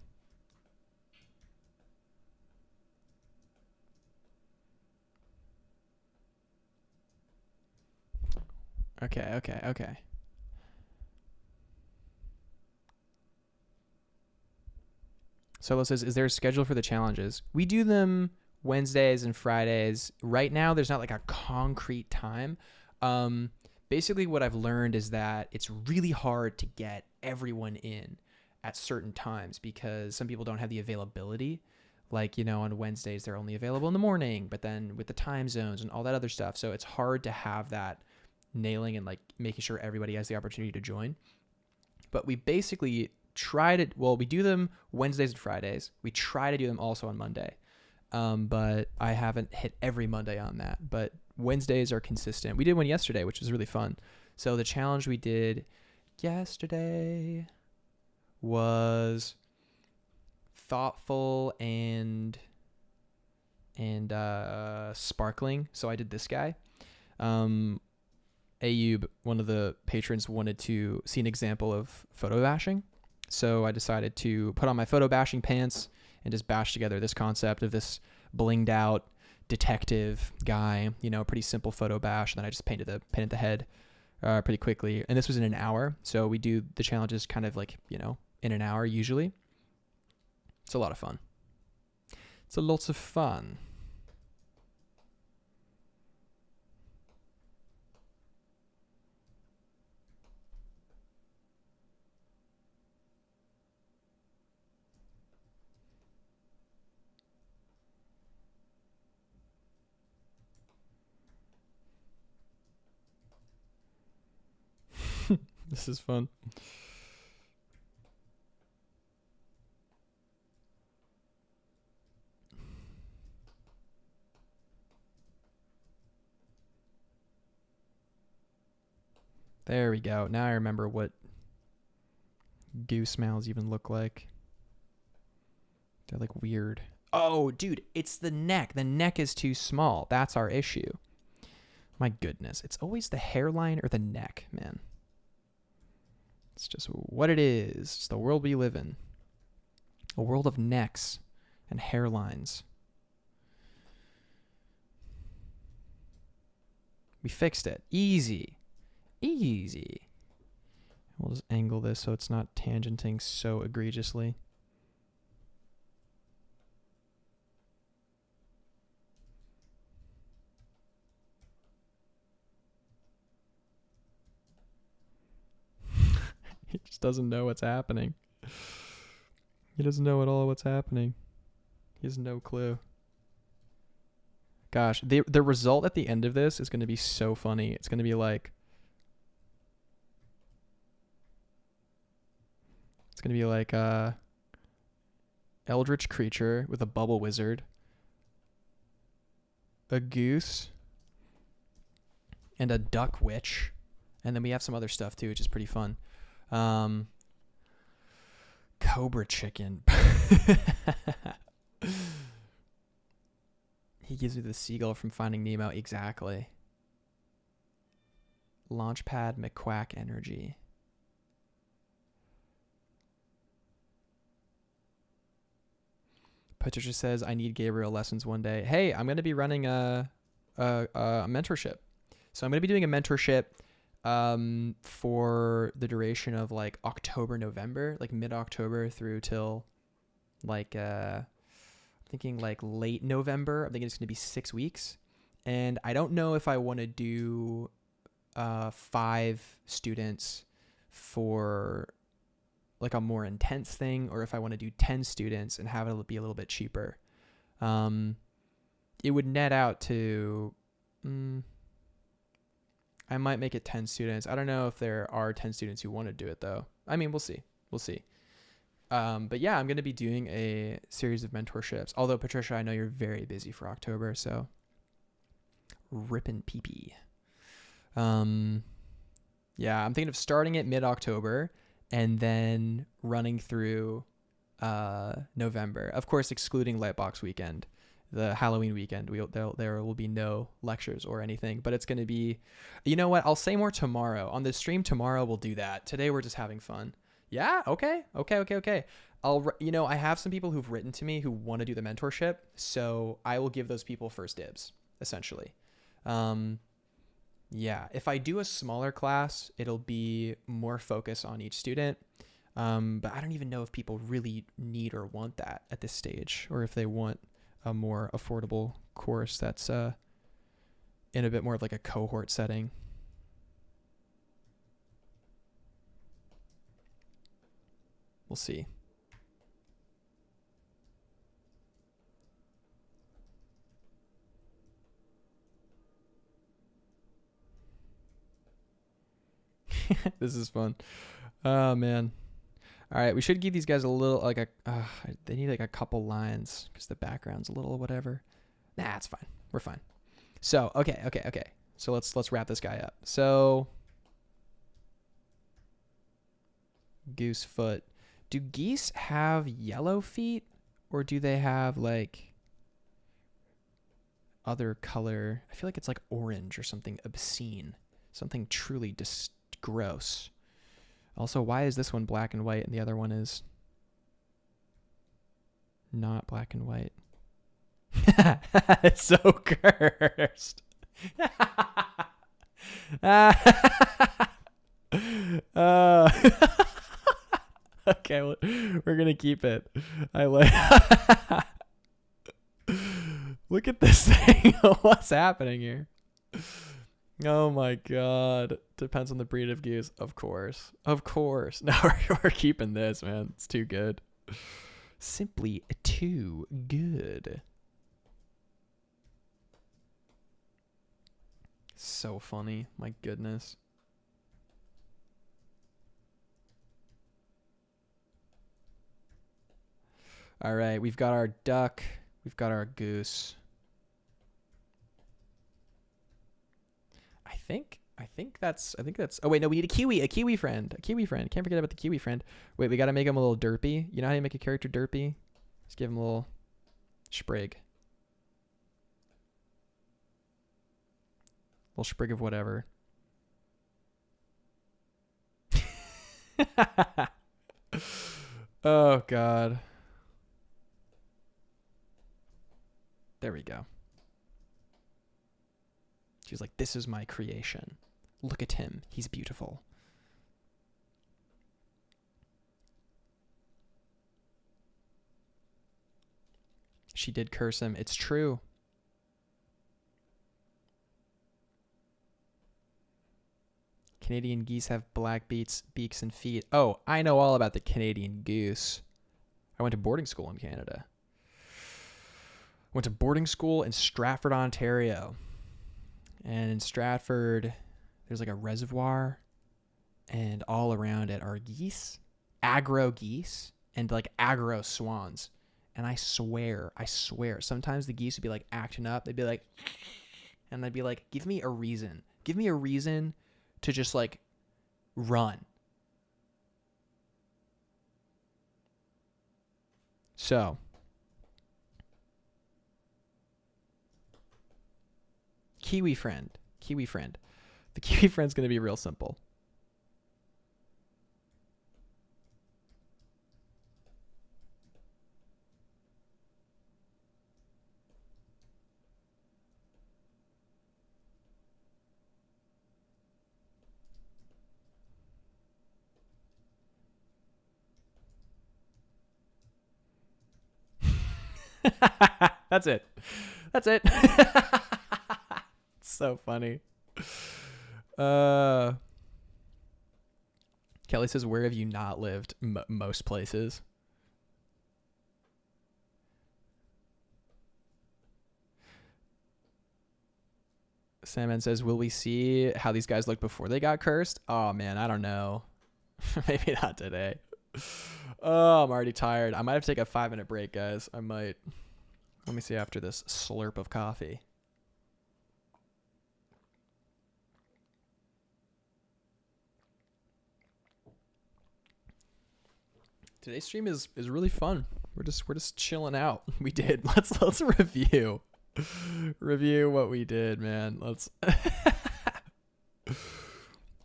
Okay. Solo says, is there a schedule for the challenges? We do them Wednesdays and Fridays. Right now, there's not like a concrete time. Basically, what I've learned is that it's really hard to get everyone in at certain times because some people don't have the availability. Like, you know, on Wednesdays, they're only available in the morning, but then with the time zones and all that other stuff. So it's hard to have that nailing and like making sure everybody has the opportunity to join. But we basically we do them Wednesdays and Fridays. We try to do them also on Monday. But I haven't hit every Monday on that. But Wednesdays are consistent. We did one yesterday, which was really fun. So the challenge we did yesterday was thoughtful and sparkling. So I did this guy. Ayub, one of the patrons, wanted to see an example of photo bashing. So I decided to put on my photo bashing pants and just bash together this concept of this blinged out detective guy, you know, pretty simple photo bash. And then I just painted the head pretty quickly. And this was in an hour. So we do the challenges kind of like, you know, in an hour usually. It's a lot of fun. It's a lots of fun. This is fun. There we go. Now I remember what goose mouths even look like. They're like weird. Oh, dude, it's the neck. The neck is too small. That's our issue. My goodness. It's always the hairline or the neck, man. It's just what it is. It's the world we live in. A world of necks and hairlines. We fixed it. Easy. Easy. We'll just angle this so it's not tangenting so egregiously. He just doesn't know what's happening. He doesn't know at all what's happening. He has no clue. Gosh, the result at the end of this is going to be so funny. It's going to be like... It's going to be like a eldritch creature with a bubble wizard, a goose, and a duck witch. And then we have some other stuff too, which is pretty fun. Cobra chicken. He gives me the seagull from Finding Nemo. Exactly. Launchpad McQuack energy. Patricia says, I need Gabriel lessons one day. Hey, I'm going to be running a mentorship. So I'm going to be doing a mentorship for the duration of like October, November, like mid-October through till like thinking like late November. I'm thinking it's going to be 6 weeks. And I don't know if I want to do 5 students for like a more intense thing, or if I want to do 10 students and have it be a little bit cheaper. It would net out to, I might make it 10 students. I don't know if there are 10 students who want to do it though. I mean, we'll see. But yeah, I'm going to be doing a series of mentorships. Although Patricia, I know you're very busy for October, so rippin' pee-pee. Yeah, I'm thinking of starting it mid-October and then running through November. Of course, excluding Lightbox weekend. The Halloween weekend, there will be no lectures or anything, but it's going to be, you know what? I'll say more tomorrow. On the stream tomorrow, we'll do that. Today, we're just having fun. Yeah. Okay. I have some people who've written to me who want to do the mentorship. So I will give those people first dibs, essentially. Yeah. If I do a smaller class, it'll be more focus on each student. But I don't even know if people really need or want that at this stage, or if they want a more affordable course that's in a bit more of like a cohort setting. We'll see. This is fun. Oh man. All right, we should give these guys a little, like they need like a couple lines because the background's a little whatever. Nah, it's fine. We're fine. So, okay. So let's wrap this guy up. So, goose foot. Do geese have yellow feet, or do they have like other color? I feel like it's like orange or something obscene, something truly just gross. Also, why is this one black and white and the other one is not black and white? It's so cursed. Okay, well, we're gonna keep it. I like. Look at this thing. What's happening here? Oh my god. Depends on the breed of goose. Of course. No, we're keeping this, man. It's too good. Simply too good. So funny. My goodness. All right, we've got our duck. We've got our goose. I think that's, oh wait, no, we need a kiwi friend. Can't forget about the kiwi friend. Wait, we got to make him a little derpy. You know how you make a character derpy? Just give him a little sprig. Little sprig of whatever. Oh god. There we go. She's like, this is my creation. Look at him. He's beautiful. She did curse him. It's true. Canadian geese have black beaks and feet. Oh, I know all about the Canadian goose. I went to boarding school in Canada. Went to boarding school in Stratford, Ontario. And in Stratford, there's like a reservoir, and all around it are geese, aggro geese, and like aggro swans. And I swear, sometimes the geese would be like acting up. They'd be like, and I'd be like, give me a reason to just like run. So, Kiwi friend. The Kiwi friend's going to be real simple. That's it. So funny. Okay, Kelly says, where have you not lived? Most places. Salmon says, will we see how these guys looked before they got cursed? Oh, man, I don't know. Maybe not today. Oh, I'm already tired. I might have to take a 5-minute break, guys. I might. Let me see after this slurp of coffee. Today's stream is really fun. We're just chilling out. We did. Let's review. Review what we did, man. Let's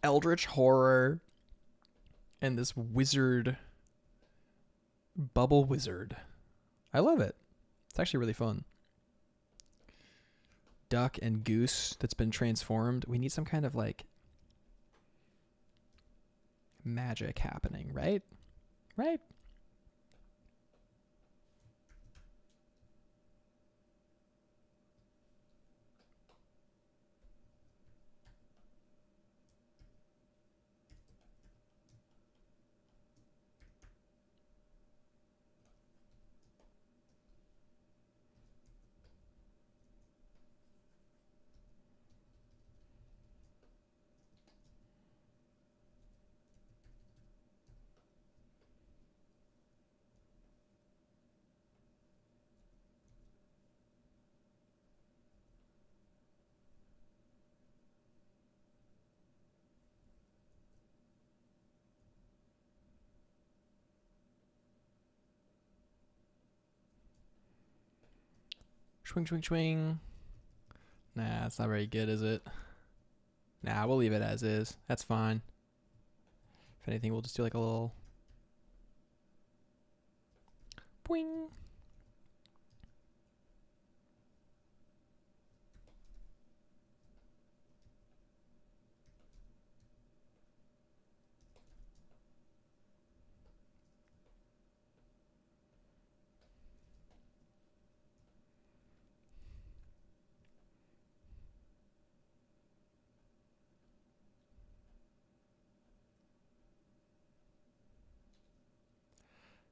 Eldritch horror and this wizard bubble wizard. I love it. It's actually really fun. Duck and goose that's been transformed. We need some kind of like magic happening, right? Right? Swing, swing, swing. Nah, it's not very good, is it? Nah, we'll leave it as is. That's fine. If anything, we'll just do like a little boing.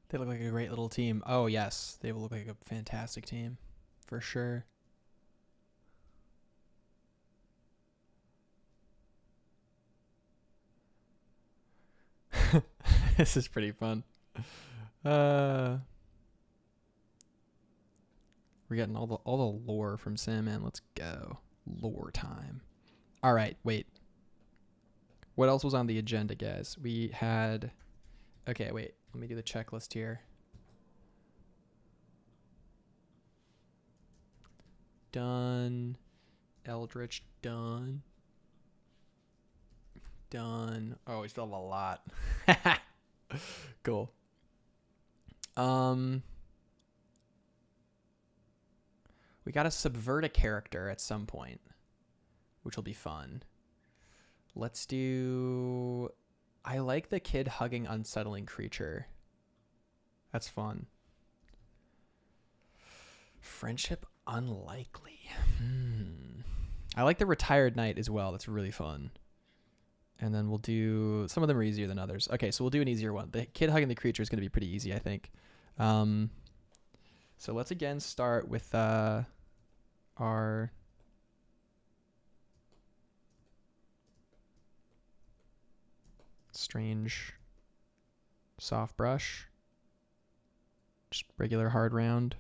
They look like a great little team. Oh, yes. They will look like a fantastic team. For sure. This is pretty fun. We're getting all the lore from Sandman. Let's go. Lore time. All right, wait. What else was on the agenda, guys? We had... Okay, wait. Let me do the checklist here. Done. Eldritch, done. Done. Oh, we still have a lot. Cool. We gotta subvert a character at some point, which will be fun. Let's do... I like the kid hugging unsettling creature. That's fun. Friendship unlikely. I like the retired knight as well. That's really fun. And then we'll do... Some of them are easier than others. Okay, so we'll do an easier one. The kid hugging the creature is going to be pretty easy, I think. So let's again start with our... strange soft brush. Just regular hard round.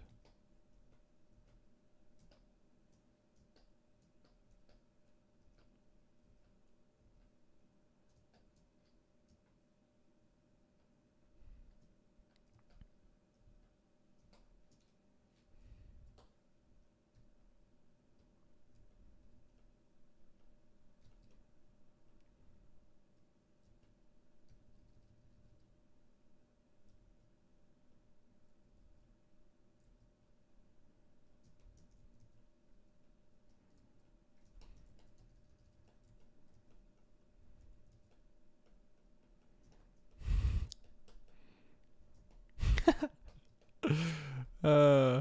uh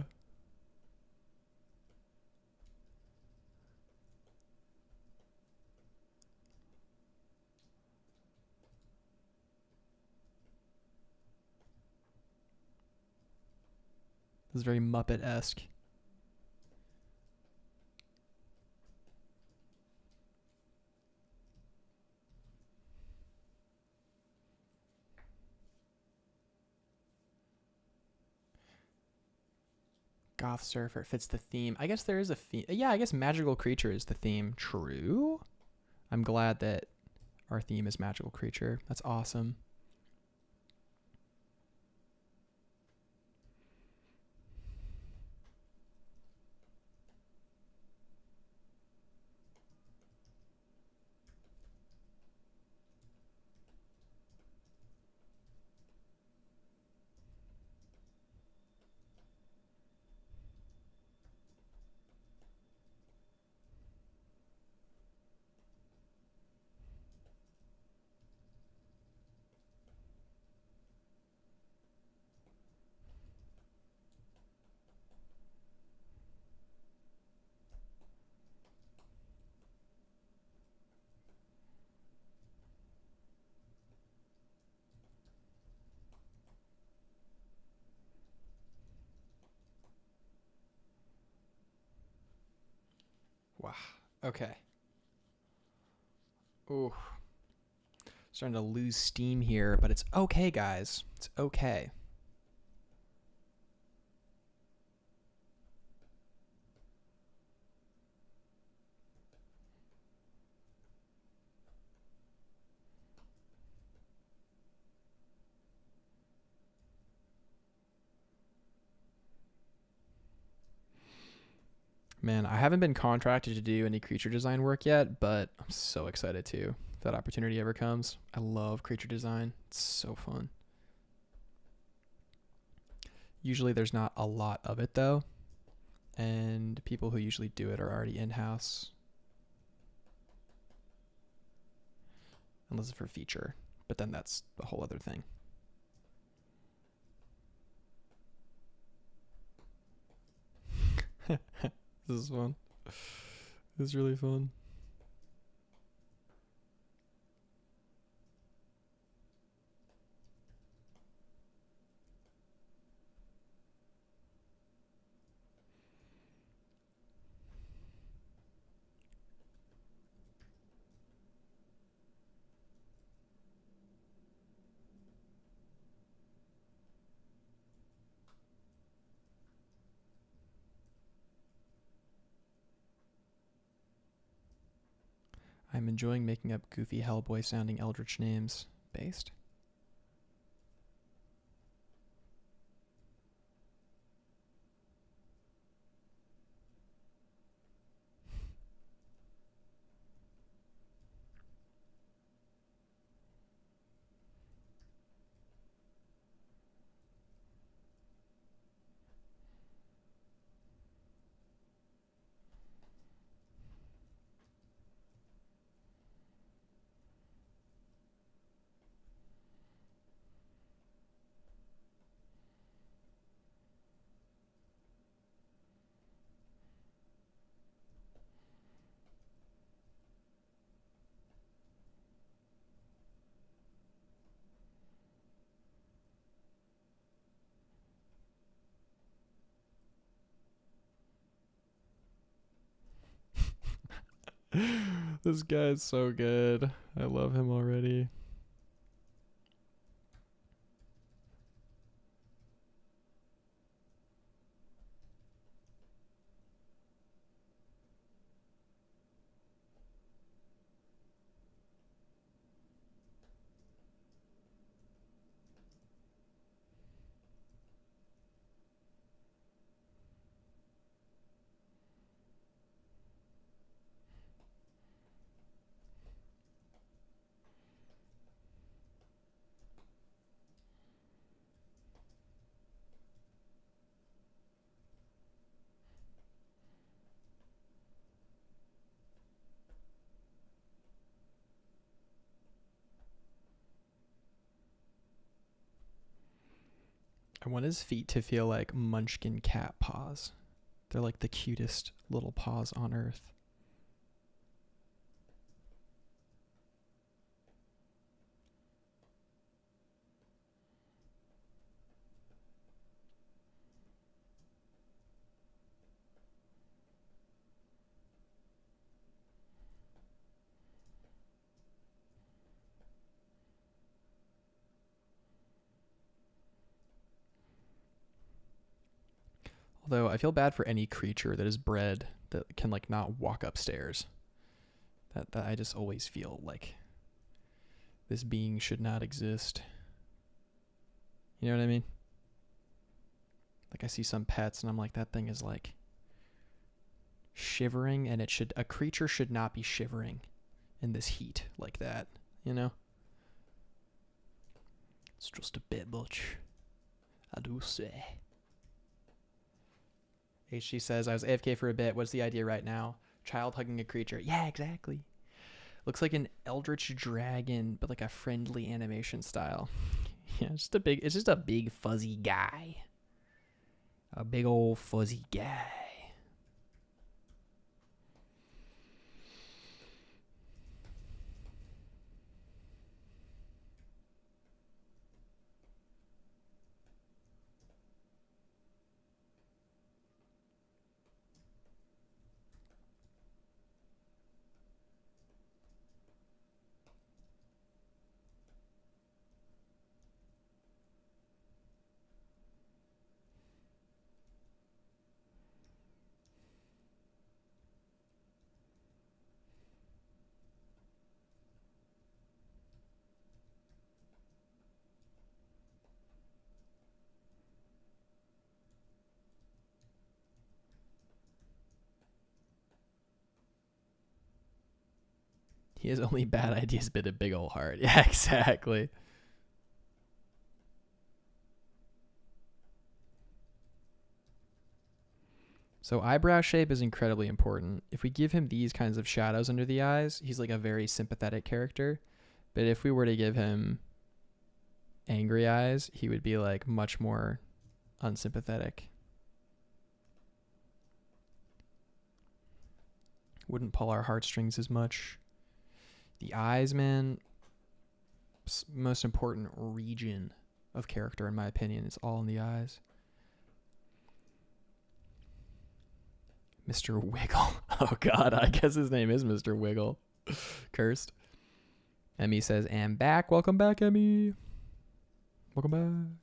This is very Muppet-esque. Goth surfer fits the theme. I guess there is a theme. Yeah, I guess magical creature is the theme. True. I'm glad that our theme is magical creature. That's awesome. Wow. Okay. Ooh. Starting to lose steam here, but it's okay, guys. It's okay. Man, I haven't been contracted to do any creature design work yet, but I'm so excited to if that opportunity ever comes. I love creature design. It's so fun. Usually there's not a lot of it though, and people who usually do it are already in-house. Unless it's for feature, but then that's a whole other thing. This is fun. This is really fun. I'm enjoying making up goofy Hellboy sounding eldritch names. Based. This guy is so good. I love him already. I want his feet to feel like munchkin cat paws. They're like the cutest little paws on earth. Although I feel bad for any creature that is bred that can like not walk upstairs. That I just always feel like this being should not exist. You know what I mean? Like I see some pets and I'm like, that thing is like shivering, and a creature should not be shivering in this heat like that, you know? It's just a bit much, I do say. HG says, I was AFK for a bit. What's the idea right now? Child hugging a creature. Yeah, exactly. Looks like an eldritch dragon, but like a friendly animation style. Yeah, it's just a big fuzzy guy. A big old fuzzy guy. He has only bad ideas, but a big old heart. Yeah, exactly. So eyebrow shape is incredibly important. If we give him these kinds of shadows under the eyes, he's like a very sympathetic character. But if we were to give him angry eyes, he would be like much more unsympathetic. Wouldn't pull our heartstrings as much. The eyes, man, most important region of character, in my opinion, is all in the eyes. Mr. Wiggle. Oh, God, I guess his name is Mr. Wiggle. Cursed. Emmy says, "Am back. Welcome back, Emmy. Welcome back."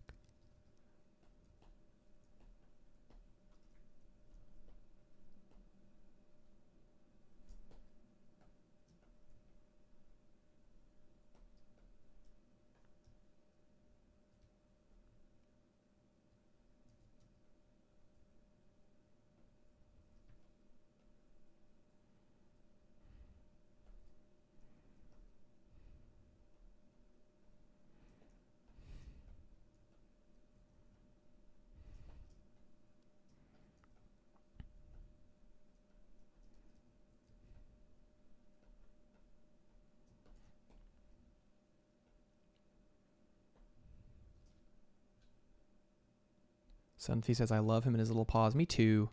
Sunfi says, "I love him and his little paws." Me too.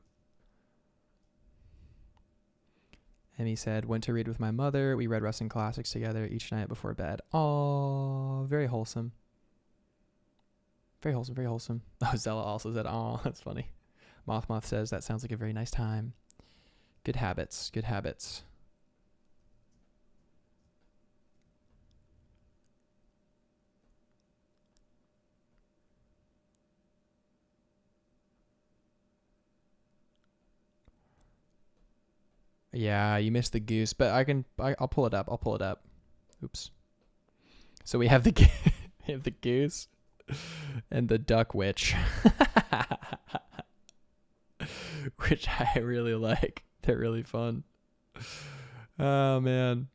Emmy said, "Went to read with my mother. We read wrestling classics together each night before bed." Oh, very wholesome. Very wholesome, very wholesome. Oh, Zella also said, "Oh, that's funny." Moth says, "That sounds like a very nice time." Good habits, good habits. Yeah, you missed the goose, but I'll pull it up. I'll pull it up. Oops. So we have the we have the goose and the duck witch, which I really like. They're really fun. Oh man.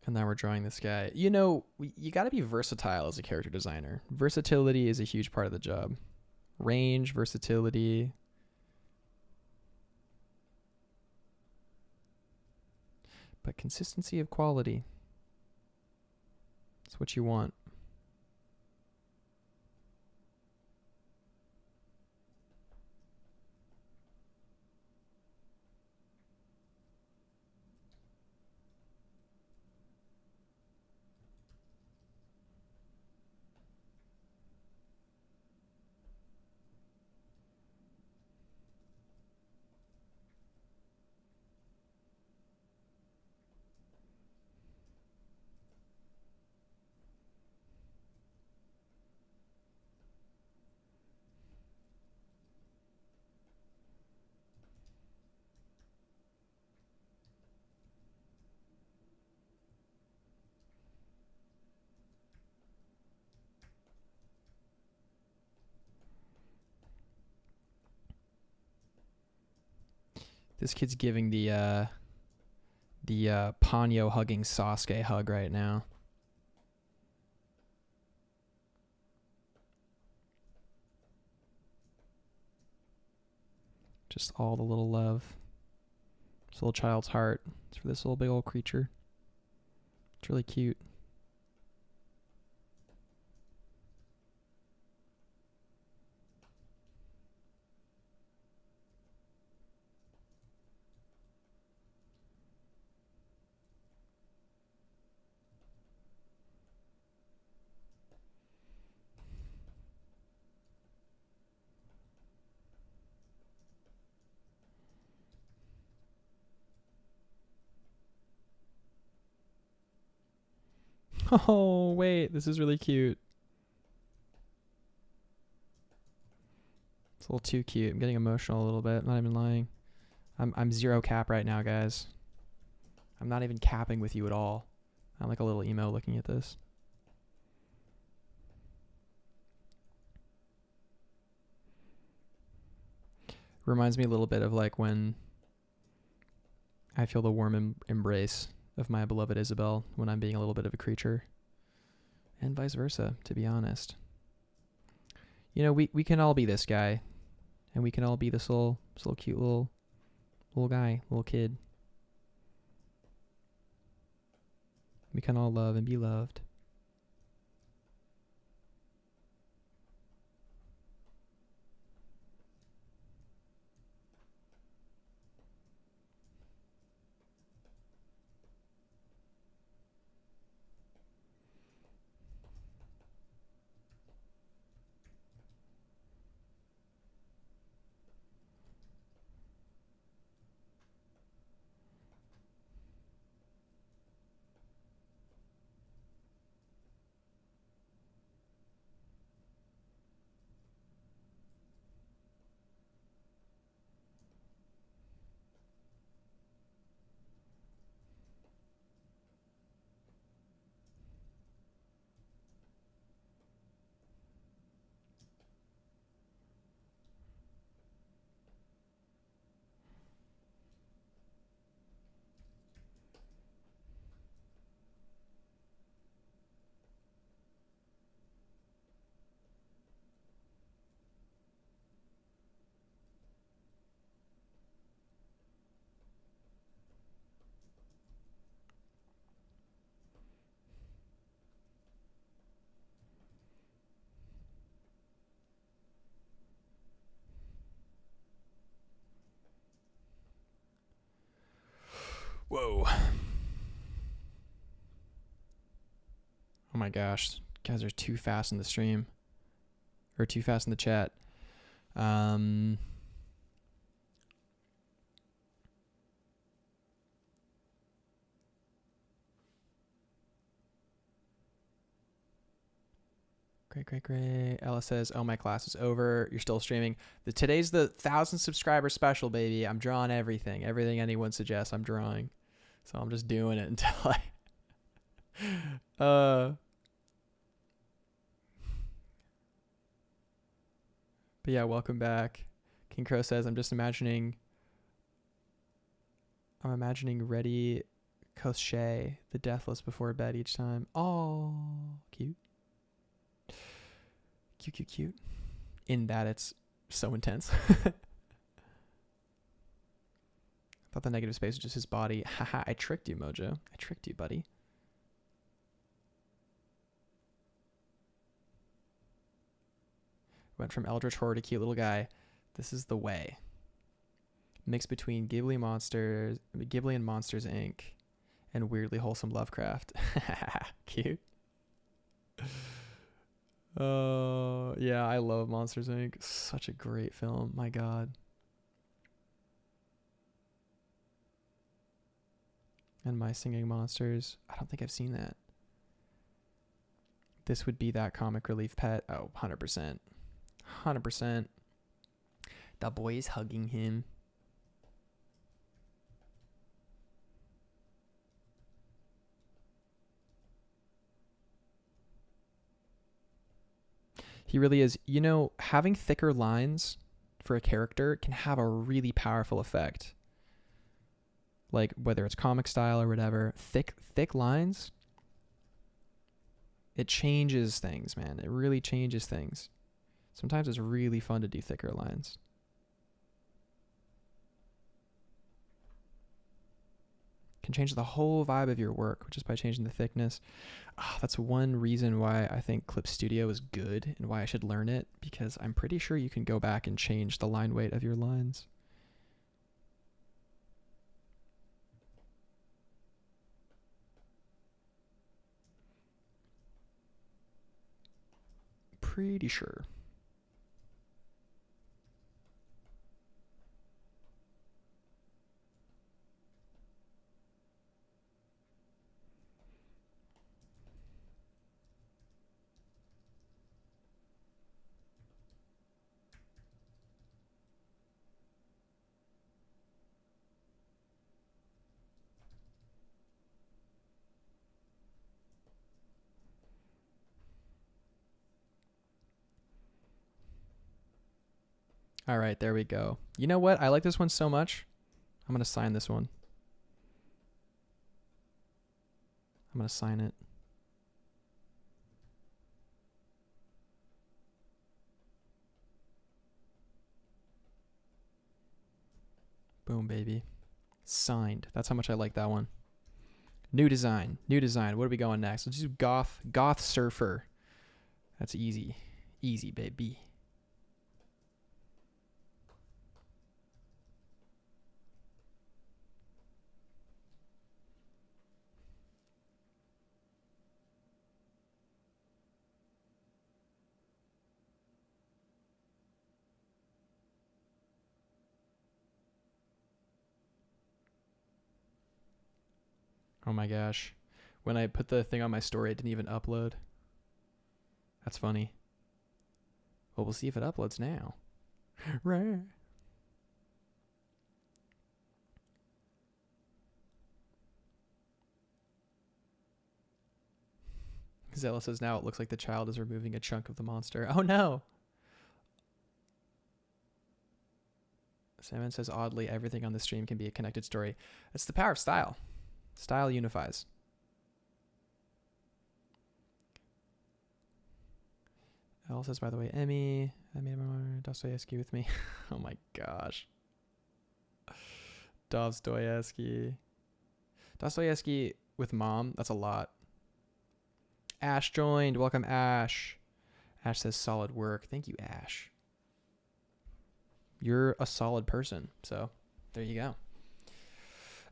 And now we're drawing this guy. You know, you got to be versatile as a character designer. Versatility is a huge part of the job. Range, versatility. But consistency of quality. That's what you want. This kid's giving the Ponyo hugging Sasuke hug right now. Just all the little love. This little child's heart. It's for this little big old creature. It's really cute. Oh, wait. This is really cute. It's a little too cute. I'm getting emotional a little bit. I'm not even lying. I'm zero cap right now, guys. I'm not even capping with you at all. I'm like a little emo looking at this. Reminds me a little bit of like when I feel the warm embrace of my beloved Isabel when I'm being a little bit of a creature. And vice versa, to be honest. You know, we can all be this guy. And we can all be this little cute little guy, little kid. We can all love and be loved. Whoa. Oh my gosh. Guys are too fast in the stream. Or too fast in the chat. Great. Ella says, oh, my class is over. You're still streaming. Today's the 1,000 subscriber special, baby. I'm drawing everything. Everything anyone suggests, I'm drawing. So I'm just doing it until but yeah, welcome back. King Crow says, I'm imagining Reddy Cochet, the deathless before bed each time. Oh, cute. Cute. In that it's so intense. Thought the negative space was just his body. Haha, I tricked you, Mojo. I tricked you, buddy. Went from eldritch horror to cute little guy. This is the way. Mix between Ghibli and Monsters Inc. and weirdly wholesome Lovecraft. Cute. Yeah, I love Monsters Inc. Such a great film. My God. And My Singing Monsters. I don't think I've seen that. This would be that comic relief pet. Oh, 100%. 100%. The boy is hugging him. He really is. You know, having thicker lines for a character can have a really powerful effect. like whether it's comic style or whatever, thick lines, it changes things, man. It really changes things. Sometimes it's really fun to do thicker lines. Can change the whole vibe of your work just by changing the thickness. That's one reason why I think Clip Studio is good and why I should learn it, because I'm pretty sure you can go back and change the line weight of your lines. Pretty sure. All right, there we go. You know what? I like this one so much. I'm going to sign this one. I'm going to sign it. Boom, baby. Signed. That's how much I like that one. New design. New design. What are we going next? Let's do Goth Surfer. That's easy. Easy, baby. Oh my gosh. When I put the thing on my story, it didn't even upload. That's funny. Well, we'll see if it uploads now. Right. Zella says now it looks like the child is removing a chunk of the monster. Oh no. Salmon says oddly everything on the stream can be a connected story. It's the power of style. Style unifies. Elle says, by the way, Emmy, I made Dostoevsky with me. Oh my gosh. Dostoevsky with mom. That's a lot. Ash joined. Welcome, Ash. Ash says solid work. Thank you, Ash. You're a solid person. So there you go.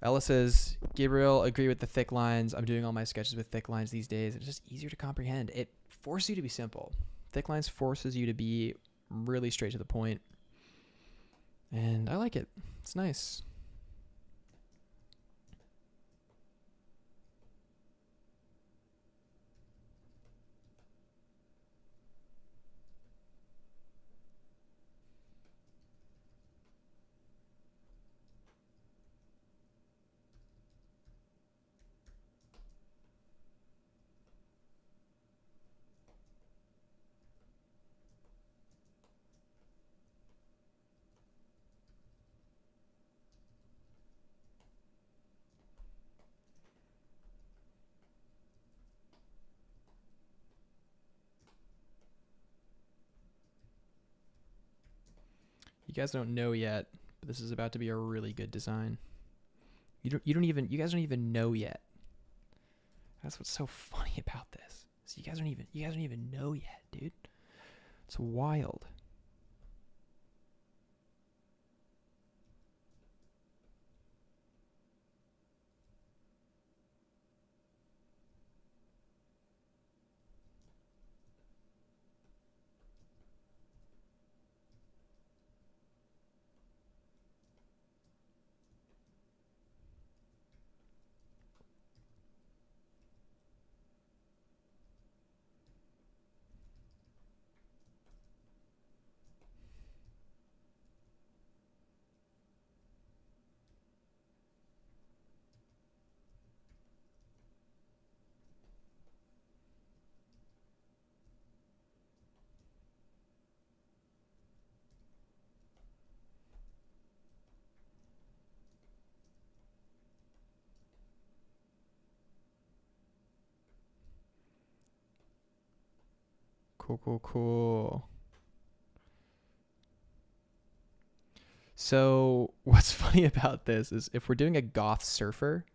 Ella says, Gabriel, agree with the thick lines. I'm doing all my sketches with thick lines these days. It's just easier to comprehend. It forces you to be simple. Thick lines forces you to be really straight to the point. And I like it. It's nice. You guys don't know yet, but this is about to be a really good design. You guys don't even know yet. That's what's so funny about this. So you guys don't even know yet, dude. It's wild. Cool. So what's funny about this is if we're doing a goth surfer,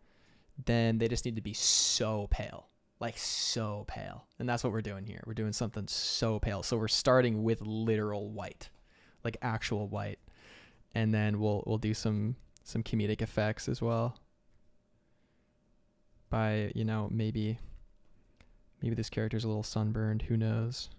then they just need to be so pale. Like so pale. And that's what we're doing here. We're doing something so pale. So we're starting with literal white. Like actual white. And then we'll do some comedic effects as well. By, you know, maybe this character's a little sunburned, who knows.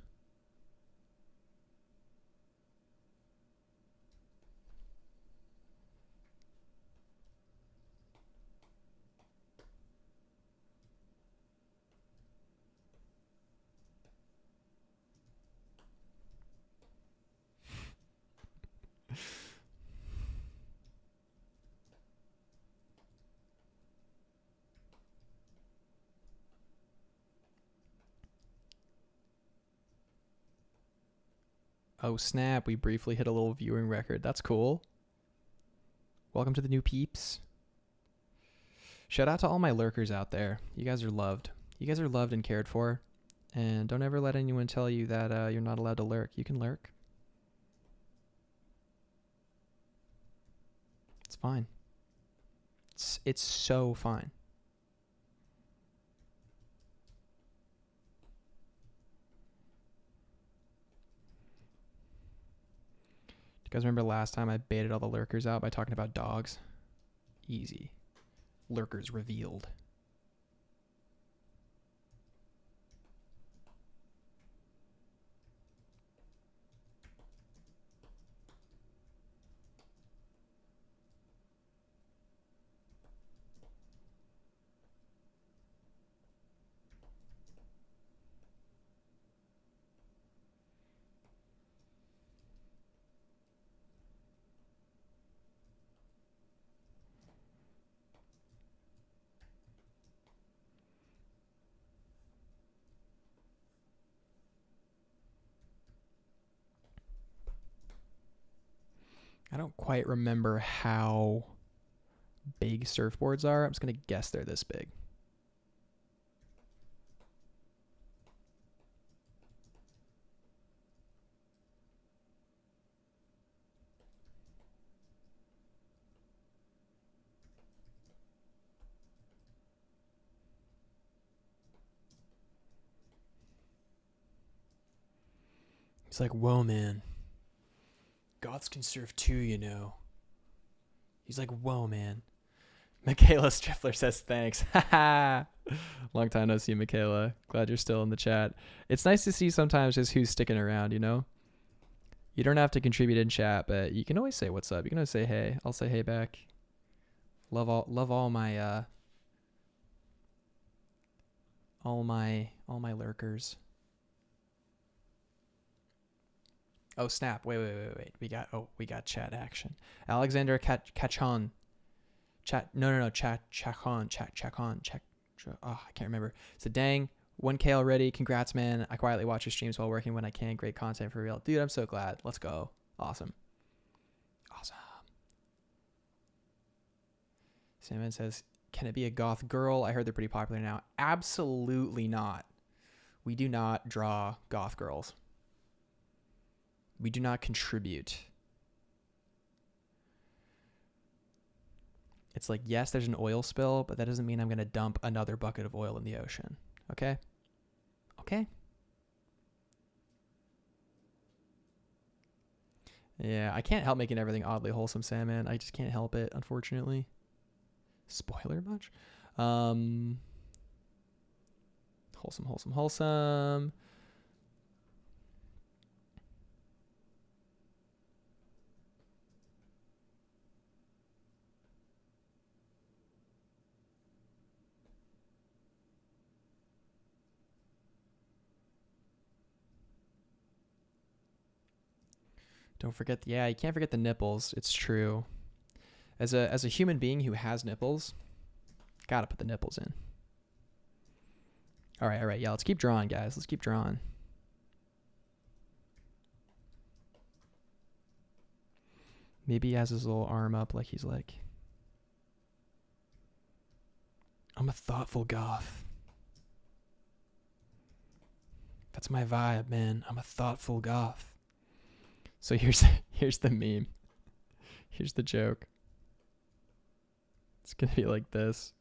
Oh snap, we briefly hit a little viewing record. That's cool. Welcome to the new peeps. Shout out to all my lurkers out there. You guys are loved. You guys are loved and cared for. And don't ever let anyone tell you that you're not allowed to lurk. You can lurk. It's fine. It's so fine. You guys remember last time I baited all the lurkers out by talking about dogs? Easy. Lurkers revealed. I don't quite remember how big surfboards are. I'm just going to guess they're this big. He's like, whoa, man. Goths can surf too, you know. He's like, whoa, man. Michaela Striffler says thanks. Long time no see, Michaela. Glad you're still in the chat. It's nice to see sometimes just who's sticking around, you know? You don't have to contribute in chat, but you can always say what's up. You can always say hey. I'll say hey back. Love all my lurkers. Oh snap! Wait. We got chat action. Alexander Kachon. Chat. No. Chakon. Oh, I can't remember. So dang, 1K already. Congrats, man. I quietly watch your streams while working when I can. Great content for real, dude. I'm so glad. Let's go. Awesome. Salmon says, "Can it be a goth girl? I heard they're pretty popular now." Absolutely not. We do not draw goth girls. We do not contribute. It's like, yes, there's an oil spill, but that doesn't mean I'm going to dump another bucket of oil in the ocean. Okay? Okay? Yeah, I can't help making everything oddly wholesome, Salmon. I just can't help it, unfortunately. Spoiler much? Wholesome. Don't forget, yeah, you can't forget the nipples. It's true. As a human being who has nipples, gotta put the nipples in. All right. Yeah, let's keep drawing, guys. Let's keep drawing. Maybe he has his little arm up like he's like, I'm a thoughtful goth. That's my vibe, man. I'm a thoughtful goth. So here's the meme. Here's the joke. It's gonna be like this.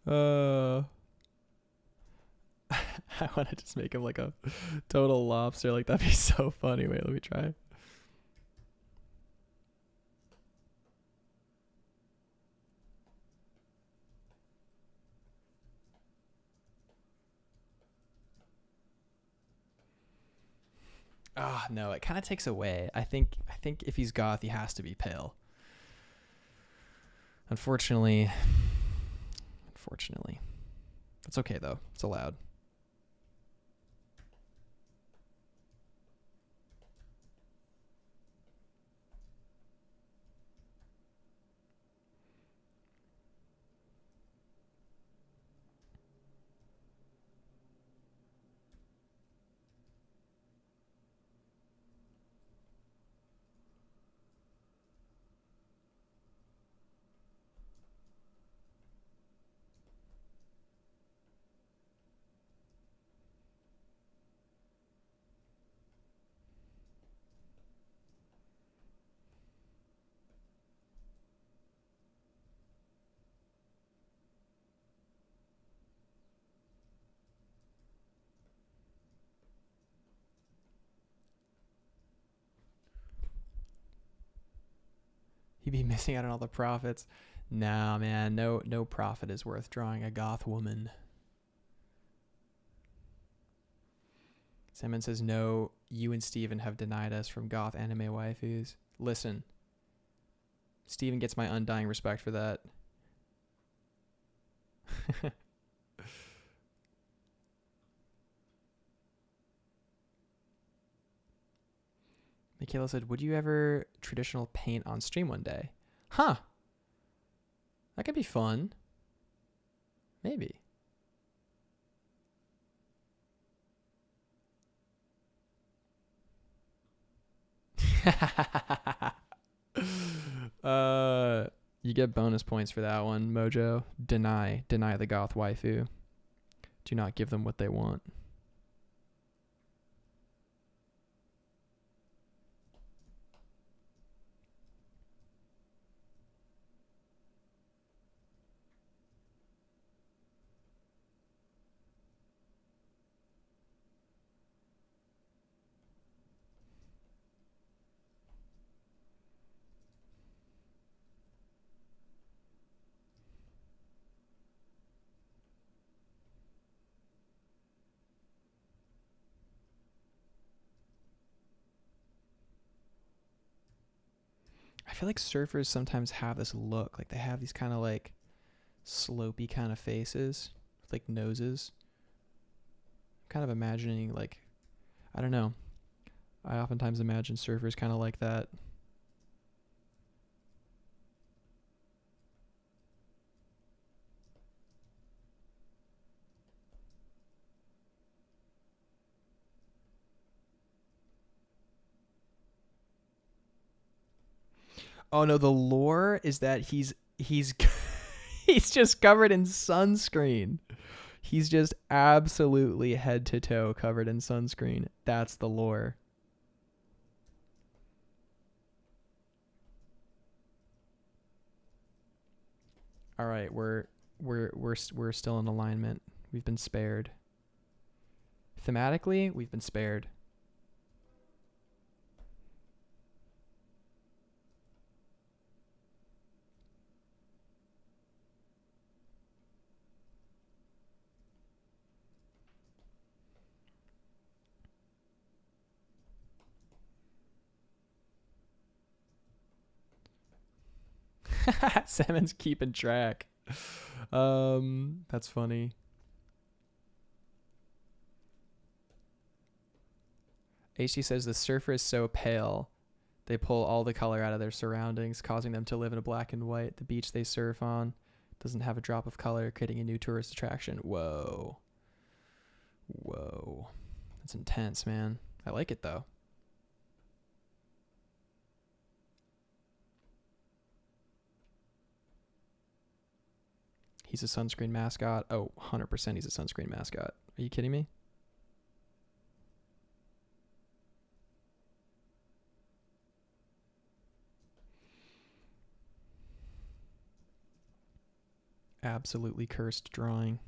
uh I want to just make him like a total lobster. Like, that'd be so funny. Wait, let me try. Ah, no, it kind of takes away. I think if he's goth, he has to be pale. Unfortunately. It's okay though. It's allowed. He'd be missing out on all the profits. Nah, man, no profit is worth drawing a goth woman. Simon says, no, you and Steven have denied us from goth anime waifus. Listen, Steven gets my undying respect for that. Michaela said, would you ever traditional paint on stream one day? Huh. That could be fun. Maybe. You get bonus points for that one, Mojo. Deny the goth waifu. Do not give them what they want. I feel like surfers sometimes have this look. Like, they have these kind of like slopey kind of faces with like noses. I'm kind of imagining, like, I don't know. I oftentimes imagine surfers kind of like that. Oh no, the lore is that he's he's just covered in sunscreen. He's just absolutely head to toe covered in sunscreen. That's the lore. All right, we're still in alignment. We've been spared. Thematically, we've been spared. Salmon's keeping track. That's funny. HC says the surfer is so pale, they pull all the color out of their surroundings, causing them to live in a black and white. The beach they surf on doesn't have a drop of color, creating a new tourist attraction. Whoa. Whoa. That's intense, man. I like it, though. He's a sunscreen mascot. Oh, 100% he's a sunscreen mascot. Are you kidding me? Absolutely cursed drawing.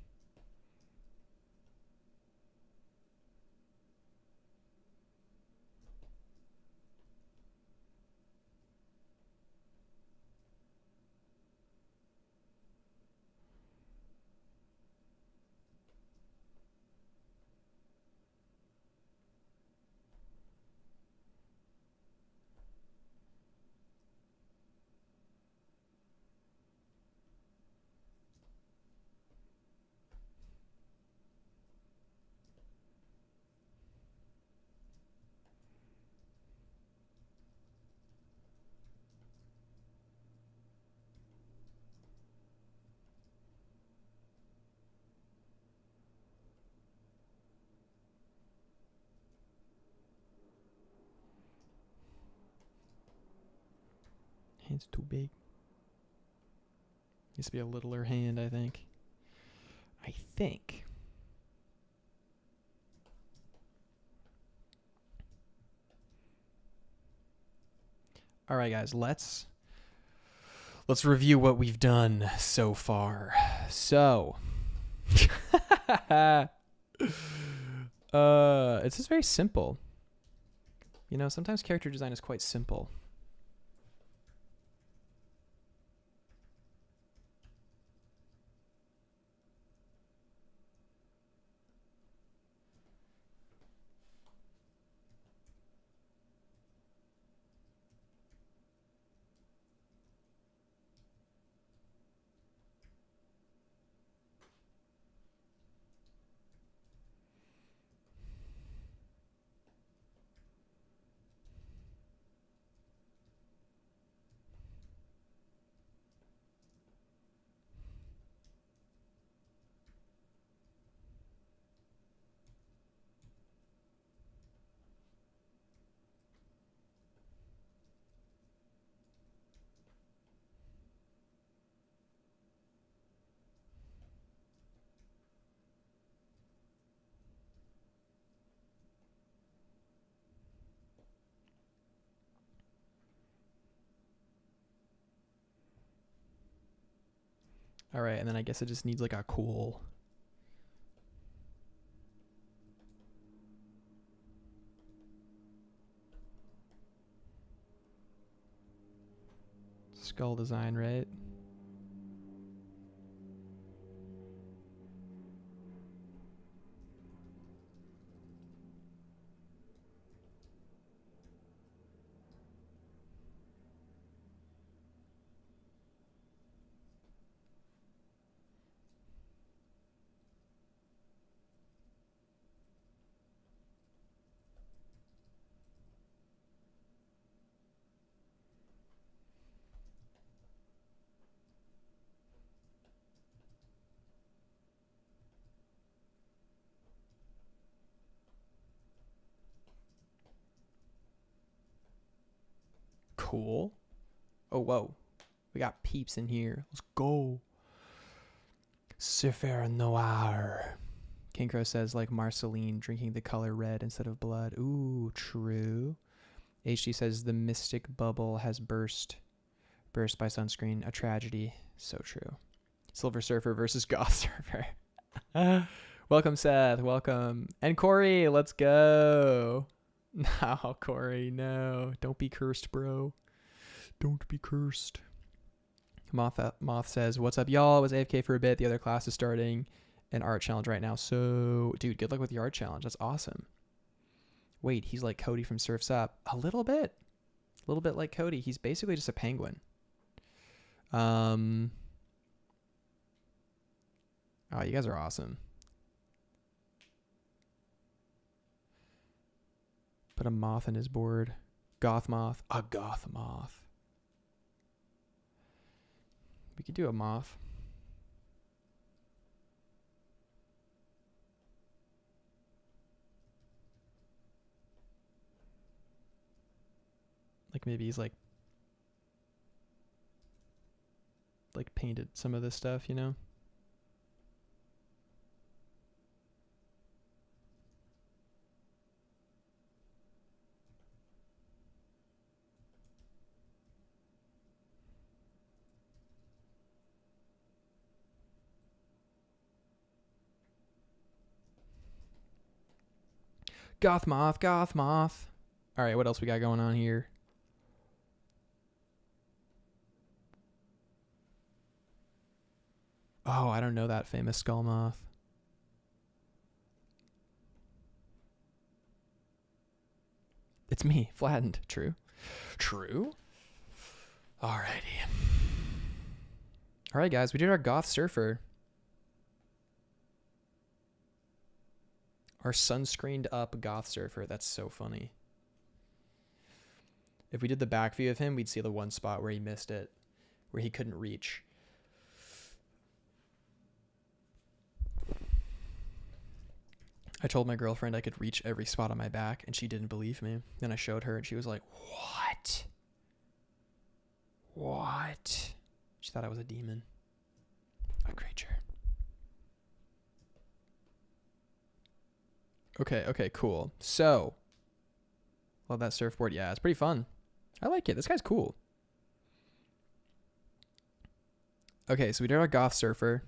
Hand's too big. Needs to be a littler hand, I think. All right, guys, let's review what we've done so far. So, it's just very simple. You know, sometimes character design is quite simple. All right, and then I guess it just needs like a cool skull design, right? Cool. Oh, whoa. We got peeps in here. Let's go. Surfer Noir. King Crow says, like Marceline drinking the color red instead of blood. Ooh, true. HG says, the mystic bubble has burst. Burst by sunscreen. A tragedy. So true. Silver Surfer versus Goth Surfer. Welcome, Seth. Welcome. And Corey, let's go. No, Corey, no. Don't be cursed, bro. Don't be cursed. Moth says, what's up, y'all? I was AFK for a bit. The other class is starting an art challenge right now. So, dude, good luck with the art challenge. That's awesome. Wait, he's like Cody from Surf's Up. A little bit. A little bit like Cody. He's basically just a penguin. Oh, you guys are awesome. Put a moth in his board. Goth moth. A goth moth. We could do a moth. Like maybe he's like painted some of this stuff, you know? Goth moth, goth moth. All right, what else we got going on here? Oh, I don't know that famous skull moth. It's me, flattened. True. True. Alrighty. All right, guys, we did our goth surfer. Our sunscreened up goth surfer. That's so funny. If we did the back view of him, we'd see the one spot where he missed it, where he couldn't reach. I told my girlfriend I could reach every spot on my back, and she didn't believe me. Then I showed her, and she was like, "What? What?" She thought I was a demon. A creature. Okay, cool. So, love that surfboard. Yeah, it's pretty fun. I like it. This guy's cool. Okay, so we did our goth surfer.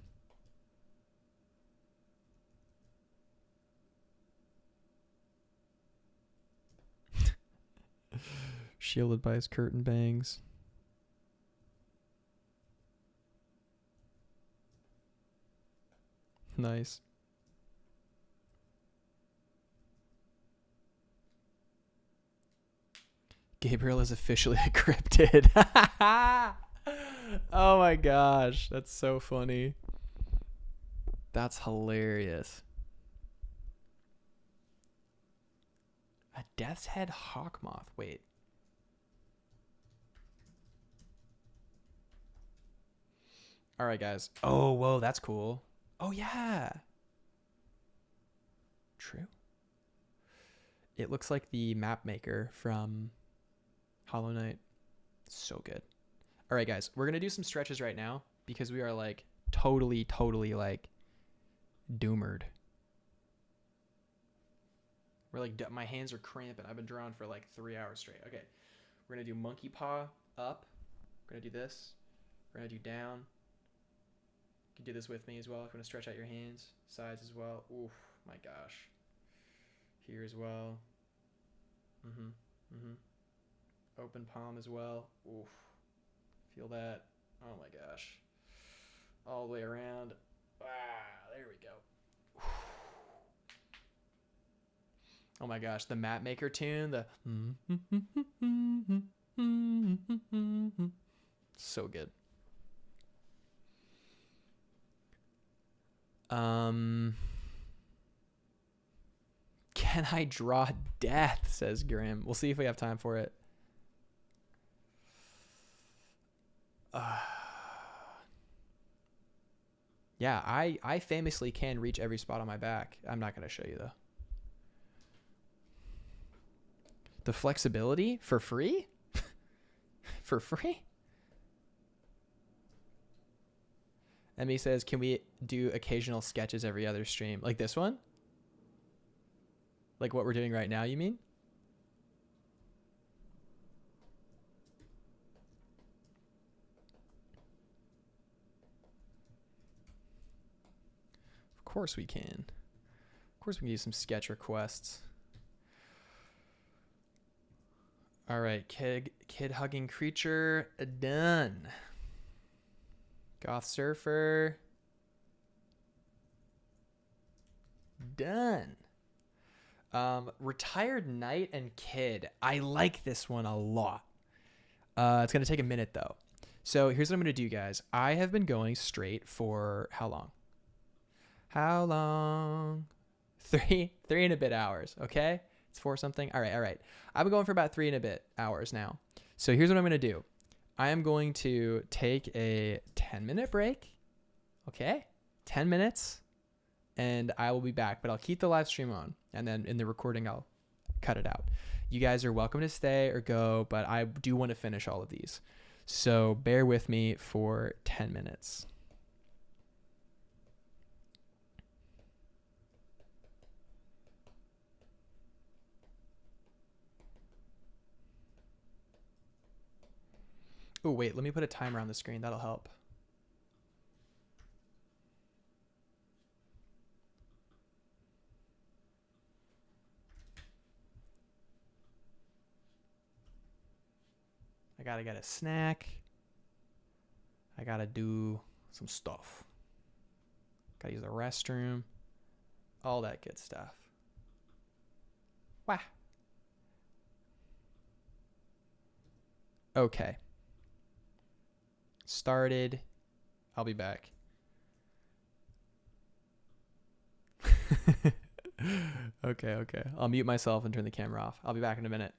Shielded by his curtain bangs. Nice. Gabriel is officially a cryptid. Oh my gosh, that's so funny. That's hilarious. A death's head hawk moth. Wait. All right, guys. Oh, whoa, that's cool. Oh, yeah. True. It looks like the map maker from Hollow Knight. So good. All right, guys. We're going to do some stretches right now because we are like totally like doomered. We're like, my hands are cramping. I've been drawing for like 3 hours straight. Okay. We're going to do monkey paw up. We're going to do this. We're going to do down. You can do this with me as well. If you want to stretch out your hands, sides as well. Oof, my gosh. Here as well. Open palm as well. Oof. Feel that. Oh my gosh. All the way around. Ah, there we go. Oh my gosh, the map maker tune, the so good. Can I draw death, says Grim. We'll see if we have time for it. Yeah, I famously can reach every spot on my back. I'm not going to show you, though. The flexibility for free? For free? Emmy says, can we do occasional sketches every other stream? Like this one? Like what we're doing right now, you mean? Of course we can. Of course we can do some sketch requests. All right, kid hugging creature, done. Goth surfer, done. Retired knight and kid. I like this one a lot. It's gonna take a minute though. So here's what I'm gonna do, guys. I have been going straight for how long? How long? Three and a bit hours. Okay, It's 4 something. All right, all right. I've been going for about 3 and a bit hours now. So here's what I'm going to do. I am going to take a 10-minute break. Okay? 10 minutes. And I will be back. But I'll keep the live stream on. And then in the recording, I'll cut it out. You guys are welcome to stay or go, but I do want to finish all of these. So bear with me for 10 minutes. Oh, wait, let me put a timer on the screen. That'll help. I gotta get a snack. I gotta do some stuff. Gotta use the restroom. All that good stuff. Wow. Okay. Started. I'll be back. Okay. I'll mute myself and turn the camera off. I'll be back in a minute.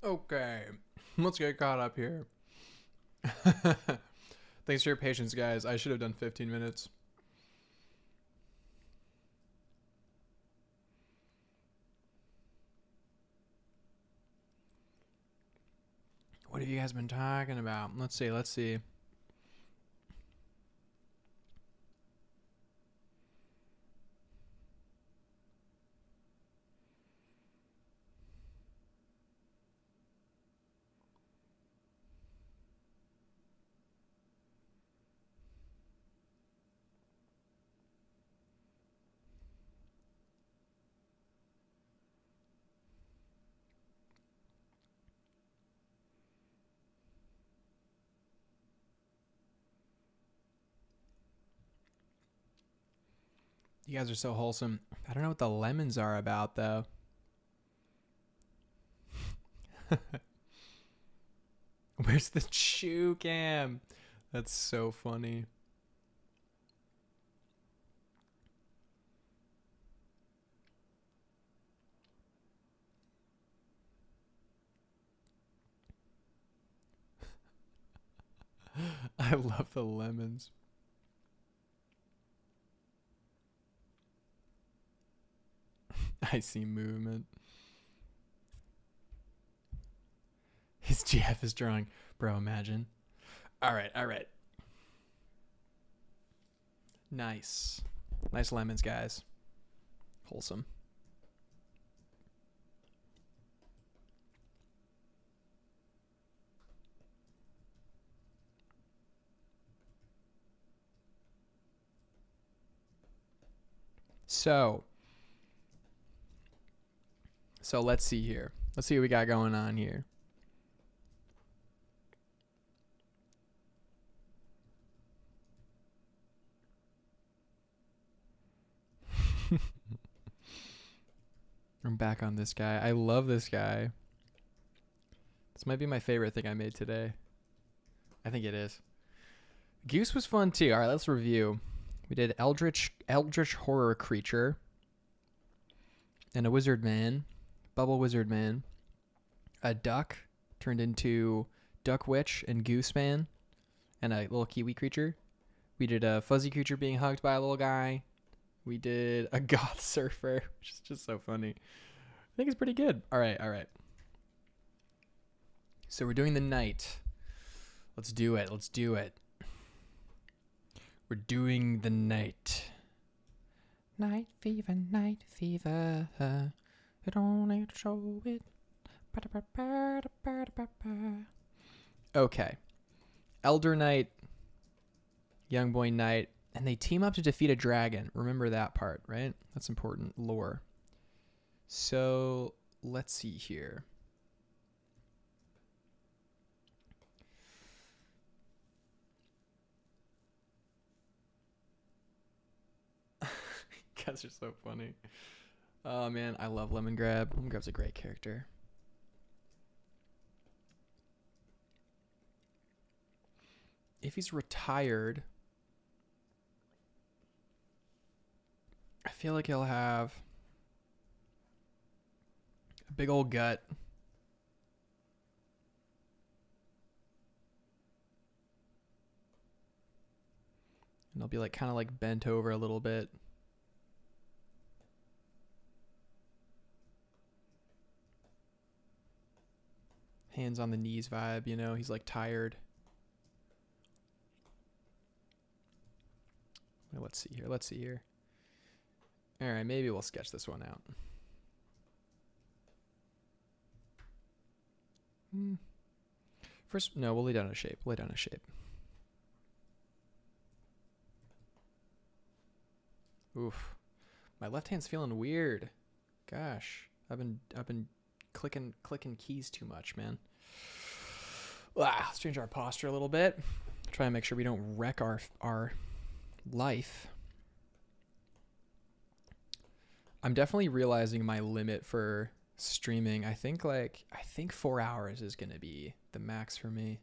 Okay, let's get caught up here. Thanks for your patience, guys. I should have done 15 minutes. What have you guys been talking about? Let's see. You guys are so wholesome. I don't know what the lemons are about, though. Where's the chew cam? That's so funny. I love the lemons. I see movement. His GF is drawing. Bro, imagine. All right. Nice. Nice lemons, guys. Wholesome. So let's see here. Let's see what we got going on here. I'm back on this guy. I love this guy. This might be my favorite thing I made today. I think it is. Goose was fun too. All right, let's review. We did Eldritch horror creature and a wizard man, bubble wizard man, a duck turned into duck witch and goose man, and a little kiwi creature. We did a fuzzy creature being hugged by a little guy. We did a goth surfer, which is just so funny. I think it's pretty good. All right. So we're doing the night. Let's do it. We're doing the night. Night fever. I don't need to show it. Okay. Elder Knight, Young Boy Knight, and they team up to defeat a dragon. Remember that part, right? That's important lore. So let's see here. You guys are so funny. Oh man, I love Lemon Grab. Lemon Grab's a great character. If he's retired, I feel like he'll have a big old gut. And he'll be like kind of like bent over a little bit. Hands on the knees vibe, you know, he's like tired. Well, let's see here. All right, maybe we'll sketch this one out. First, no, we'll lay down a shape. Oof. My left hand's feeling weird. Gosh, I've been clicking keys too much, man. Let's change our posture a little bit. Try and make sure we don't wreck our life. I'm definitely realizing my limit for streaming. I think 4 hours is gonna be the max for me,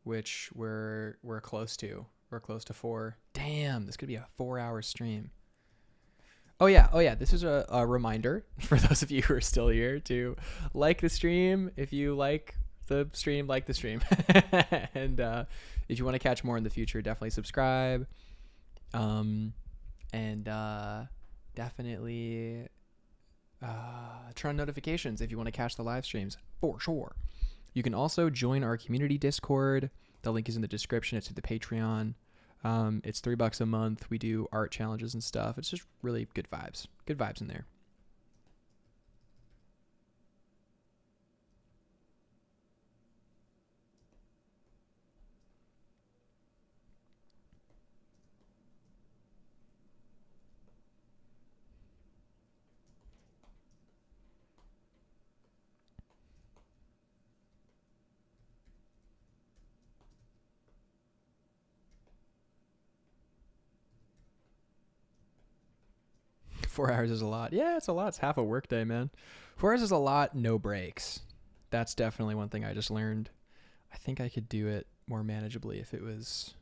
which we're close to. We're close to 4. Damn, this could be a 4-hour stream. Oh yeah, oh yeah. This is a reminder for those of you who are still here to like the stream. If you like the stream, and if you want to catch more in the future, definitely subscribe. Um, and definitely turn on notifications if you want to catch the live streams for sure. You can also join our community Discord. The link is in the description. It's to the Patreon. It's $3 a month. We do art challenges and stuff. It's just really good vibes. Good vibes in there. 4 hours is a lot. Yeah, it's a lot. It's half a workday, man. 4 hours is a lot. No breaks. That's definitely one thing I just learned. I think I could do it more manageably if it was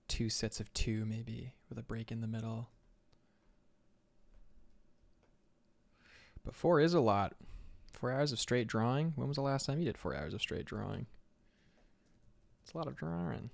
2 sets of 2, maybe, with a break in the middle. But 4 is a lot. 4 hours of straight drawing. When was the last time you did 4 hours of straight drawing? It's a lot of drawing.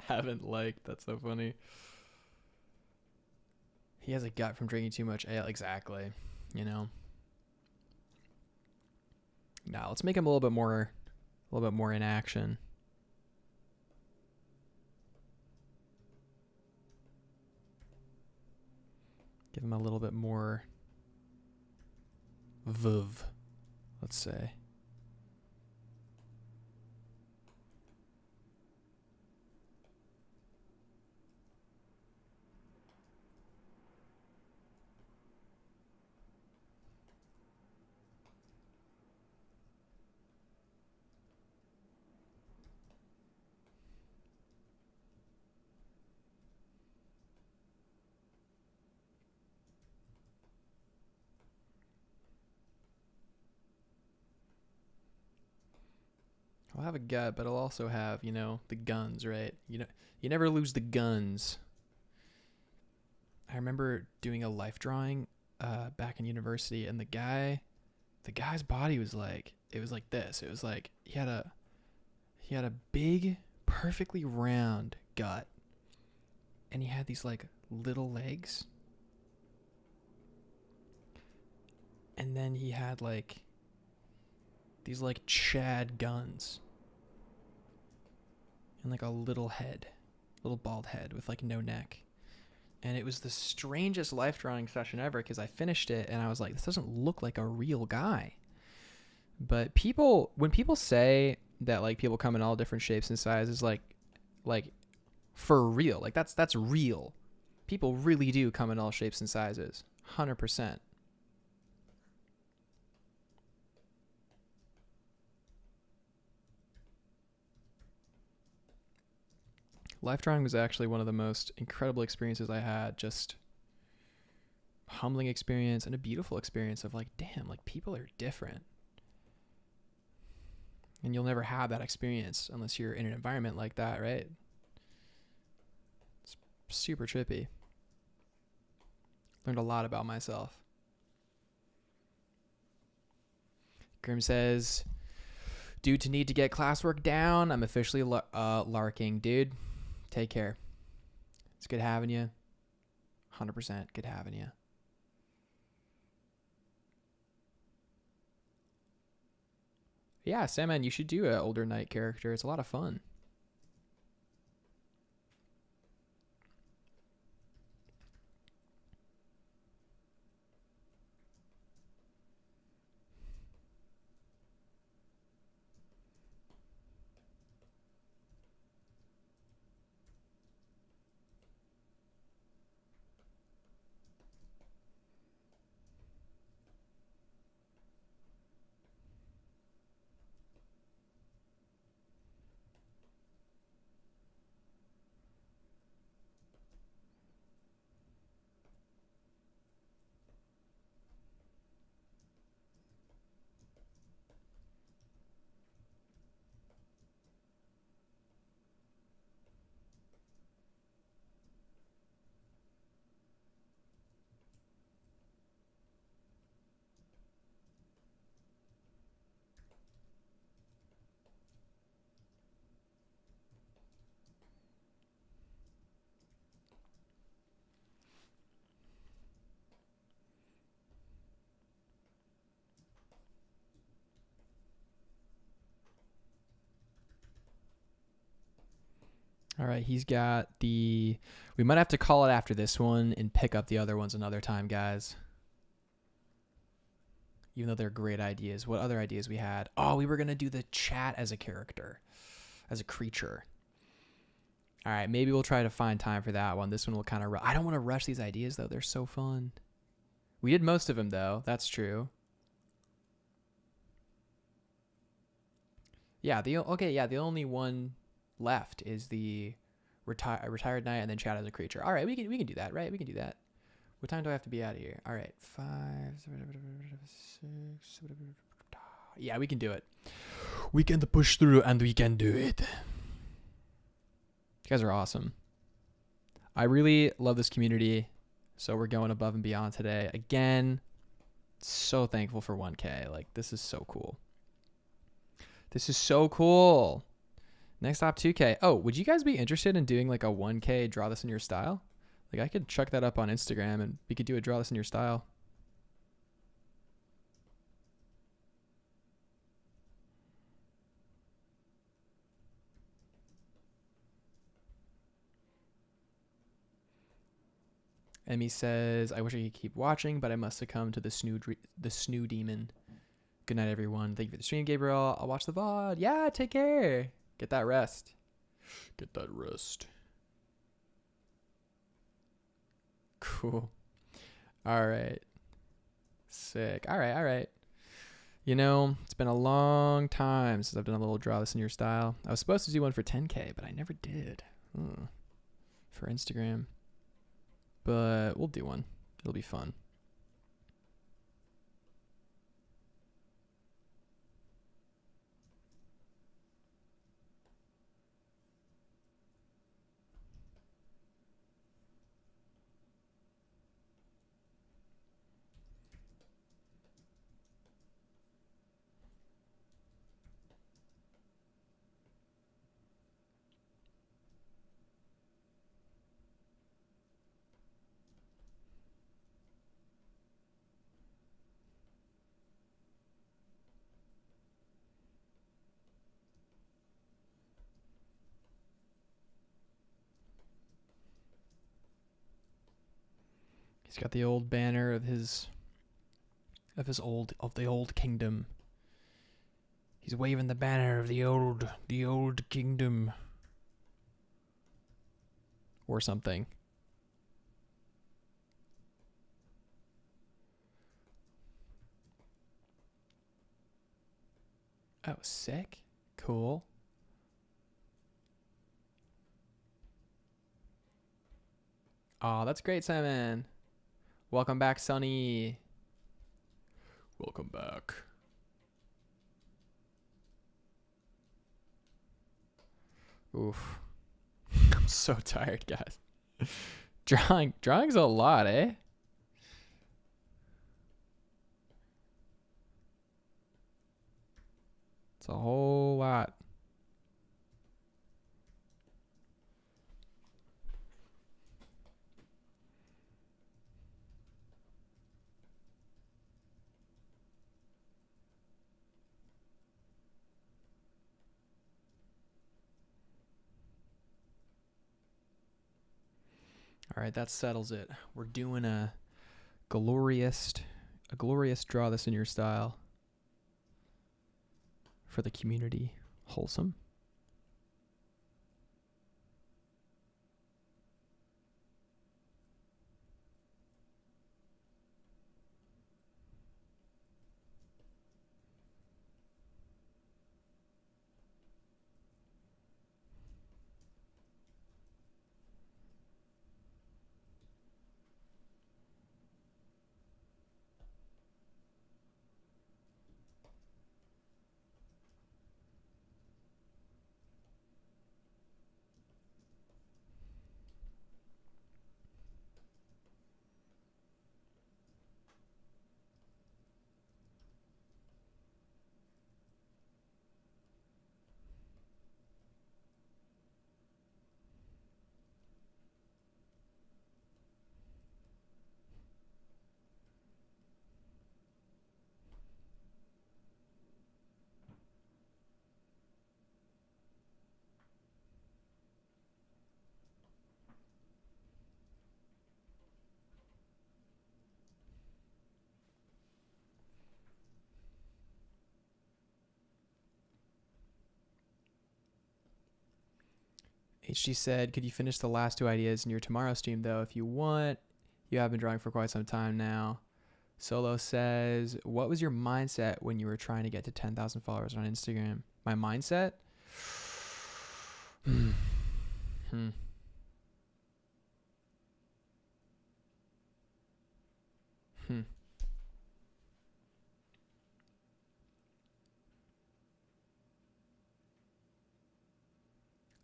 Haven't liked. That's so funny. He has a gut from drinking too much ale. Exactly. You know. Now let's make him a little bit more in action. Give him a little bit more vuv, let's say. I'll have a gut, but I'll also have, the guns, right? You never lose the guns. I remember doing a life drawing back in university, and the guy's body was like, it was like this. It was like he had a big, perfectly round gut, and he had these like little legs, and then he had like these like Chad guns, and like a little bald head with like no neck. And it was the strangest life drawing session ever because I finished it and I was like, this doesn't look like a real guy. But when people say that like people come in all different shapes and sizes, like for real, like that's real. People really do come in all shapes and sizes, 100%. Life drawing was actually one of the most incredible experiences I had. Just humbling experience and a beautiful experience of like, damn, like people are different. And you'll never have that experience unless you're in an environment like that, right? It's super trippy. Learned a lot about myself. Grim says, due to need to get classwork down, I'm officially larking. Dude, take care. It's good having you. 100% good having you. Yeah, Sandman, you should do an older knight character. It's a lot of fun. All right, he's got the... We might have to call it after this one and pick up the other ones another time, guys. Even though they're great ideas. What other ideas we had? Oh, we were going to do the chat as a character. As a creature. All right, maybe we'll try to find time for that one. This one will kind of... I don't want to rush these ideas, though. They're so fun. We did most of them, though. That's true. Yeah, the only one left is the retired knight and then chat as a creature. All right, we can do that, right? We can do that. What time do I have to be out of here? All right, 5, 6. Yeah, we can do it. We can push through and we can do it. You guys are awesome. I really love this community. So we're going above and beyond today. Again, so thankful for 1K. Like, this is so cool. This is so cool. Next stop, 2K. Oh, would you guys be interested in doing like a 1K draw this in your style? Like, I could chuck that up on Instagram and we could do a draw this in your style. Emmy says, I wish I could keep watching, but I must succumb to the snoo demon. Good night, everyone. Thank you for the stream, Gabriel. I'll watch the VOD. Yeah, take care. Get that rest. Get that rest. Cool. All right. Sick. All right. You know, it's been a long time since I've done a little draw this in your style. I was supposed to do one for 10K, but I never did. For Instagram. But we'll do one. It'll be fun. He's got the old banner of the old kingdom. He's waving the banner of the old kingdom. Or something. Oh, sick. Cool. Oh, that's great, Simon. Welcome back, Sonny. Welcome back. Oof. I'm so tired, guys. Drawing's a lot, eh? It's a whole lot. All right, that settles it. We're doing a glorious draw this in your style for the community. Wholesome. HG said, could you finish the last 2 ideas in your tomorrow stream, though, if you want? You have been drawing for quite some time now. Solo says, what was your mindset when you were trying to get to 10,000 followers on Instagram? My mindset?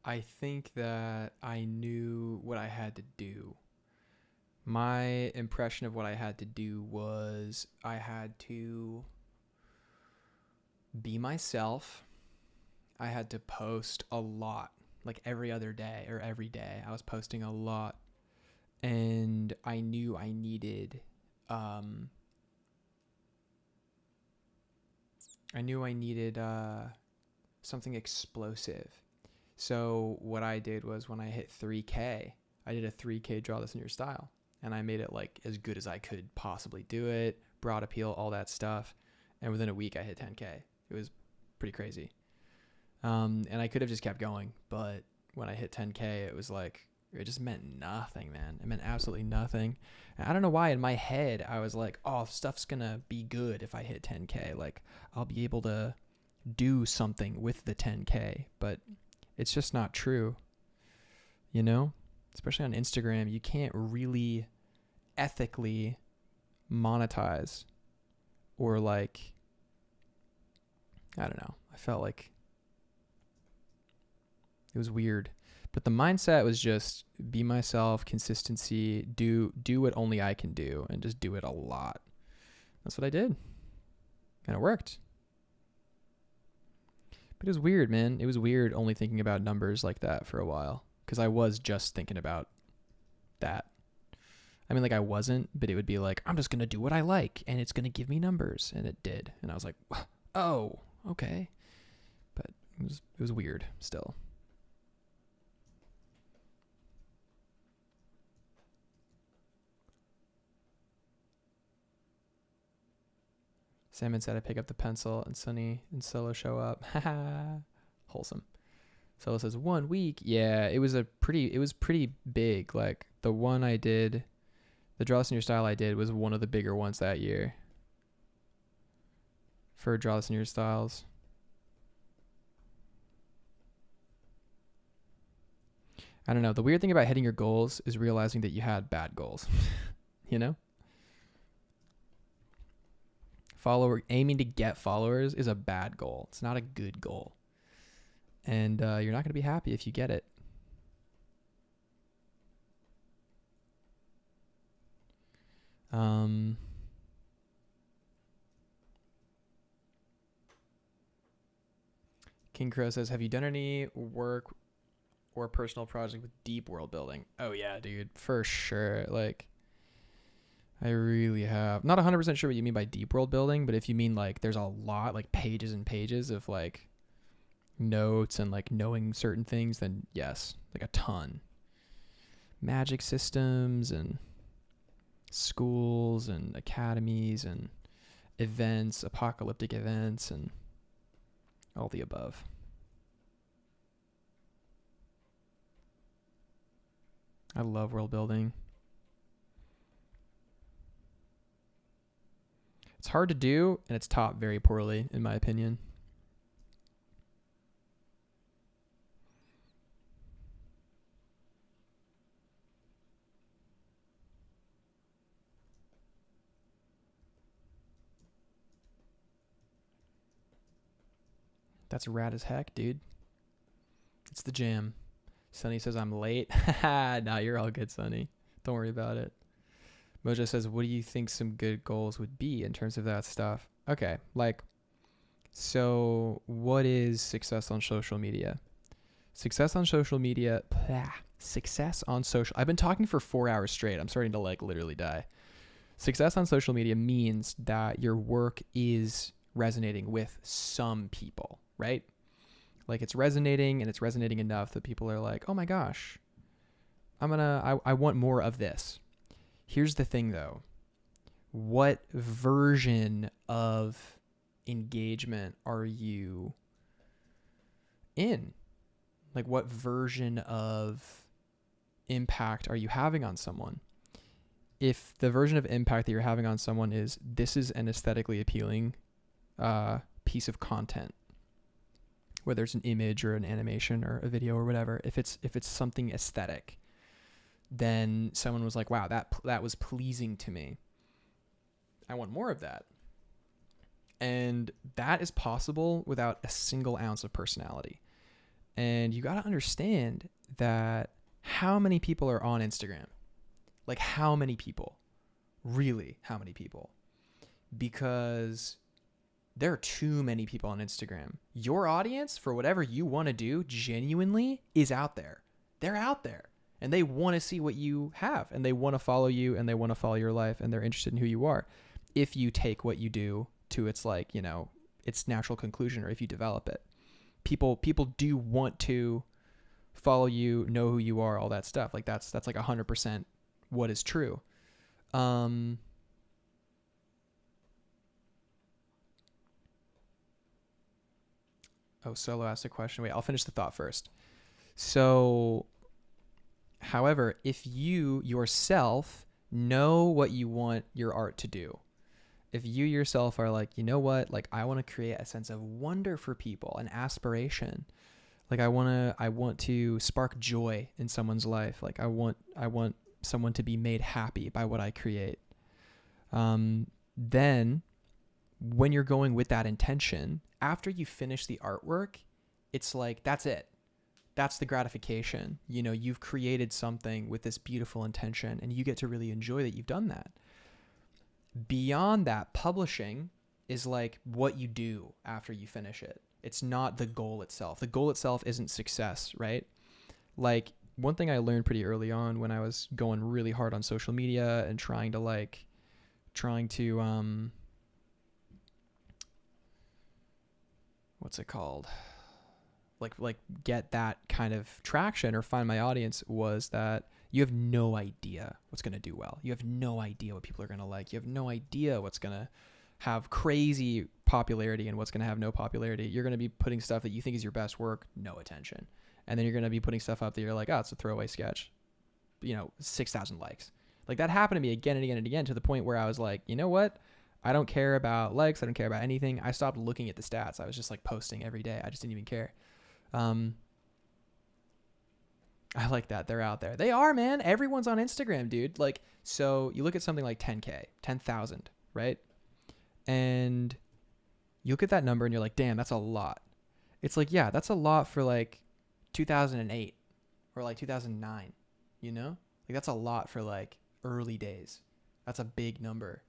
I think that I knew what I had to do. My impression of what I had to do was I had to be myself. I had to post a lot, like every other day or every day. I was posting a lot, and I knew I needed something explosive. So what I did was when I hit 3K, I did a 3K draw this in your style, and I made it like as good as I could possibly do it, broad appeal, all that stuff. And within a week I hit 10K. It was pretty crazy. And I could have just kept going, but when I hit 10K, it was like, it just meant nothing, man. It meant absolutely nothing. And I don't know why in my head, I was like, oh, stuff's gonna be good if I hit 10K. Like I'll be able to do something with the 10K, but it's just not true, you know? Especially on Instagram, you can't really ethically monetize or like, I don't know. I felt like it was weird. But the mindset was just be myself, consistency, do what only I can do, and just do it a lot. That's what I did. And it worked. But it was weird, man. It was weird only thinking about numbers like that for a while, because I was just thinking about that. I mean, like I wasn't, but it would be like, I'm just going to do what I like and it's going to give me numbers. And it did. And I was like, oh, okay. But it was weird still. Salmon said I pick up the pencil and Sunny and Solo show up. Haha. Wholesome. Solo says 1 week. Yeah, it was pretty big. Like the one I did, the Draw This in Your Style I did was one of the bigger ones that year. For Draw This in Your Styles. I don't know. The weird thing about hitting your goals is realizing that you had bad goals. You know? Aiming to get followers is a bad goal. It's not a good goal. And you're not going to be happy if you get it. King Crow says, have you done any work or personal project with deep world building? Oh yeah, dude, for sure. Like I really have. Not 100% sure what you mean by deep world building, but if you mean like there's a lot, like pages and pages of like notes and like knowing certain things, then yes, like a ton. Magic systems and schools and academies and events, apocalyptic events, and all the above. I love world building. It's hard to do, and it's taught very poorly, in my opinion. That's rad as heck, dude. It's the jam. Sunny says I'm late. Nah, you're all good, Sunny. Don't worry about it. Mojo says, what do you think some good goals would be in terms of that stuff? Okay, like, so what is success on social media? Success on social media, I've been talking for 4 hours straight. I'm starting to like literally die. Success on social media means that your work is resonating with some people, right? Like it's resonating, and it's resonating enough that people are like, oh my gosh, I want more of this. Here's the thing though. What version of engagement are you in? Like, what version of impact are you having on someone? If the version of impact that you're having on someone is, this is an aesthetically appealing piece of content, whether it's an image or an animation or a video or whatever, if it's something aesthetic, then someone was like, wow, that was pleasing to me, I want more of that. And that is possible without a single ounce of personality. And you got to understand that how many people are on Instagram? Like, how many people? Really, how many people? Because there are too many people on Instagram. Your audience, for whatever you want to do, genuinely is out there. They're out there. And they want to see what you have. And they want to follow you. And they want to follow your life. And they're interested in who you are. If you take what you do to its, like, you know, its natural conclusion, or if you develop it. People do want to follow you, know who you are, all that stuff. Like, that's like 100% what is true. Oh, Solo asked a question. Wait, I'll finish the thought first. So, however, if you yourself know what you want your art to do, if you yourself are like, you know what, like, I want to create a sense of wonder for people, an aspiration, like, I want to spark joy in someone's life. Like, I want someone to be made happy by what I create. Then when you're going with that intention, after you finish the artwork, it's like, that's it. That's the gratification. You know, you've created something with this beautiful intention, and you get to really enjoy that you've done that. Beyond that, publishing is like what you do after you finish it. It's not the goal itself. The goal itself isn't success, right? Like, one thing I learned pretty early on when I was going really hard on social media and trying to what's it called? Like get that kind of traction or find my audience, was that you have no idea what's going to do well. You have no idea what people are going to like. You have no idea what's going to have crazy popularity and what's going to have no popularity. You're going to be putting stuff that you think is your best work, no attention. And then you're going to be putting stuff up that you're like, oh, it's a throwaway sketch, 6,000 likes. Like, that happened to me again and again and again, to the point where I was like, you know what? I don't care about likes. I don't care about anything. I stopped looking at the stats. I was just like posting every day. I just didn't even care. I like that. They're out there. They are, man. Everyone's on Instagram, dude. Like, so you look at something like 10K, 10,000, right? And you look at that number and you're like, damn, that's a lot. It's like, yeah, that's a lot for like 2008 or like 2009, Like, that's a lot for like early days. That's a big number.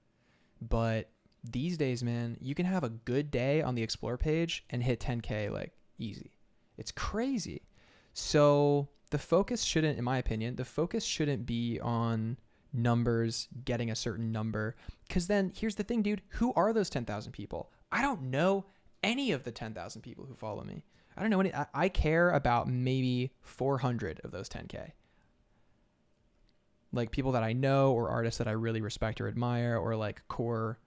But these days, man, you can have a good day on the Explore page and hit 10K like easy. It's crazy. So the focus shouldn't, in my opinion, be on numbers, getting a certain number. Because then here's the thing, dude. Who are those 10,000 people? I don't know any of the 10,000 people who follow me. I don't know any. I care about maybe 400 of those 10K. Like, people that I know, or artists that I really respect or admire, or like core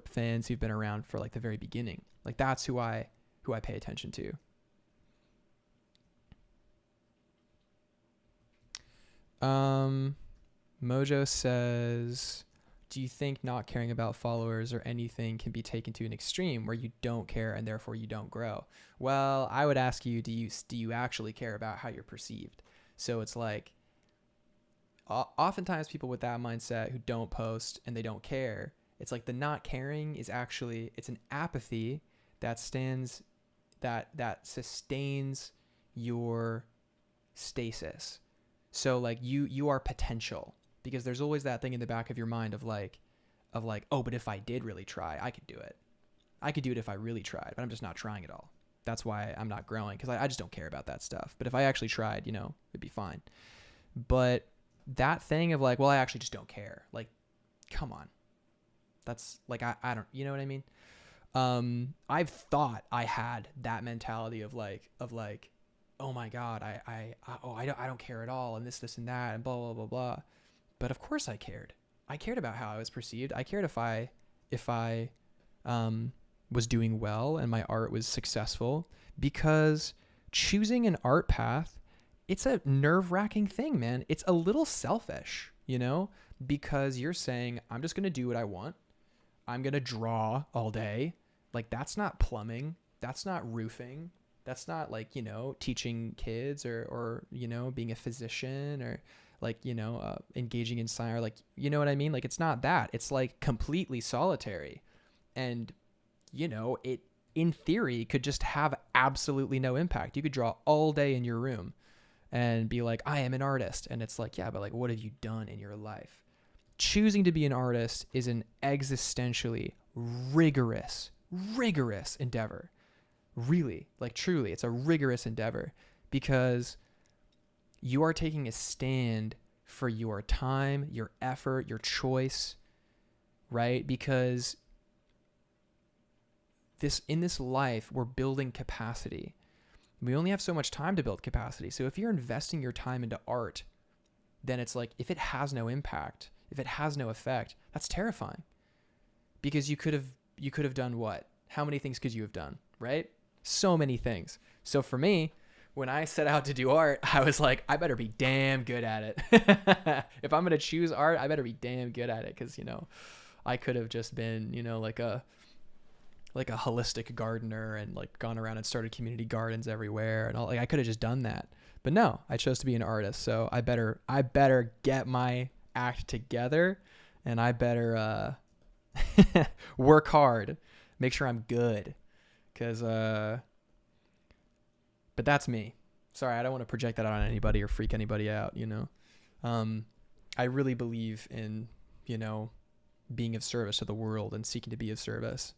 fans who've been around for like the very beginning. Like, that's who I pay attention to. Mojo says, do you think not caring about followers or anything can be taken to an extreme where you don't care and therefore you don't grow? Well, I would ask you, do you actually care about how you're perceived? So it's like, oftentimes people with that mindset who don't post and they don't care, it's like the not caring is actually, it's an apathy that sustains your stasis. So like you are potential, because there's always that thing in the back of your mind of like, oh, but if I did really try, I could do it. I could do it if I really tried, but I'm just not trying at all. That's why I'm not growing, because I just don't care about that stuff. But if I actually tried, it'd be fine. But that thing of like, well, I actually just don't care. Like, come on. That's like, I don't, you know what I mean? I've thought I had that mentality of like, oh my God, I don't care at all, and this and that, and blah, blah, blah, blah. But of course I cared. I cared about how I was perceived. I cared if I was doing well and my art was successful, because choosing an art path, it's a nerve-wracking thing, man. It's a little selfish, you know, because you're saying, I'm just going to do what I want. I'm going to draw all day. Like, that's not plumbing. That's not roofing. That's not like, you know, teaching kids or, you know, being a physician or like, you know, engaging in science, or like, you know what I mean? Like, it's not that. It's like completely solitary. And, you know, it in theory could just have absolutely no impact. You could draw all day in your room and be like, I am an artist. And it's like, yeah, but like, what have you done in your life? Choosing to be an artist is an existentially rigorous endeavor. Really, like truly, it's a rigorous endeavor because you are taking a stand for your time, your effort, your choice, right? Because in this life, we're building capacity. We only have so much time to build capacity. So if you're investing your time into art, then it's like, if it has no impact, if it has no effect, that's terrifying. Because you could have done what? How many things could you have done, right? So many things. So for me, when I set out to do art, I was like, I better be damn good at it. If I'm going to choose art, I better be damn good at it. Cause you know, I could have just been, you know, like a holistic gardener and like gone around and started community gardens everywhere. And all, like, I could have just done that, but no, I chose to be an artist. So I better get my act together and I better, work hard, make sure I'm good. Cause, but that's me. Sorry. I don't want to project that on anybody or freak anybody out, you know? I really believe in, you know, being of service to the world and seeking to be of service.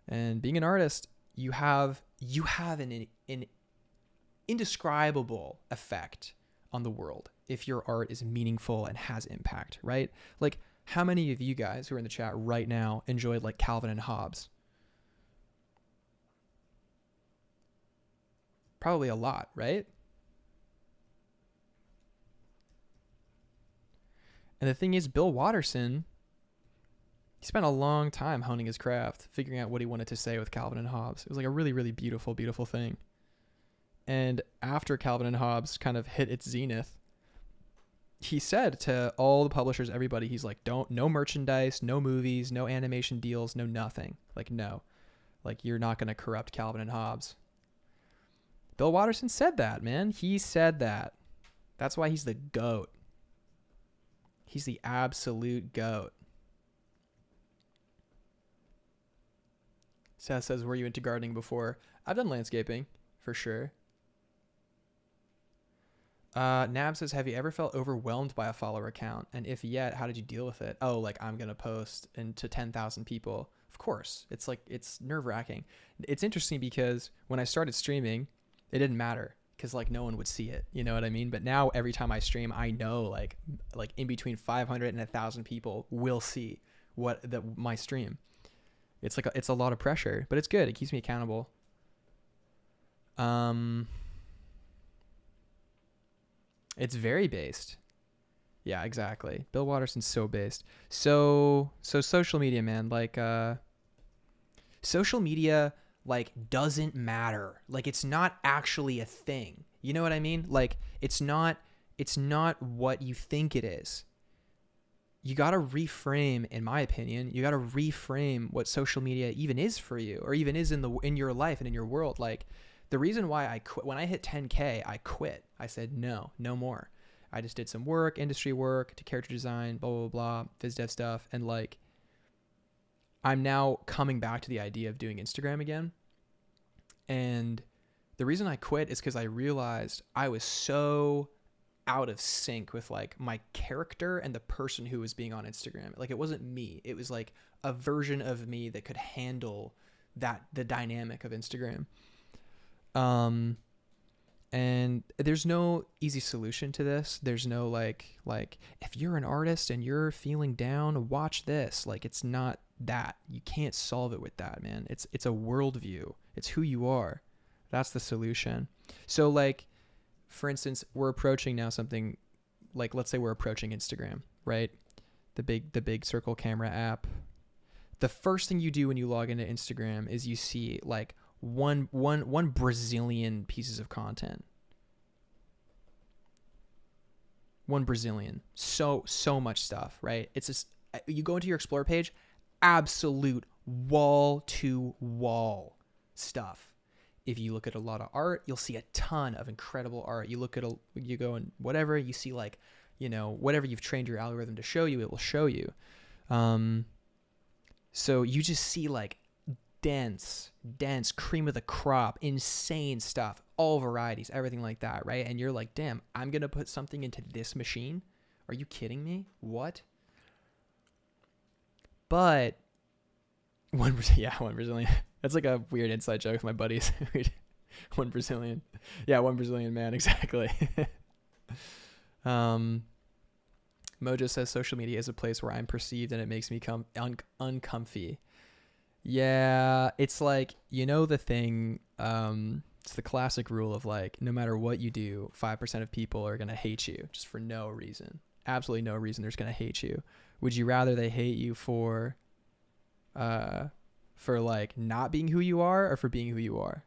And being an artist, you have an indescribable effect on the world if your art is meaningful and has impact, right? Like, how many of you guys who are in the chat right now enjoyed like Calvin and Hobbes? Probably a lot, right? And the thing is, Bill Watterson, he spent a long time honing his craft, figuring out what he wanted to say with Calvin and Hobbes. It was like a really, really beautiful, beautiful thing. And after Calvin and Hobbes kind of hit its zenith, he said to all the publishers, everybody, he's like, no merchandise, no movies, no animation deals, no nothing. Like, no. Like, you're not going to corrupt Calvin and Hobbes. Bill Watterson said that, man. He said that. That's why he's the GOAT. He's the absolute GOAT. Seth says, were you into gardening before? I've done landscaping, for sure. Nab says, have you ever felt overwhelmed by a follower account? And if yet, how did you deal with it? Oh, like, I'm going to post into 10,000 people. Of course. It's like, it's nerve-wracking. It's interesting because when I started streaming, it didn't matter because like no one would see it. You know what I mean? But now every time I stream, I know like in between 500 and 1,000 people will see my stream. It's like it's a lot of pressure, but it's good. It keeps me accountable. It's very based. Yeah, exactly. Bill Watterson's so based. So social media, man, like social media like doesn't matter. Like, it's not actually a thing. You know what I mean? Like, it's not what you think it is. You got to reframe, in my opinion, you got to reframe what social media even is for you, or even is in your life and in your world. Like, the reason why I quit, when I hit 10K, I quit. I said, no more. I just did some work, industry work, to character design, blah, blah, blah, phys dev stuff. And like, I'm now coming back to the idea of doing Instagram again. And the reason I quit is because I realized I was so out of sync with like my character and the person who was being on Instagram. Like, it wasn't me. It was like a version of me that could handle the dynamic of Instagram. And there's no easy solution to this. There's no like if you're an artist and you're feeling down, watch this. Like, it's not that. You can't solve it with that, man. It's a worldview. It's who you are. That's the solution. So like, for instance, we're approaching now something like, let's say we're approaching Instagram, right? The big circle camera app. The first thing you do when you log into Instagram is you see like one Brazilian pieces of content. One Brazilian. So much stuff, right? It's just, you go into your Explore page, absolute wall to wall stuff. If you look at a lot of art, you'll see a ton of incredible art. You look at you go and whatever, you see like, you know, whatever you've trained your algorithm to show you, it will show you. So you just see like dense, cream of the crop, insane stuff, all varieties, everything like that, right? And you're like, damn, I'm going to put something into this machine? Are you kidding me? What? But one Brazilian. That's like a weird inside joke with my buddies. One Brazilian. Yeah, one Brazilian man, exactly. Mojo says social media is a place where I'm perceived and it makes me uncomfy. Yeah, it's like, you know, the thing, it's the classic rule of like, no matter what you do, 5% of people are going to hate you just for no reason. Absolutely no reason they're just going to hate you. Would you rather they hate you for like not being who you are or for being who you are?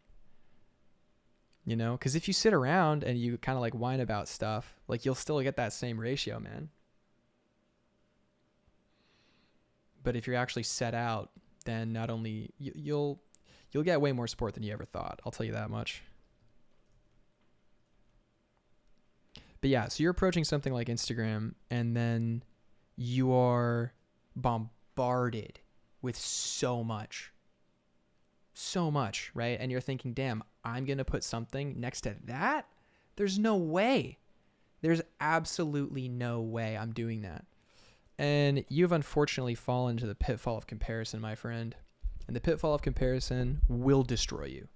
You know, because if you sit around and you kind of like whine about stuff, like you'll still get that same ratio, man. But if you're actually set out, then not only you'll get way more support than you ever thought. I'll tell you that much. But yeah, so you're approaching something like Instagram and then you are bombarded with so much, right? And you're thinking, damn, I'm going to put something next to that? There's no way. There's absolutely no way I'm doing that. And you've unfortunately fallen into the pitfall of comparison, my friend. And the pitfall of comparison will destroy you.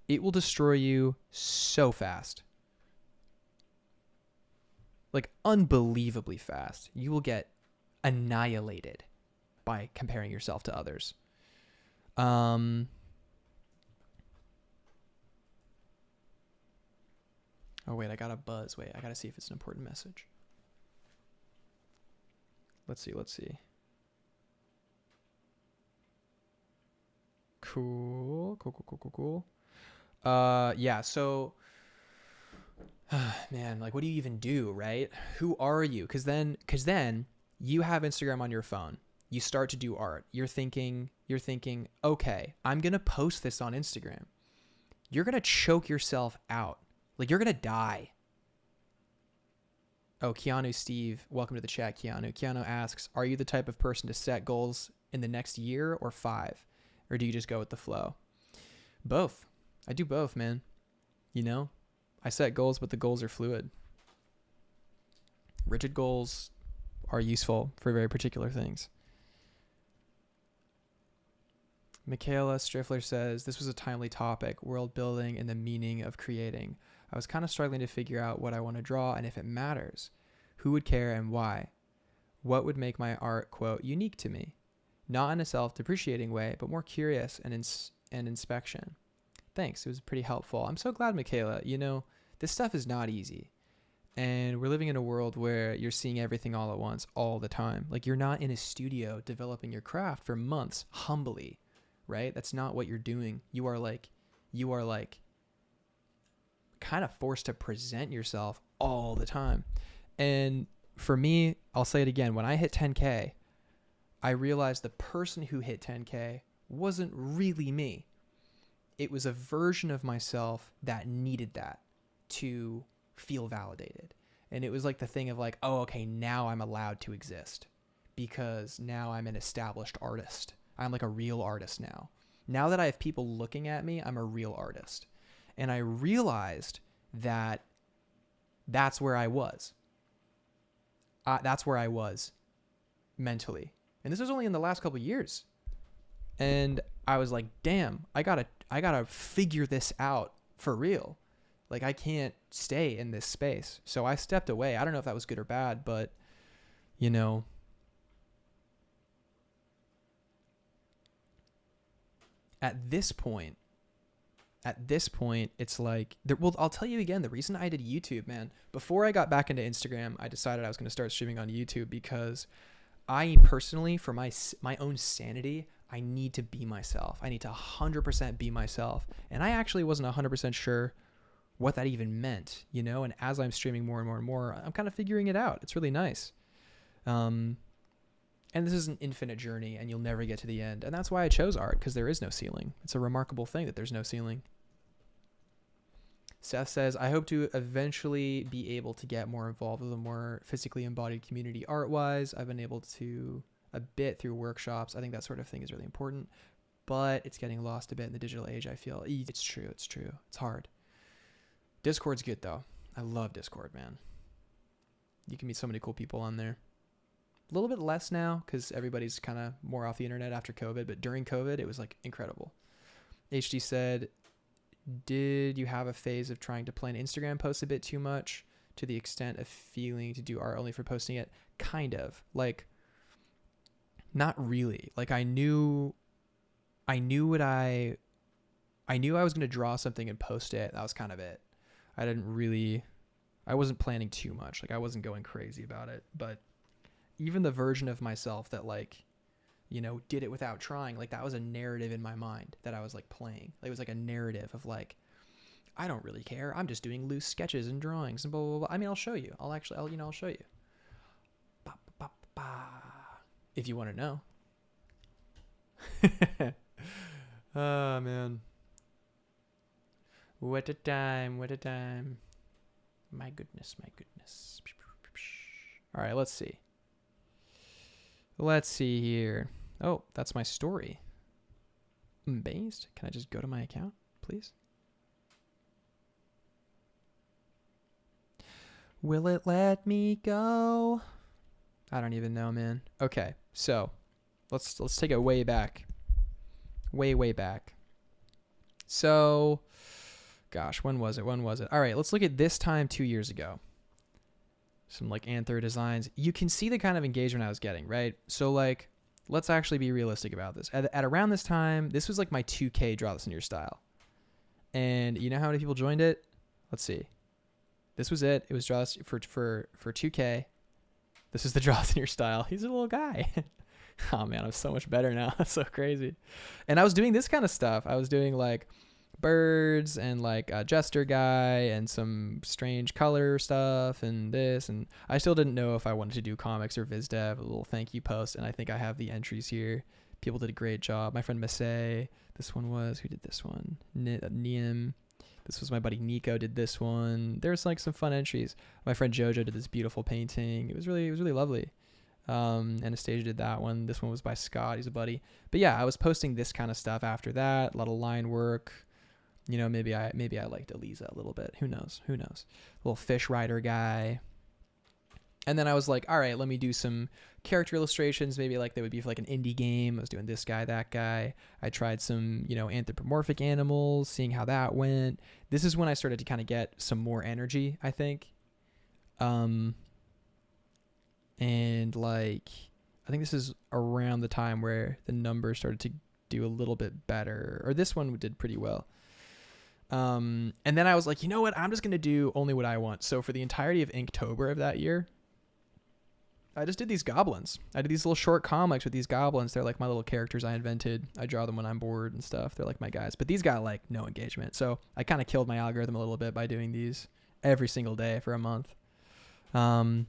It will destroy you so fast. Like unbelievably fast. You will get annihilated by comparing yourself to others. Oh wait, I got a buzz. Wait, I gotta see if it's an important message. Let's see. Cool. Yeah, so man, like what do you even do, right? Who are you? Cause then you have Instagram on your phone. You start to do art. You're thinking, okay, I'm going to post this on Instagram. You're going to choke yourself out. Like you're going to die. Oh, Keanu Steve, welcome to the chat, Keanu. Keanu asks, are you the type of person to set goals in the next year or 5? Or do you just go with the flow? Both. I do both, man. You know, I set goals, but the goals are fluid. Rigid goals are useful for very particular things. Michaela Striffler says, this was a timely topic, world building and the meaning of creating. I was kind of struggling to figure out what I want to draw and if it matters. Who would care and why? What would make my art, quote, unique to me? Not in a self-depreciating way, but more curious and inspection. Thanks. It was pretty helpful. I'm so glad, Michaela. You know, this stuff is not easy. And we're living in a world where you're seeing everything all at once, all the time. Like you're not in a studio developing your craft for months, humbly, right? That's not what you're doing. You are like kind of forced to present yourself all the time. And for me, I'll say it again. When I hit 10K, I realized the person who hit 10K wasn't really me. It was a version of myself that needed that to feel validated. And it was like the thing of like, oh, okay, now I'm allowed to exist because now I'm an established artist. I'm like a real artist now. Now that I have people looking at me, I'm a real artist. And I realized that that's where I was. That's where I was mentally. And this was only in the last couple of years. And I was like, damn, I gotta figure this out for real. Like I can't stay in this space. So I stepped away. I don't know if that was good or bad, but you know, at this point, it's like, well, I'll tell you again, the reason I did YouTube, man, before I got back into Instagram, I decided I was going to start streaming on YouTube because I personally, for my own sanity, I need to be myself. I need to 100% be myself. And I actually wasn't 100% sure what that even meant, you know? And as I'm streaming more and more and more, I'm kind of figuring it out. It's really nice. And this is an infinite journey, and you'll never get to the end. And that's why I chose art, because there is no ceiling. It's a remarkable thing that there's no ceiling. Seth says, I hope to eventually be able to get more involved with a more physically embodied community art-wise. I've been able to a bit through workshops. I think that sort of thing is really important, but it's getting lost a bit in the digital age, I feel. It's true. It's hard. Discord's good, though. I love Discord, man. You can meet so many cool people on there. A little bit less now because everybody's kind of more off the internet after COVID, but during COVID, it was like incredible. HD said, did you have a phase of trying to plan Instagram posts a bit too much to the extent of feeling to do art only for posting it? Kind of. Like, not really. Like, I knew I was going to draw something and post it. That was kind of it. I wasn't planning too much. Like, I wasn't going crazy about it, but even the version of myself that, like, you know, did it without trying, like, that was a narrative in my mind that I was like playing. Like, it was like a narrative of like, I don't really care. I'm just doing loose sketches and drawings and blah, blah, blah. I mean, I'll show you. I'll show you. Ba, ba, ba. If you want to know. Oh, man. What a time. What a time. My goodness. My goodness. All right, let's see. Let's see here. Oh, that's my story. Based. Can I just go to my account, please? Will it let me go? I don't even know, man. Okay, so let's take it way back. Way back. So, gosh, when was it? All right, let's look at this time 2 years ago. Some like Anther designs. You can see the kind of engagement I was getting, right? So like, let's actually be realistic about this. At around this time, this was like my 2K Draw This in Your Style. And you know how many people joined it? Let's see. This was it. It was Draw This for 2K. This is the Draw This in Your Style. He's a little guy. Oh man, I'm so much better now. That's so crazy. And I was doing this kind of stuff. I was doing like birds and like a jester guy and some strange color stuff and this, and I still didn't know if I wanted to do comics or viz dev. A little thank you post, and I think I have the entries here. People did a great job. My friend Massey, this one was, who did this one? Niem. This was my buddy Nico did this one. There's like some fun entries. My friend Jojo did this beautiful painting. It was really lovely. Anastasia did that one. This one was by Scott. He's a buddy. But yeah, I was posting this kind of stuff after that. A lot of line work. You know, maybe I liked Eliza a little bit. Who knows? Little fish rider guy. And then I was like, all right, let me do some character illustrations. Maybe like they would be for like an indie game. I was doing this guy, that guy. I tried some, you know, anthropomorphic animals, seeing how that went. This is when I started to kind of get some more energy, I think. And like, I think this is around the time where the numbers started to do a little bit better, or this one did pretty well. And then I was like, you know what? I'm just going to do only what I want. So for the entirety of Inktober of that year, I just did these goblins. I did these little short comics with these goblins. They're like my little characters I invented. I draw them when I'm bored and stuff. They're like my guys, but these got like no engagement. So I kind of killed my algorithm a little bit by doing these every single day for a month. Then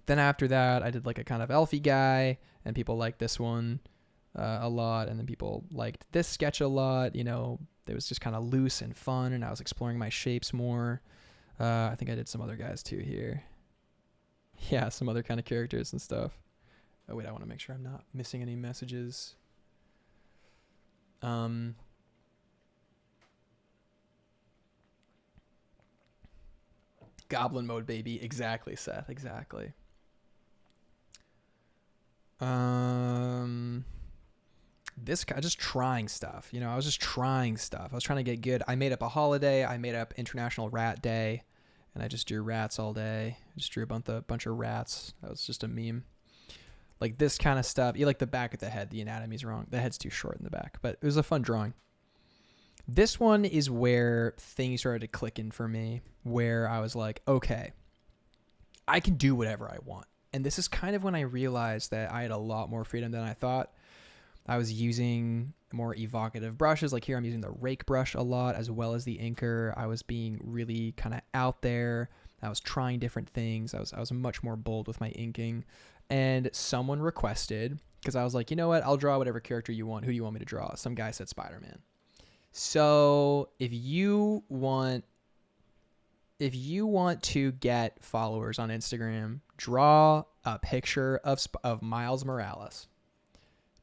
after that, I did like a kind of elfy guy, and people liked this one a lot. And then people liked this sketch a lot. You know, it was just kind of loose and fun, and I was exploring my shapes more. I think I did some other guys too here. Yeah, some other kind of characters and stuff. Oh wait, I want to make sure I'm not missing any messages. Goblin mode, baby. Exactly, Seth. Exactly. This guy, just trying stuff. You know, I was just trying stuff. I was trying to get good. I made up a holiday. I made up International Rat Day, and I just drew rats all day. I just drew a bunch of rats. That was just a meme. Like this kind of stuff. You like the back of the head. The anatomy's wrong. The head's too short in the back, but it was a fun drawing. This one is where things started to click in for me, where I was like, okay, I can do whatever I want. And this is kind of when I realized that I had a lot more freedom than I thought. I was using more evocative brushes. Like here, I'm using the rake brush a lot as well as the inker. I was being really kind of out there. I was trying different things. I was much more bold with my inking. And someone requested, because I was like, you know what? I'll draw whatever character you want. Who do you want me to draw? Some guy said Spider-Man. So if you want to get followers on Instagram, draw a picture of Miles Morales.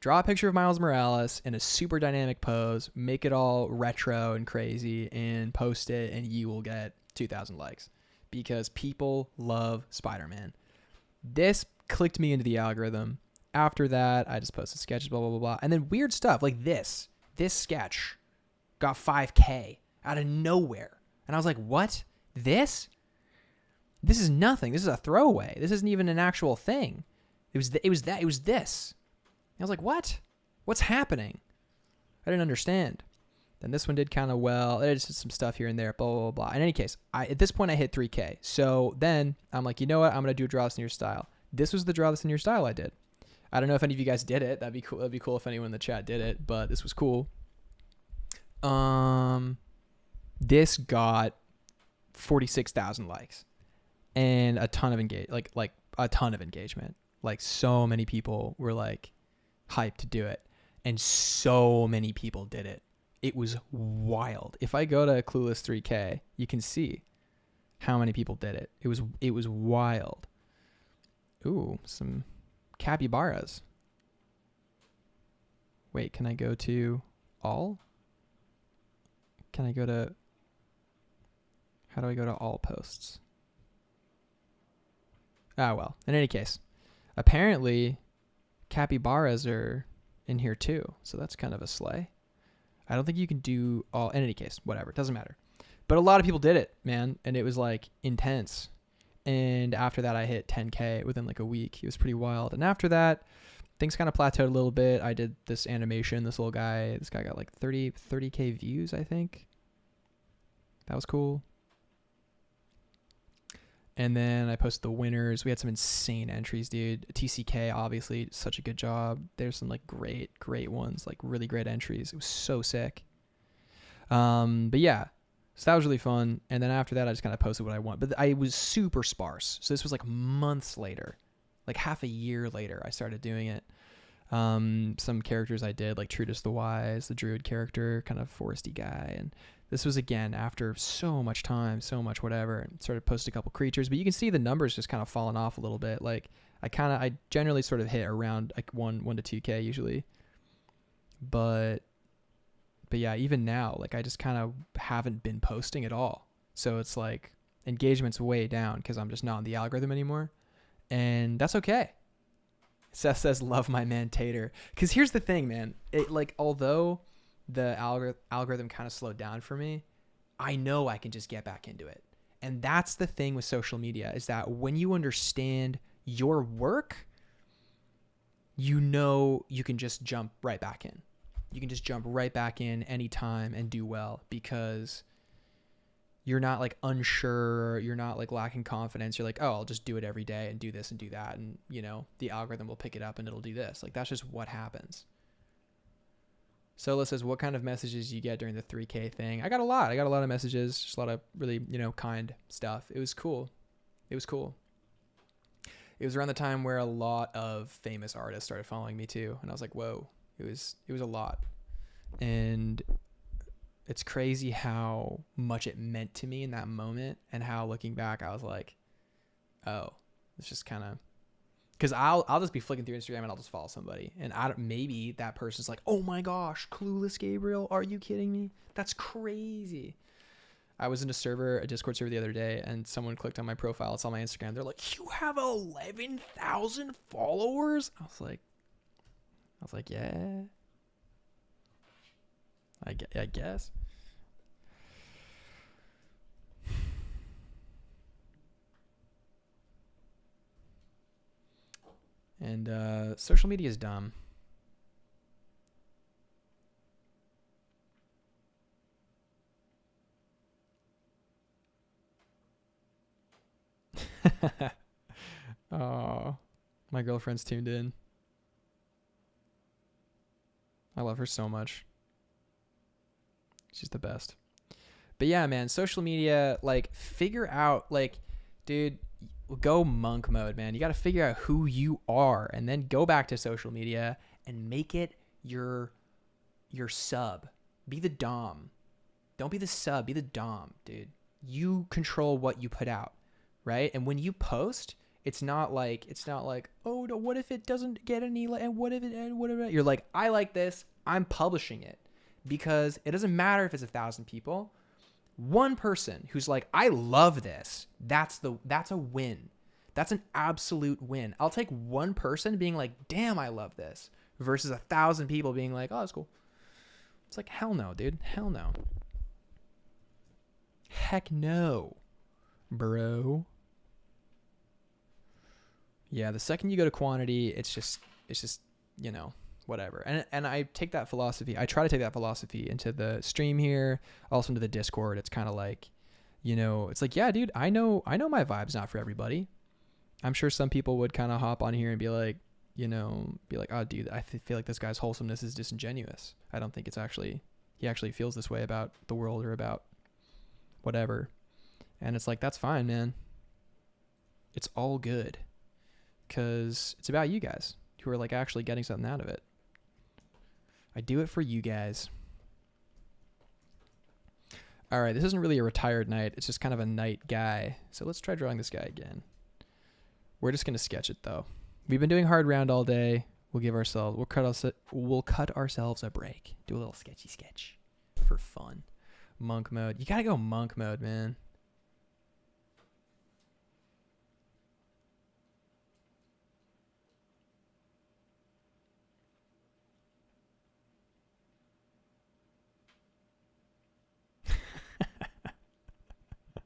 Draw a picture of Miles Morales in a super dynamic pose, make it all retro and crazy, and post it, and you will get 2,000 likes because people love Spider-Man. This clicked me into the algorithm. After that, I just posted sketches, blah, blah, blah, blah. And then weird stuff like this sketch got 5K out of nowhere. And I was like, what? This is nothing. This is a throwaway. This isn't even an actual thing. It was this. I was like, what? What's happening? I didn't understand. Then this one did kind of well. There's just some stuff here and there, blah, blah, blah. In any case, at this point, I hit 3K. So then I'm like, you know what? I'm going to do a draw this in your style. This was the draw this in your style I did. I don't know if any of you guys did it. That'd be cool. That'd be cool if anyone in the chat did it, but this was cool. This got 46,000 likes and a ton of like a ton of engagement. Like so many people were like hyped to do it, and so many people did it. It was wild. If I go to Clueless 3K, you can see how many people did it. It was wild. Ooh, some capybaras. Wait, can I go to all? Can I go to... How do I go to all posts? Ah, well. In any case, apparently capybaras are in here too. So that's kind of a slay. I don't think you can do all... In any case, whatever. It doesn't matter. But a lot of people did it, man. And it was like intense. And after that, I hit 10K within like a week. It was pretty wild. And after that, things kind of plateaued a little bit. I did this animation. This little guy, this guy got like 30K views, I think. That was cool. And then I posted the winners. We had some insane entries, dude. TCK, obviously, such a good job. There's some like great ones, like really great entries. It was so sick. But yeah, so that was really fun. And then after that, I just kind of posted what I want. But I was super sparse. So this was like months later, like half a year later, I started doing it. Some characters I did, like Trudas the Wise, the druid character, kind of foresty guy. And this was, again, after so much time, so much whatever, and started posting a couple creatures. But you can see the numbers just kind of falling off a little bit. Like, I generally sort of hit around like 1 to 2K usually. But yeah, even now, like, I just kind of haven't been posting at all. So it's like engagement's way down because I'm just not in the algorithm anymore. And that's okay. Seth says, love my man Tater. Because here's the thing, man. It, like, although the algorithm kind of slowed down for me, I know I can just get back into it. And that's the thing with social media, is that when you understand your work, you know you can just jump right back in. You can just jump right back in anytime and do well, because you're not like unsure, you're not like lacking confidence. You're like, oh, I'll just do it every day and do this and do that. And, you know, the algorithm will pick it up and it'll do this. Like, that's just what happens. Sola says, what kind of messages you get during the 3K thing? I got a lot of messages, just a lot of really, you know, kind stuff. It was cool. It was around the time where a lot of famous artists started following me too. And I was like, whoa, it was a lot. And it's crazy how much it meant to me in that moment, and how looking back, I was like, oh, it's just kind of, because I'll just be flicking through Instagram and I'll just follow somebody, and maybe that person's like, oh my gosh, Clueless Gabriel, are you kidding me? That's crazy. I was in a Discord server the other day, and someone clicked on my profile. It's on my Instagram. They're like, you have 11,000 followers? I was like, yeah, I guess. And social media is dumb. Oh, my girlfriend's tuned in. I love her so much. She's the best. But yeah, man, social media, like, figure out, like, dude, go monk mode, man. You got to figure out who you are and then go back to social media and make it your sub. Be the dom. Don't be the sub, be the dom, dude. You control what you put out, right? And when you post, it's not like, oh no, what if it doesn't get any, and what if it, and whatever. You're like, I like this, I'm publishing it, because it doesn't matter if it's 1,000 people. One person who's like, I love this, that's a win. That's an absolute win. I'll take one person being like, damn, I love this, versus 1,000 people being like, oh, that's cool. It's like, hell no, dude. Hell no. Heck no, bro. Yeah, the second you go to quantity, it's just, you know, whatever. And I take that philosophy. I try to take that philosophy into the stream here, also into the Discord. It's kind of like, you know, it's like, yeah, dude, I know my vibe's not for everybody. I'm sure some people would kind of hop on here and be like, you know, oh, dude, I feel like this guy's wholesomeness is disingenuous. I don't think he actually feels this way about the world or about whatever. And it's like, that's fine, man. It's all good, because it's about you guys who are like actually getting something out of it. I do it for you guys. All right, this isn't really a retired knight. It's just kind of a knight guy. So let's try drawing this guy again. We're just going to sketch it though. We've been doing hard round all day. We'll cut ourselves a break. Do a little sketchy sketch for fun. Monk mode. You got to go monk mode, man.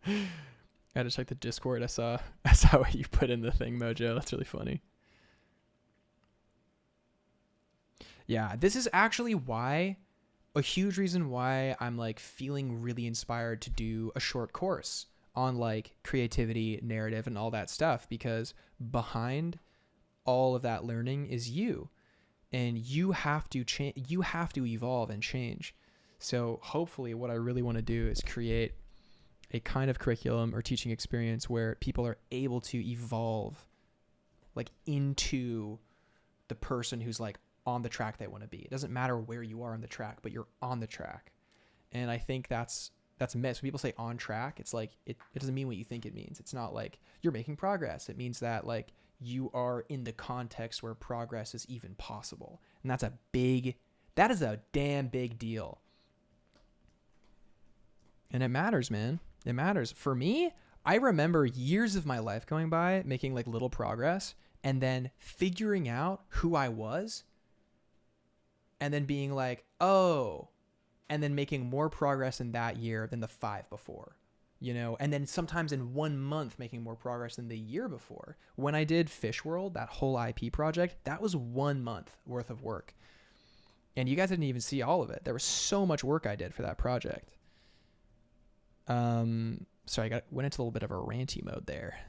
I had to check the Discord. I saw what you put in the thing, Mojo. That's really funny. Yeah, this is actually a huge reason why I'm like feeling really inspired to do a short course on like creativity, narrative, and all that stuff, because behind all of that learning is you, and you have to change. You have to evolve and change. So hopefully what I really want to do is create a kind of curriculum or teaching experience where people are able to evolve like into the person who's like on the track they want to be. It doesn't matter where you are on the track, but you're on the track. And I think that's a miss. When people say on track, it's like, it doesn't mean what you think it means. It's not like you're making progress. It means that like you are in the context where progress is even possible. And that is a damn big deal. And it matters, man. It matters. For me, I remember years of my life going by making like little progress and then figuring out who I was and then being like, oh, and then making more progress in that year than the 5 before, you know, and then sometimes in 1 month making more progress than the year before. When I did Fish World, that whole IP project, that was 1 month worth of work. And you guys didn't even see all of it. There was so much work I did for that project. Sorry, went into a little bit of a ranty mode there.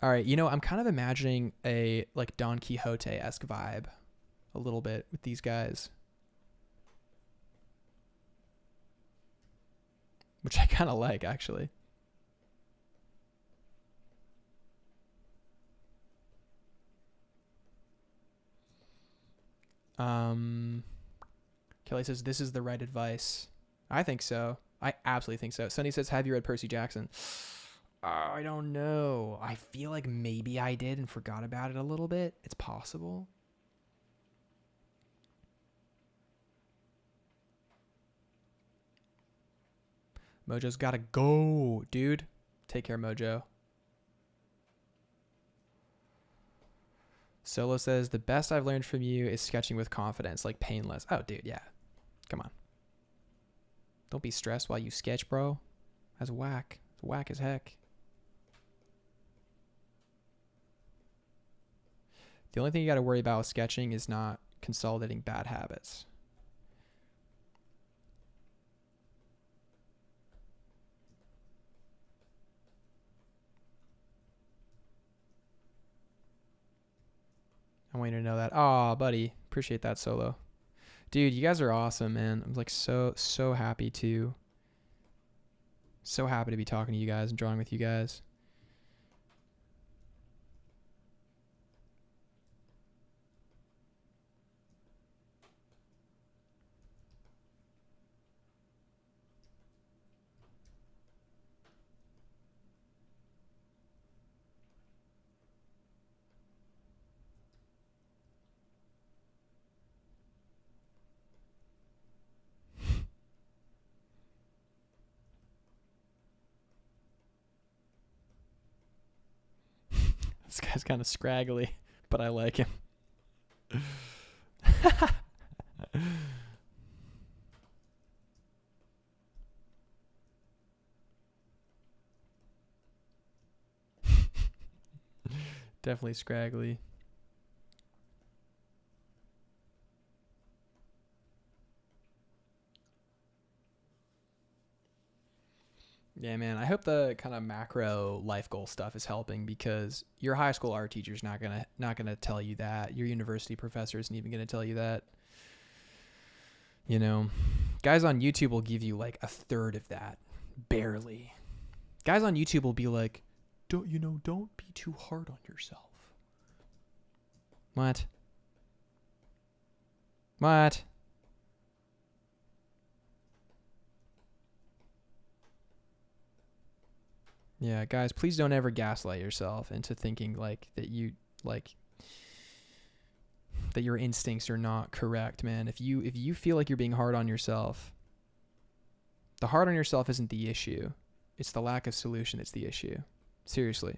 All right, you know, I'm kind of imagining a like Don Quixote-esque vibe a little bit with these guys, which I kind of like, actually. Kelly says, this is the right advice. I think so. I absolutely think so. Sunny says, have you read Percy Jackson? I don't know. I feel like maybe I did and forgot about it a little bit. It's possible. Mojo's got to go, dude. Take care, Mojo. Solo says, the best I've learned from you is sketching with confidence, like painless. Oh, dude, yeah. Come on. Don't be stressed while you sketch, bro. That's whack. It's whack as heck. The only thing you got to worry about with sketching is not consolidating bad habits. I want you to know that. Aw, buddy. Appreciate that, Solo. Dude, you guys are awesome, man. I'm like so happy to be talking to you guys and drawing with you guys. This guy's kind of scraggly, but I like him. Definitely scraggly. Yeah, man. I hope the kind of macro life goal stuff is helping, because your high school art teacher's not gonna tell you that. Your university professor isn't even gonna tell you that. You know, guys on YouTube will give you like a third of that, barely. Guys on YouTube will be like, don't be too hard on yourself. What? Yeah, guys, please don't ever gaslight yourself into thinking like that your instincts are not correct, man. If you feel like you're being hard on yourself, the hard on yourself isn't the issue. It's the lack of solution that's the issue. Seriously.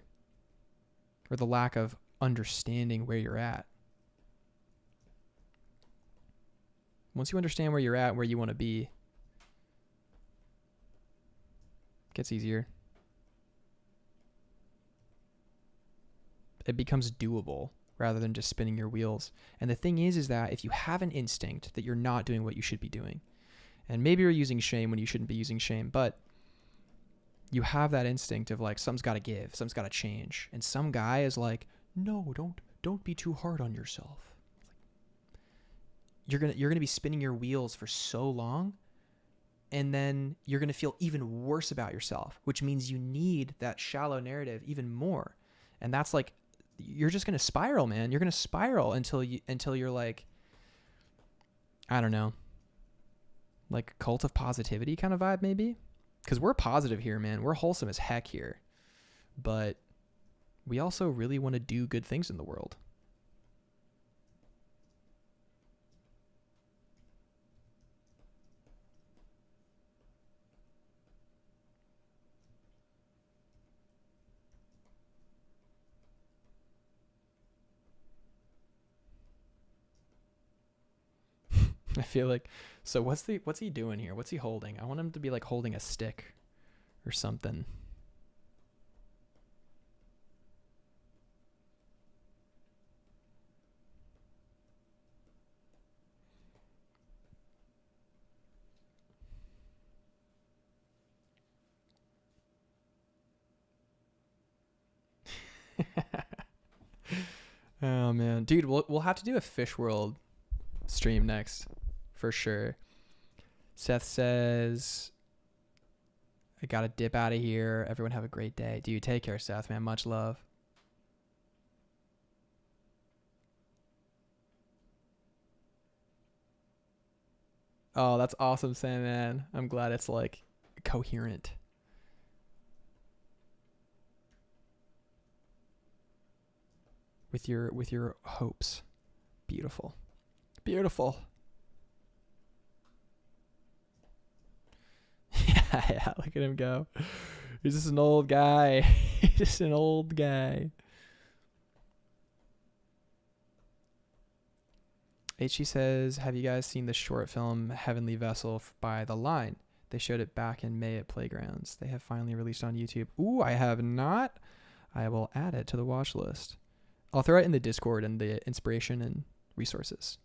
Or the lack of understanding where you're at. Once you understand where you're at, where you want to be, it gets easier. It becomes doable rather than just spinning your wheels. And the thing is that if you have an instinct that you're not doing what you should be doing, and maybe you're using shame when you shouldn't be using shame, but you have that instinct of like, something's got to give, something's got to change. And some guy is like, no, don't be too hard on yourself. You're going to be spinning your wheels for so long, and then you're going to feel even worse about yourself, which means you need that shallow narrative even more. And that's like, you're just going to spiral, man. You're going to spiral until you're like, I don't know, like cult of positivity kind of vibe maybe. Because we're positive here, man. We're wholesome as heck here. But we also really want to do good things in the world. I feel like, so what's he doing here? What's he holding? I want him to be like holding a stick or something. Oh man, dude, we'll have to do a Fish World stream next for sure. Seth says, I gotta dip out of here. Everyone have a great day. Dude, take care, Seth, man. Much love. Oh, that's awesome, Sam, man. I'm glad it's like coherent. With your hopes. Beautiful. Beautiful. Yeah, look at him go. He's just an old guy. He's just an old guy. HE says, have you guys seen the short film Heavenly Vessel by The Line? They showed it back in May at Playgrounds. They have finally released on YouTube. Ooh, I have not. I will add it to the watch list. I'll throw it in the Discord and the inspiration and resources.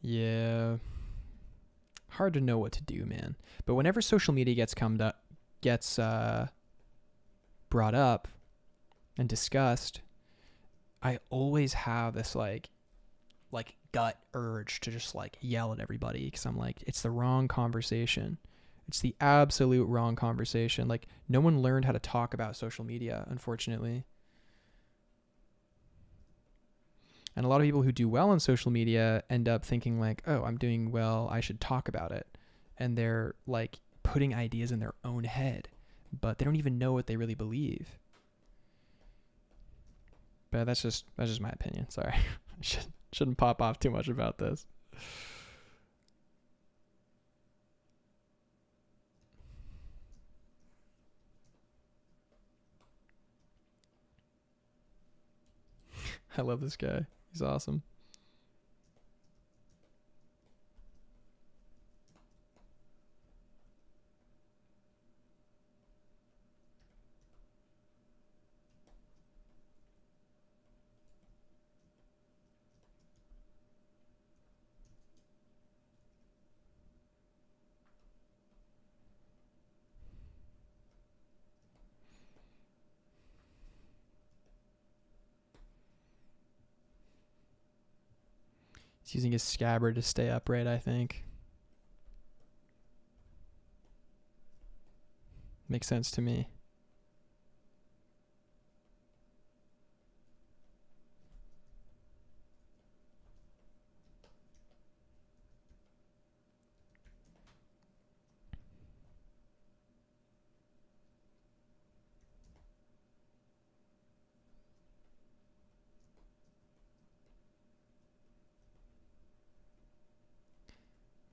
Yeah. Hard to know what to do, man. But whenever social media gets brought up and discussed, I always have this like gut urge to just like yell at everybody because I'm like, it's the wrong conversation. It's the absolute wrong conversation. Like, no one learned how to talk about social media, unfortunately. And a lot of people who do well on social media end up thinking like, oh, I'm doing well, I should talk about it. And they're like putting ideas in their own head, but they don't even know what they really believe. But that's just my opinion. Sorry. I shouldn't pop off too much about this. I love this guy. He's awesome. He's using his scabbard to stay upright, I think. Makes sense to me.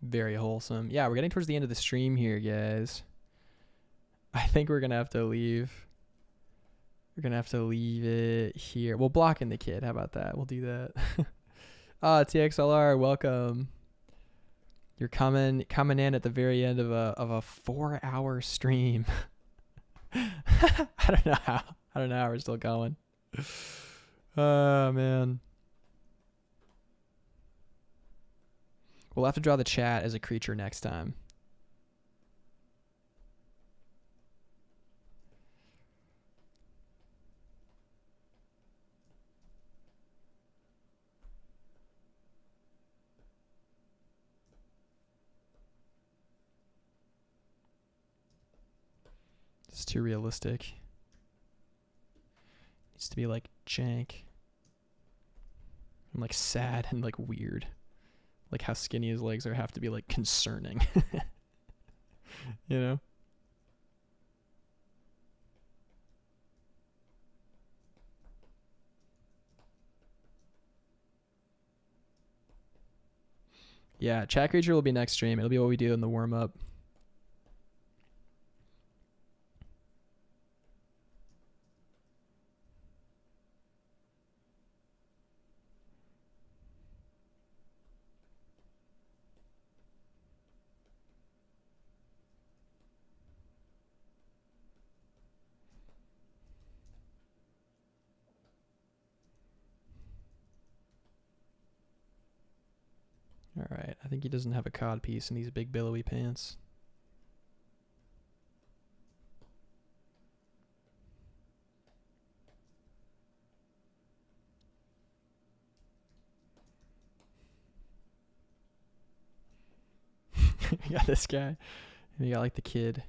Very wholesome. Yeah, we're getting towards the end of the stream here, guys. I think we're going to have to leave. We're going to have to leave it here. We'll block in the kid. How about that? We'll do that. TXLR, welcome. You're coming in at the very end of a 4-hour stream. I don't know how we're still going. Oh, man. We'll have to draw the chat as a creature next time. It's too realistic. Needs to be like jank. And like sad and like weird. Like how skinny his legs are have to be like concerning. You know? Yeah, chat creature will be next stream. It'll be what we do in the warm up. All right. I think he doesn't have a cod piece in these big billowy pants. You got this guy. And you got like the kid.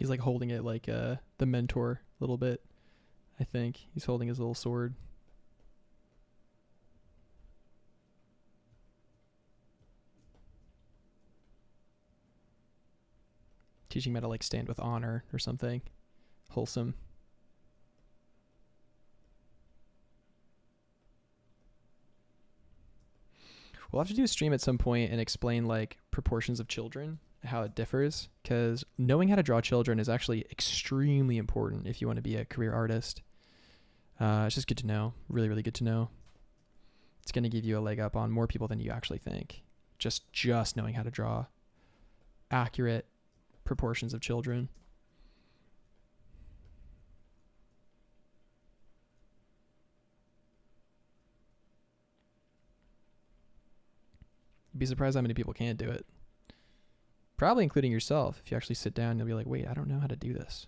He's like holding it like the mentor a little bit. I think he's holding his little sword. Teaching him how to like stand with honor or something. Wholesome. We'll have to do a stream at some point and explain like proportions of children, how it differs, because knowing how to draw children is actually extremely important if you want to be a career artist. It's just good to know. Really, really good to know. It's going to give you a leg up on more people than you actually think. Just knowing how to draw accurate proportions of children. You'd be surprised how many people can't do it. Probably including yourself. If you actually sit down, you'll be like, wait, I don't know how to do this.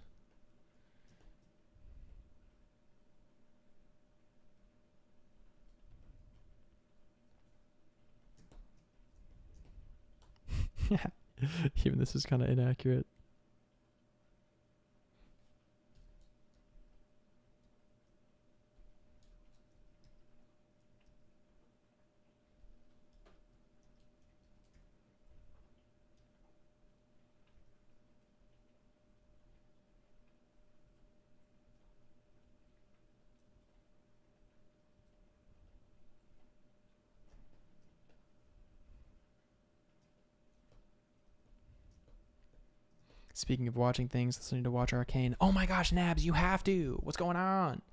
Even this is kind of inaccurate. Speaking of watching things, listening to Watch Arcane. Oh my gosh, Nabs, you have to. What's going on?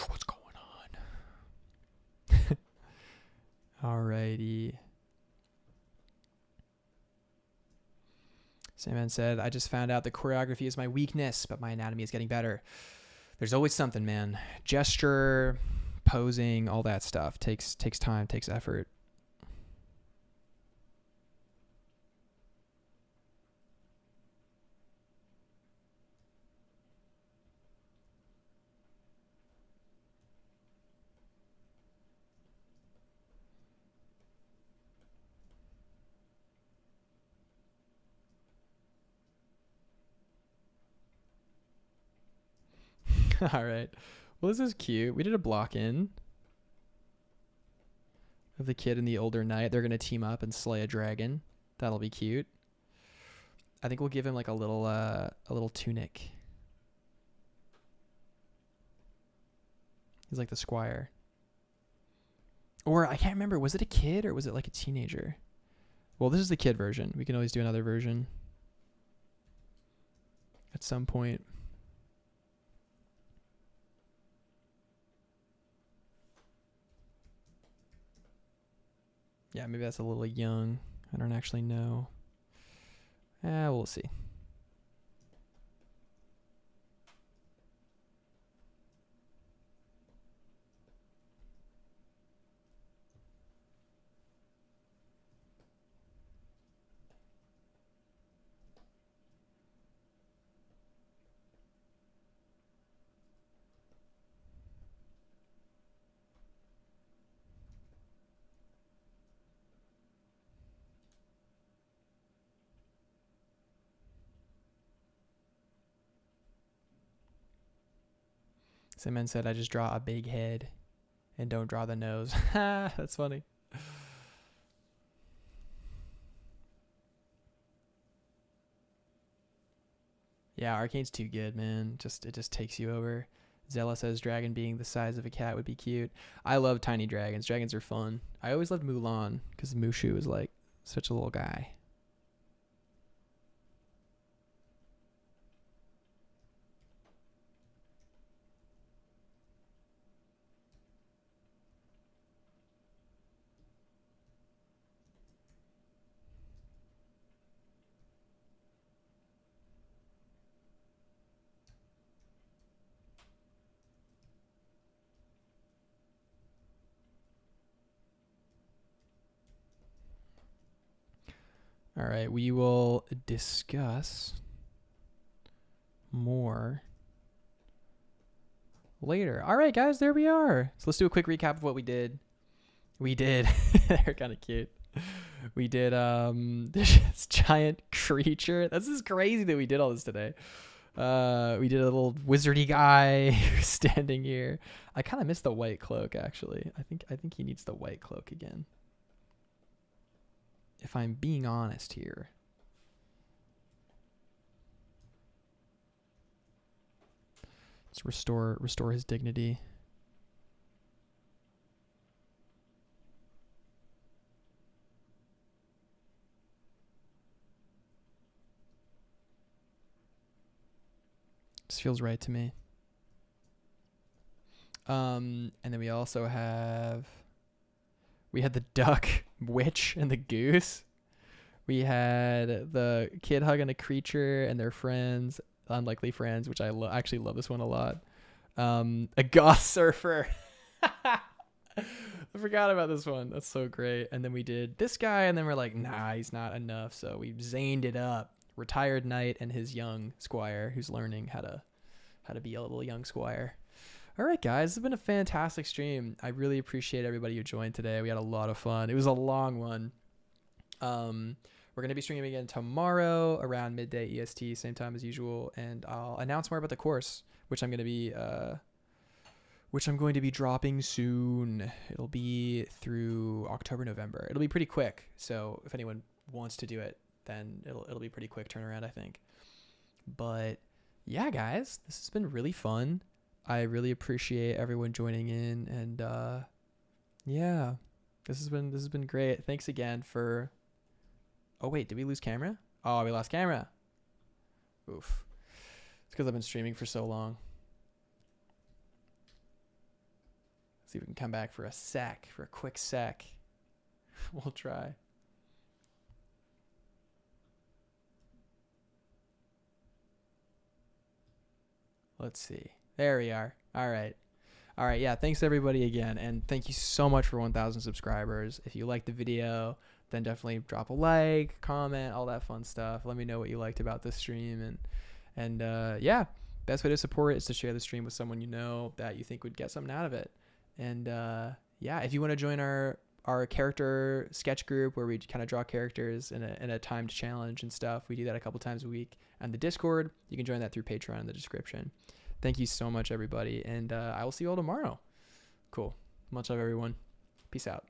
What's going on? Alrighty. Sandman said, I just found out the choreography is my weakness, but my anatomy is getting better. There's always something, man. Gesture, posing, all that stuff takes time, takes effort. All right. Well, this is cute. We did a block in of the kid and the older knight. They're going to team up and slay a dragon. That'll be cute. I think we'll give him like a little tunic. He's like the squire. Or I can't remember. Was it a kid or was it like a teenager? Well, this is the kid version. We can always do another version at some point. Yeah, maybe that's a little young. I don't actually know. We'll see. Simon said, I just draw a big head and don't draw the nose. That's funny. Yeah, Arcane's too good, man. It just takes you over. Zella says dragon being the size of a cat would be cute. I love tiny dragons. Dragons are fun. I always loved Mulan because Mushu is like such a little guy. All right, we will discuss more later. All right, guys, there we are. So let's do a quick recap of what we did. They're kind of cute. We did this giant creature. This is crazy that we did all this today. We did a little wizardy guy who's standing here. I kind of missed the white cloak actually. I think he needs the white cloak again. If I'm being honest here. Let's restore his dignity. This feels right to me. And then we also we had the duck witch and the goose. We had the kid hugging a creature and their friends, unlikely friends, which I actually love this one a lot. A goth surfer. I forgot about this one. That's so great. And then we did this guy, and then we're like, nah, he's not enough. So we zaned it up. Retired knight and his young squire who's learning how to be a little young squire. All right, guys, this has been a fantastic stream. I really appreciate everybody who joined today. We had a lot of fun. It was a long one. We're going to be streaming again tomorrow around midday EST, same time as usual, and I'll announce more about the course, which I'm going to be dropping soon. It'll be through October, November. It'll be pretty quick. So if anyone wants to do it, then it'll be pretty quick turnaround, I think. But yeah, guys, this has been really fun. I really appreciate everyone joining in, and yeah, this has been great. Thanks again for. Oh wait, did we lose camera? Oh, we lost camera. Oof. It's because I've been streaming for so long. See if we can come back for a quick sec. We'll try. Let's see. There we are. All right. Yeah. Thanks everybody again. And thank you so much for 1,000 subscribers. If you liked the video, then definitely drop a like, comment, all that fun stuff. Let me know what you liked about this stream. And yeah, best way to support it is to share the stream with someone you know that you think would get something out of it. And yeah, if you want to join our character sketch group where we kind of draw characters in a timed challenge and stuff, we do that a couple times a week. And the Discord, you can join that through Patreon in the description. Thank you so much, everybody. And I will see you all tomorrow. Cool. Much love, everyone. Peace out.